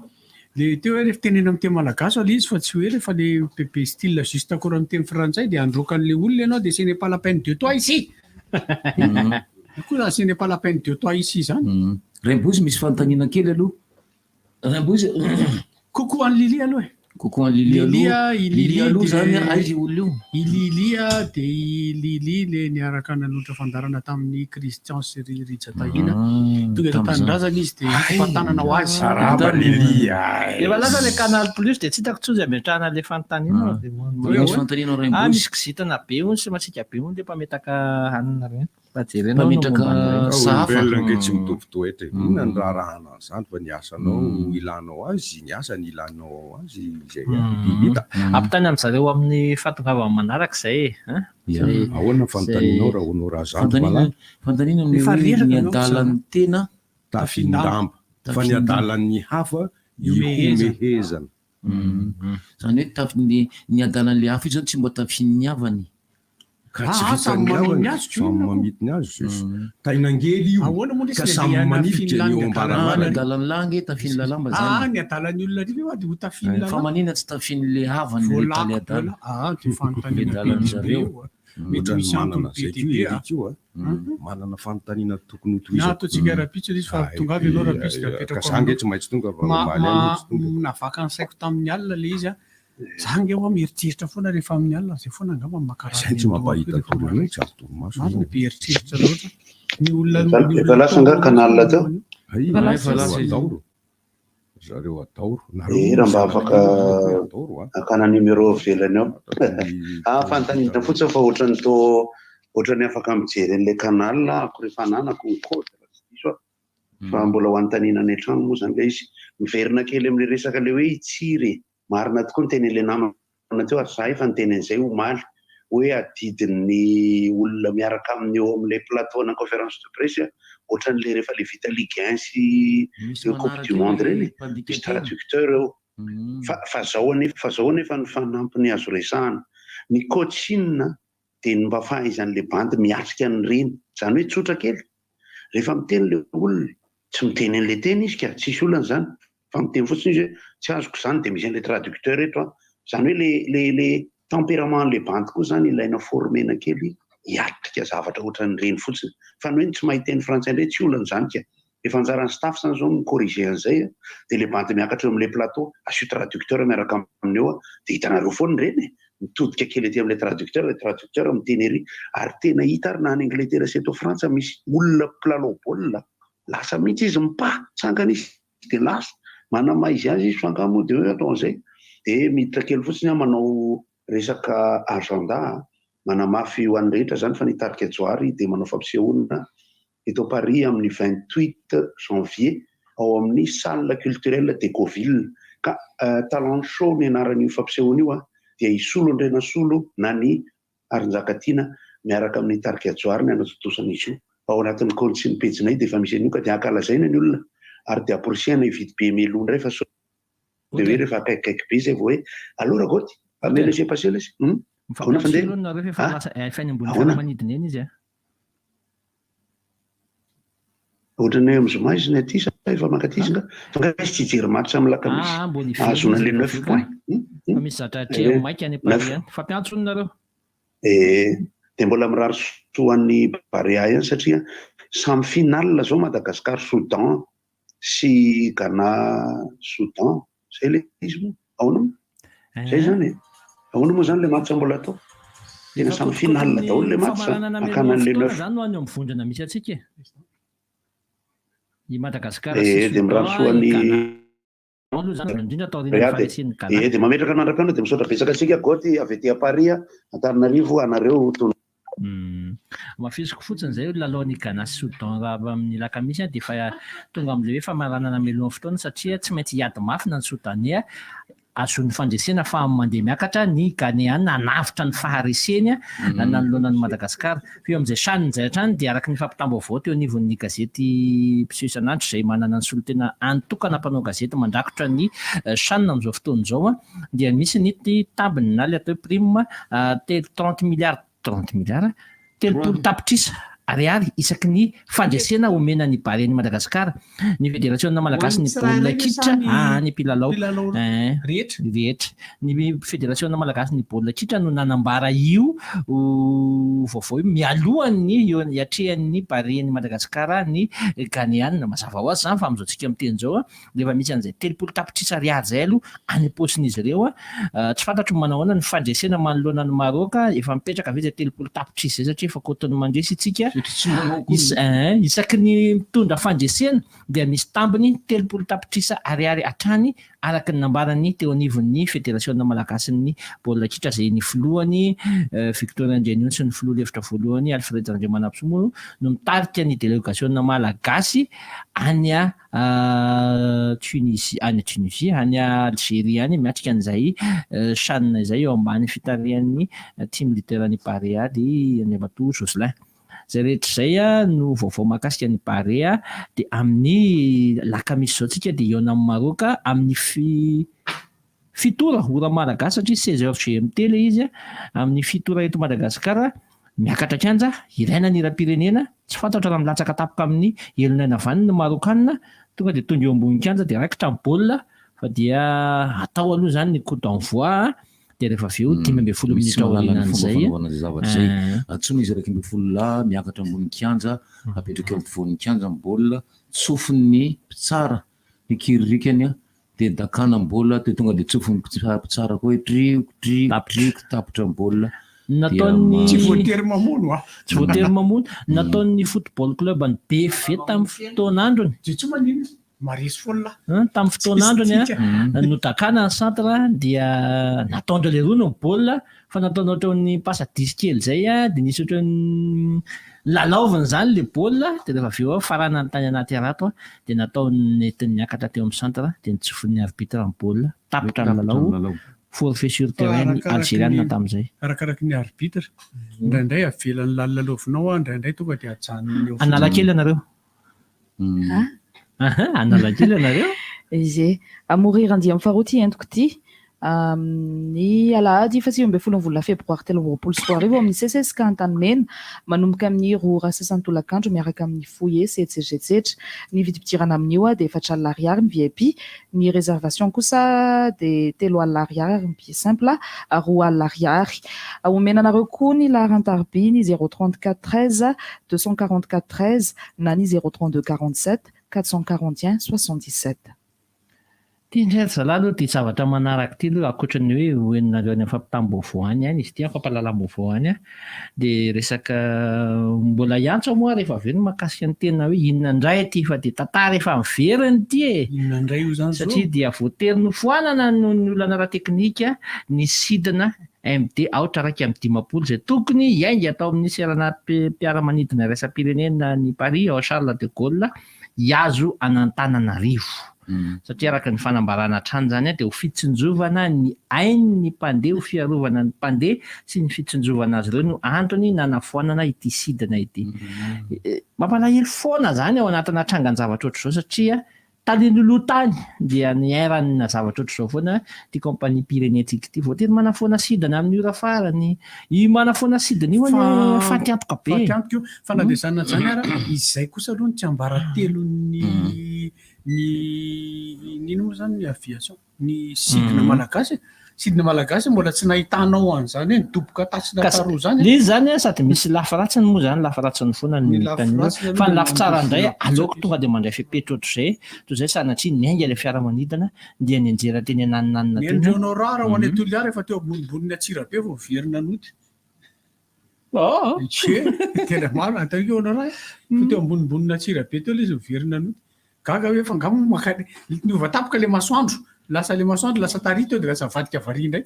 le teo hoe rehefa tenena amin'ny teny malagasy ala izy fa tsy hoe rehefa le bebe style juste akora amin'ny teny frantsay dia androakan'le olona ianao dia ce n'est pas la peine de toi ici koa ce n'est pas la peine de toi ici zany Raimbozy misy fanontaniana kely aloha Raimbozy kokoa any Lilia aloha kokoa any Lilia aloha zany aizy olo io Lilia dia Lili le niaraka nanotra fandarana tamin'ny Christian sy Ritsa tahina tonga eto tanindrazana izy dia fantanana ho azy araba Lilia efa lasa le Canal Plus dia tsy hitako tsozy ametrahana le fanontaniana misy kisitana be ony sy matsika be ony dia mpametaka hanina reny mpametraka sahafa tsy mitovy toetra inona ny raharahana zany fa ny asanao ilanao azy ny asany ilanao azy izay hita ampitany amin'izareo amin'ny fatongavana manaraka izay ahoana fanontanianao raha honora zany fanontaniana ny adalan'ny tena tafindamba fa ny adalan'ny hafa iomehezana zany hoe ny adalan'le hafa io zany tsy mba tafin'ny havany ka tsy vitany mamitiny azy tainangely io ka samy manifika ny ombarana adalan'ny langy tafiny lalamba zany ny adalan'ny olona io dia ho tafiny lalamba fa manina tsy tafin'le havany rehetra le adala adalan'ny zareo manana zay io manana fanontaniana tokony ho toizina ataontsika rapitso izy fa tonga avy ianao rapitso ka sange tsy maintsy tonga navaka ny saiko tamin'ny alina le izy zange ho mieritreritra foana rehefa amin'ny alina zay foana angamba makarahazay tsy mampahita torono tsy avytoromaso be eritreritra loatra ny olona efa lasa nga kanalina teo ataoro zareo ataoro raha mba afaka akana numéro velany ao fanontaniana fotsiny fa ohatrany afaka mijery an'ilay kanal ako rehefa ananako ny kôdy fa mbola ho anontaniana any an-trano moa zany le izy miverina kely amin'le resaka le hoe itsiry marina tokoa ny tenen'le namana teo ary zahay fa ny tenen'izay omaly hoe adidin'ny olona miaraka amin'ny eo amin'ilay plateau na conférence de presse ohatran'le rehefa le vita Ligue 1 sy coupe du monde reny misy traducteur eo fa zao anefa ny fanampiny azo resahana ny coachine dia ny mba fahaizan'le bandy miatrika ny reny zany hoe tsotra kely rehefa miteny le olona tsy miteny an'le teny izy ka tsisy olana zany fa miteny fotsiny izy hoe tsy azoko zany dia misy an'le traducteur eto zany hoe le tempérament le bandy koa zany ilaina formena kely hiatrika zavatra ohatran'ny reny fotsiny fa ny hoe tsy mahiteny frantsay ndray tsy olana zany ka efa anjaran'ny staff zany zao micorrige an'izay dia le bandy miakatra eo amin'le plateau asio traducteur miaraka aminy eo dia hitanareo foana reny mitodika kely ety amin'le traducteur miteny ery ary tena hita ary na any Angleterre sy eto Frantsa misy olona mpilalao baolina lasa mihitsy izy tsangana izy dia lasa manama izy azy izy fangamo dia hoe atao an'izay dia miditra kely fotsiny manao resaka agenda manamafy ho an'ny rehetra zany fa nitarika joary dia manao fampisehoana eto Paris amin'ny 28 janvier ao amin'ny salle culturelle de Gauville ka talent show ny anaran'io fampisehoana io dia isolo Andrenasolo na ny Arinjakatiana miaraka amin'ny tarika joary ny anatotosana izy io ao anatin'ny consigne pejinay dia efa misy an'io ka dia ankalazaina ny olona ary dia aporisiana hividy be melon ndray fa so dia hoe rehefa akaikikaiky be zay vao hoe alora goty amela se passé izy mifampiasolonareo fa efa lasa fainy ambony fiaramanidina eny izy a ohatrany hoe mizoma izy ny aty sa efa makatisynga fa nga izy tsy hijery match amin'ny lakamisy azona le 9 point fa misy zatra tre maika any Paris any fampiantsonareo dia mbola mirary soan'ny Barea ihany satria samy finale zao Madagascar Soudan sy Ghana Soudan zay le izy moa ahoana moa zay zany ahoana moa zany le match mbola atao tena samy finale daholo le match akanan'le 9 zany no any amin'ny vondrona misy atsika i Madagascar dia mirary soan'ny dia mametraka mandraka anao dia misaotra betsaka antsika goty avy aty Paris Antananarivo anareo mafisiko fotsiny zay lalaon'ny Ghana sy Soudan raha amin'ny lakamisy dia efa tonga amin'ilay hoe famaranana meloan'ny fotoana satria tsy maintsy hiady mafy na ny Soudanais azon'ny fandresena fa mandeha miakatra ny Ghanéen nanavitra ny fahareseny nanoloana ny Madagasikara fa eo amin'izay saniny zay hatrany dia araka ny fampitam-baovao teo anivon'ny gazety mpiseho isan'andro izay manana ny solotena antokana mpanao gazety mandrakotra ny sanina amin'izao fotoana izao dia misy ny tambiny na le atao prime 30 milliards telopolo tapitrisa ariary isaky ny fandresena omena ny Barea-ny Madagasikara ny fédération malagasy ny baolina kitra ny mpilalao rehetra ny fédération malagasy ny baolina kitra no nanambara io vaovao mialohan'ny hiatrehan'ny Barea-ny Madagasikara ny Ghanéen mazava ho azy zany fa amin'izao tsika miteny zao rehefa misy an'izay telopolo tapitrisa ariary zay aloha any am-posin'izy ireo tsy fantatro manahoana ny fandresena manoloana ny Maroc efa mipetraka ve zay telopolo tapitrisa zay satria efa kotony mandresy itsika isaky ny mitondra fandresena dia misy tambiny telopolo tapitrisa ariary hatrany araka ny nambarany teo anivon'ny fédération malagasy ny baolina kitra zay ny filohany Victoria Andrianion sy ny filoha lefitra voalohany Alfred Andriamanapsomo no mitarika ny délégation malagasy any Tunisie any Algérie any miatrika an'izay sanina izay eo ambany fitarihan'ny team leader-ny Barea dia Andriamatoa Joselin zay rehetra zay no vaovao mahakasika ny Barea dia amin'ny lakamisy zao tsika dia eo amin'ny Maroc amin'ny fitora ora malagasy satria 16h GMT le izy amin'ny fitora eto Madagasikara miakatra kanja ilaina ny hiram-pirenena tsy fantatra raha milatsaka tapoka amin'ny elonaina avany ny Marocanina tonga dia tonga eo ambony kanja dia raikitra ny baolina fa dia atao aloha zany ny coup d'envoi dia rehefa avy eo 12 minitra aorianan'izay zay atsony izy 12 miakatra ambony kianja apetraka eo ampovoan'ny kianja ny baolina tsofin'ny mpitsara ikiririkany dia dakana ny baolina dia tonga dia tsofin'ny mpitsara koa hoe triko tapitra ny baolina nataony tsy voatery mamono tsy voatery mamono nataon'ny football club ny BF tamin'ny fotoan'androny tsy manino marisy folla tamin'ny fotoan'androny no dakana ny centre dia nataondra le roa no baolina fa nataony ohatran'ny pasadisy kely zay dia nisy ohatran'ny lalaoviny zany le baolina dia rehefa avy eo farana ny tany anaty arato dia nataony netin'ny miakatra teo amin'ny centre dia nitsofin'ny arbitre ny baolina tapitra ny lalao forfait sur terrain algérienne tamin'izay arakaraky ny arbitre indraindray avelan'ny lalalaovinao indraindray tonga dia ajanony analakely anareo analakely anareo izay amorir andia amin'ny faharoa entiko ty ny alahady fa 16 volana febroary 2024 amin'ny CCSK Antanimena manomboka amin'ny roa sasantolakandro miaraka amin'ny foyer sejejejetra ny vidim-pidirana amin'io dia 4 alina ariary ny VIP ny réservation kosa dia 3 alina ariary ny billet simple 2 alina ariary omenanareo koa ny laharan-tarby ny 034 13 244 13 na ny 032 47 441 77 tia indray zalahy aloha dia zavatra manaraka ty aloha ankoatran'ny hoe hoeninareo any fampitam-baovao any izy ity fampahalalam-baovao any dia resaka mbola iantso moa rehefa avy eo no mahakasika ny tena hoe inona indray ty fa dia tantara efa miveriny ty inona indray io zany satria dia voatery no foanana no ny olana ara-teknika ny sidina MD aotra raika amin'ny 10 zay tokony iainga atao amin'ny serana mpiara-manidina raisam-pirenena ny Paris ao Charles de Gaulle hiazo an'Antananarivo satria araka ny fanambarana hatrany zany dia ho fitsinjovana ny ainy ny mpandeha ho fiarovana ny mpandeha sy ny fitsinjovana azy ireo no antony nanafoanana ity sidina ity mampalahelo foana zany ao anatina trangan-javatra ohatr'izao satria talin'oloha tany dia niairana zavatra ohatr'izao foana ty compagnie Pyrénétique ty voatery manafoana sidana amin'ny ora farany i manafoana sidana io any fatiantoka be fatiantoka io fanadezana zany ara izay kosa aloha ny tsy ambaratelon'ny nino moa zany ny aviation ny sidina malagasy sidina malagasy mbola tsy nahitanao an'izany hoe nidoboka tasina taroa zany le izy zany sady misy lafiratsiny moa zany lafiratsiny foana ny hitany fa ny lafitsara indray aleoko tonga dia mandray fepetra ohatr'izay toy izay sanatria niainga ilay fiaramanidina dia nianjera teny ananinanina teny endreonao raha ho any Toliara efa teo ambonimboniny Atsirabe vao verina nody tena maro atao ionao raha fa teo ambonimboniny Atsirabe teo le izy verina nody gaga hoe fa ngamo maka niova tapoka le masoandro lasa le masoandro lasa tarito dia lasa vadika varia indray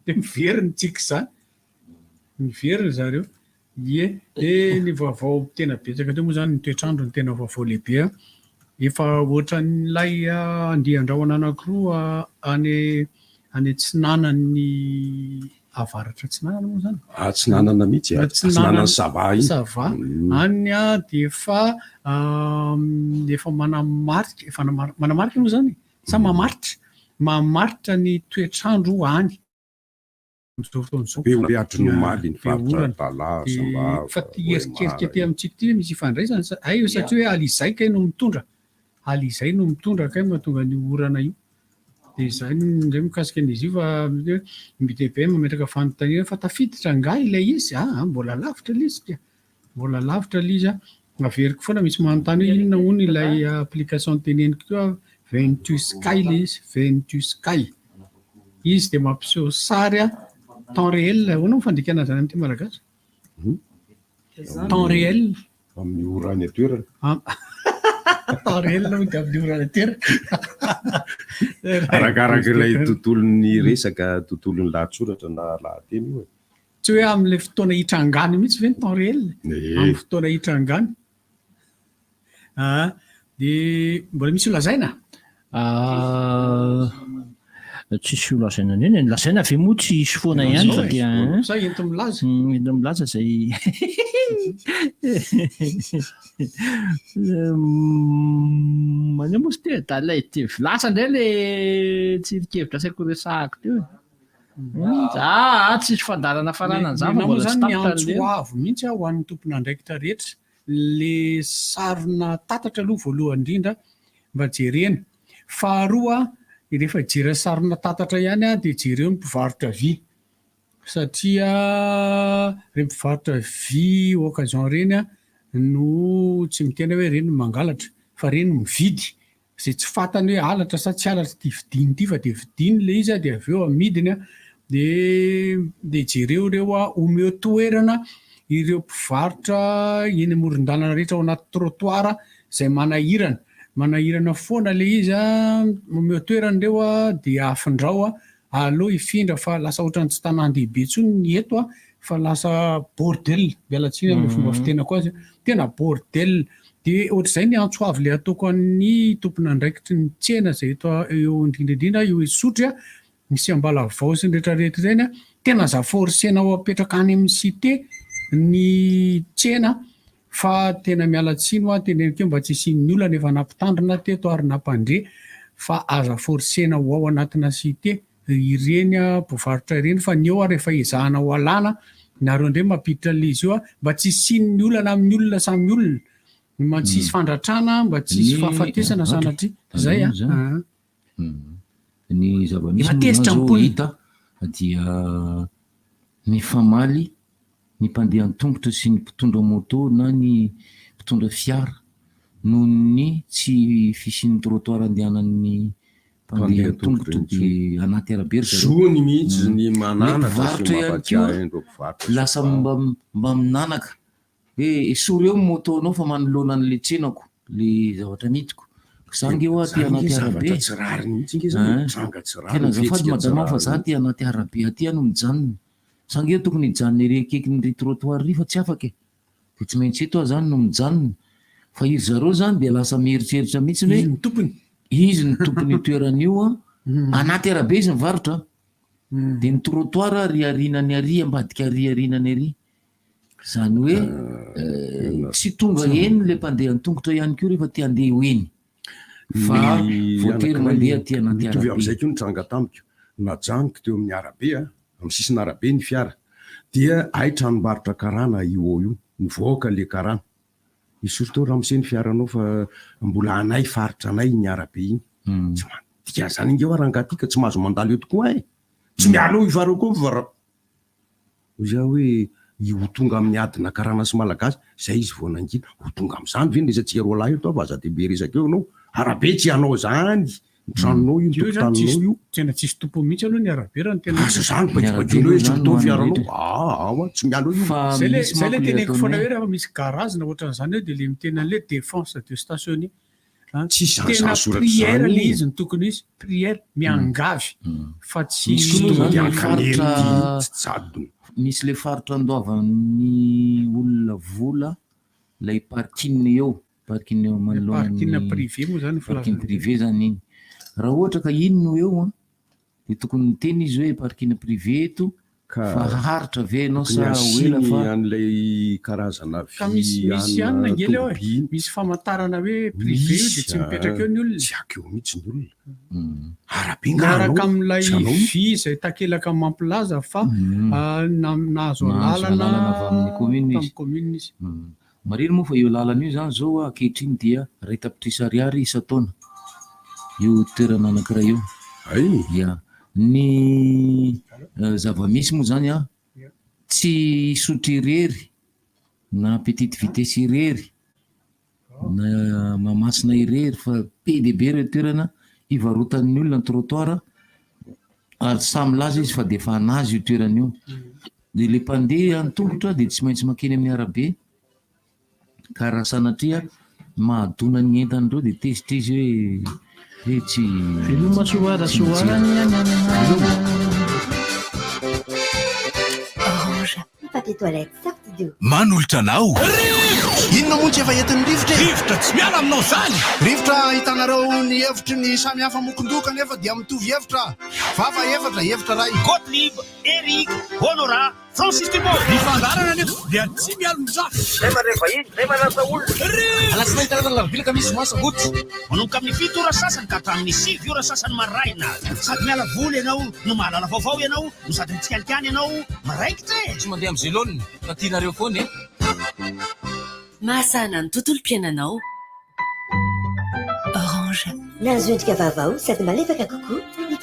dia miveriny tsika zany miveriny zareo ie dia ny vaovao tena betsaka teo moa zany ny toetrandro ny tena vaovao lehibe efa ohatran'ilay andian-drahona anankiroa any atsinanany avaratra atsinanana moa zany atsinanana mihitsy atsinanany sava any dia efa manamarika moa zany sa mamaritra ny toetrandro any fa tierikeriky ty amintsika ty misy ifandraisany satria hoe alizay kay no mitondra kay mahatonga ny orana io dia zay ndray mikasika an'izy io fa MTP mametraka fanontaniana fa tafiditra nga ilay izy mbola lavitra l izy mbola lavitra l izy averiko foana misy manontany hoe inona hono ilay application teneniko koa Ventus Sky le izy Ventus Sky izy dia mampiseho sary temps réel hoana mifandrikana zany amin'ity malagasy temps réel amin'ny orany atoerana temps réel dia amin'ny orany atoerana arakaraka ilay tontolon'ny resaka tontolon'ny lahatsoratra na lahateny io tsy hoe amin'ilay fotoana hitrangany mihitsy ve ny temps réel amin'ny fotoana hitrangany dia mbola misy olazaina tsisy olazaina neny ny lazaina ave moa tsy isy foana ihany fa dia za ento milaza zay mania moa sy teo da lay te vilasa indray le tsirikevitra saiko resahako teo tsisy fandarana faranany zany moa zany ny antsoavo mihitsy ho an'ny tompon'andraikitra rehetra le sarona tatatra aloha voalohany indrindra mba jerena faharoa rehefa jera sarona tatatra ihany dia jereo ny mpivarotra vy satria reny mpivarotra vy occasion reny no tsy mitena hoe reny mangalatra fa reny mividy zay tsy fantany hoe alatra sa tsy alatra ty vidiny ty fa dia vidiny le izy dia avy eo amidiny dia jereo reo omeo toerana ireo mpivarotra eny amoron-dalana rehetra ao anaty trottoir izay manahirana foana le izy omeo toerana reo dia afindrao aloha ifindra fa lasa ohatrany tsy tanan-dehibe tsony ny eto fa lasa bordel mialatsiny amin'ny fomba fitenako azy tena bordel dia ohatr'izay ny antsoavy le ataoko an'ny tompon'andraikitry ny tsena izay eto eo indrindraindrindra io isotry misy ambala vao sy ny rehetrarehetra izany tena zaforsena ao apetraka any amin'ny cité ny tsena fa tena mialatsiny teneniko mba tsy isian'ny olana efa nampitandrina teto ary nampandre fa aza forsena ho ao anatina cité ireny mpivarotra ireny fa ny eo rehefa ezahana ho alana nareo indray mampiditra le izy io mba tsy isian'ny olana amin'ny olona samy olona mba tsy isy fandratrana mba tsy isy fahafatesana sanatria zay ny zava-misy hita dia ny famaly ny mpandeha an-tongotra sy ny mpitondra moto na ny mpitondra fiara noho ny tsy fisian'ny trottoir andehanan'ny mpandeha an-tongotra dia anaty arabe zony mihitsy ny manana mpivarotra ihany koa lasa mba minanaka hoe esory eo motonao fa manoloana an'le tsenako le zavatra nitiko zangy eo aty anaty arabe tena zafady madama fa za ty anaty arabe aty ano mijanona sangy eo tokony hijanona ire akaikin'ry trottoir ry fa tsy afaka dia tsy maintsy eto zany no mijanona fa izy zareo zany dia lasa mieritreritra mihitsy hoe izy ny tompony toeran'io anaty arabe izy mivarotra dia ny trottoir ry arinany ary ambadika ry arinany ary zany hoe tsy tonga eny le mpandeha an-tongotra ihany koa rehefa ty andeha ho eny fa voatery mandeha ty anaty mitovy am'izay ko nitranga tamiko najaniko teo amin'ny arabe amin'ny sisiny arabe ny fiara dia ay tranombarotra karana io io nivoaka le karana isorto raha miseny fiaranao fa mbola anay faritra anay ny arabe iny tsy mandika zany ingeo arangatika tsy mahazo mandalo eo tokoa tsy mialo ivarao koa vara za hoe ho tonga amin'ny adina karana sy malagasy zay izy vao nangina ho tonga am'izany ve resatsika roa lahy eo to vaza dehibe resaka eo anao arabe tsy anao zany tranonao io tokotaninao io tena tsisy tompo mihitsy aloha ny arabe raha ny tena zany bakibakinao hoe tsy to fiaranao tsy mialo io zay le teneko foana hoe rehefa misy garazina ohatran'izany hoe dia le mitena le défense de stationné tena prière le izy ny tokony izy prière miangavy fa tsy misy le faritra andoavan'ny olona vola lay parking eo parking privé moa zany parking privé zany iny raha ohatra ka iny no eo dia tokony miteny izy hoe parking privé eto fa haritra ve anao sa oela fa an'ilay karazana ka misy ihany angely eo misy famantarana hoe privé io dia tsy mipetraka eo ny olona tsy ako eo mihitsy ny olona miaraka amin'ilay vy izay takelaka mampilaza fa nahazo lalana amin'ny commune izy mariny moa fa io lalana io zany zao ankehitriny dia ray tapitrisa ariary isa-taona io toerana anankiray io ia ny zava-misy moa zany tsy sotry irery na petite vitesse irery na mamasina irery fa be dia be ireo toerana ivarotan'ny olona ny trottoir ary samy laza izy fa dia efa anazy io toerana io dia le mpandeha ny tongotra dia tsy maintsy makeny amin'ny arabe ka raha sanatria mahadona ny entan'ireo dia tezitra izy hoe tsy manolotra anao inona moa tsy efa entin'ny rivotra tsy miala aminao zany rivotra hitanareo ny hevitry ny samy hafa mokondoka nefa dia mitovy hevitra fafa hevitra ray Gottlieb, Eric, Honora, Francis Timor mifandarana nefa dia tsy mialo mizaha zay mareva iny zay malasa olona alasina hitanarana lavilaka misy masa goty manomboka amin'ny 7 ora sasany ka hatramin'ny 7 ora sasany maraina sady miala voly ianao no mahalala vaovao ianao no sady mitsikalikany ianao maraikitra tsy mandeha amin'ny zélone fa tianareo foana mahasana ny tontolo mpiainanao Orange nahazo endrika vaovao sady malefaka kokoa ny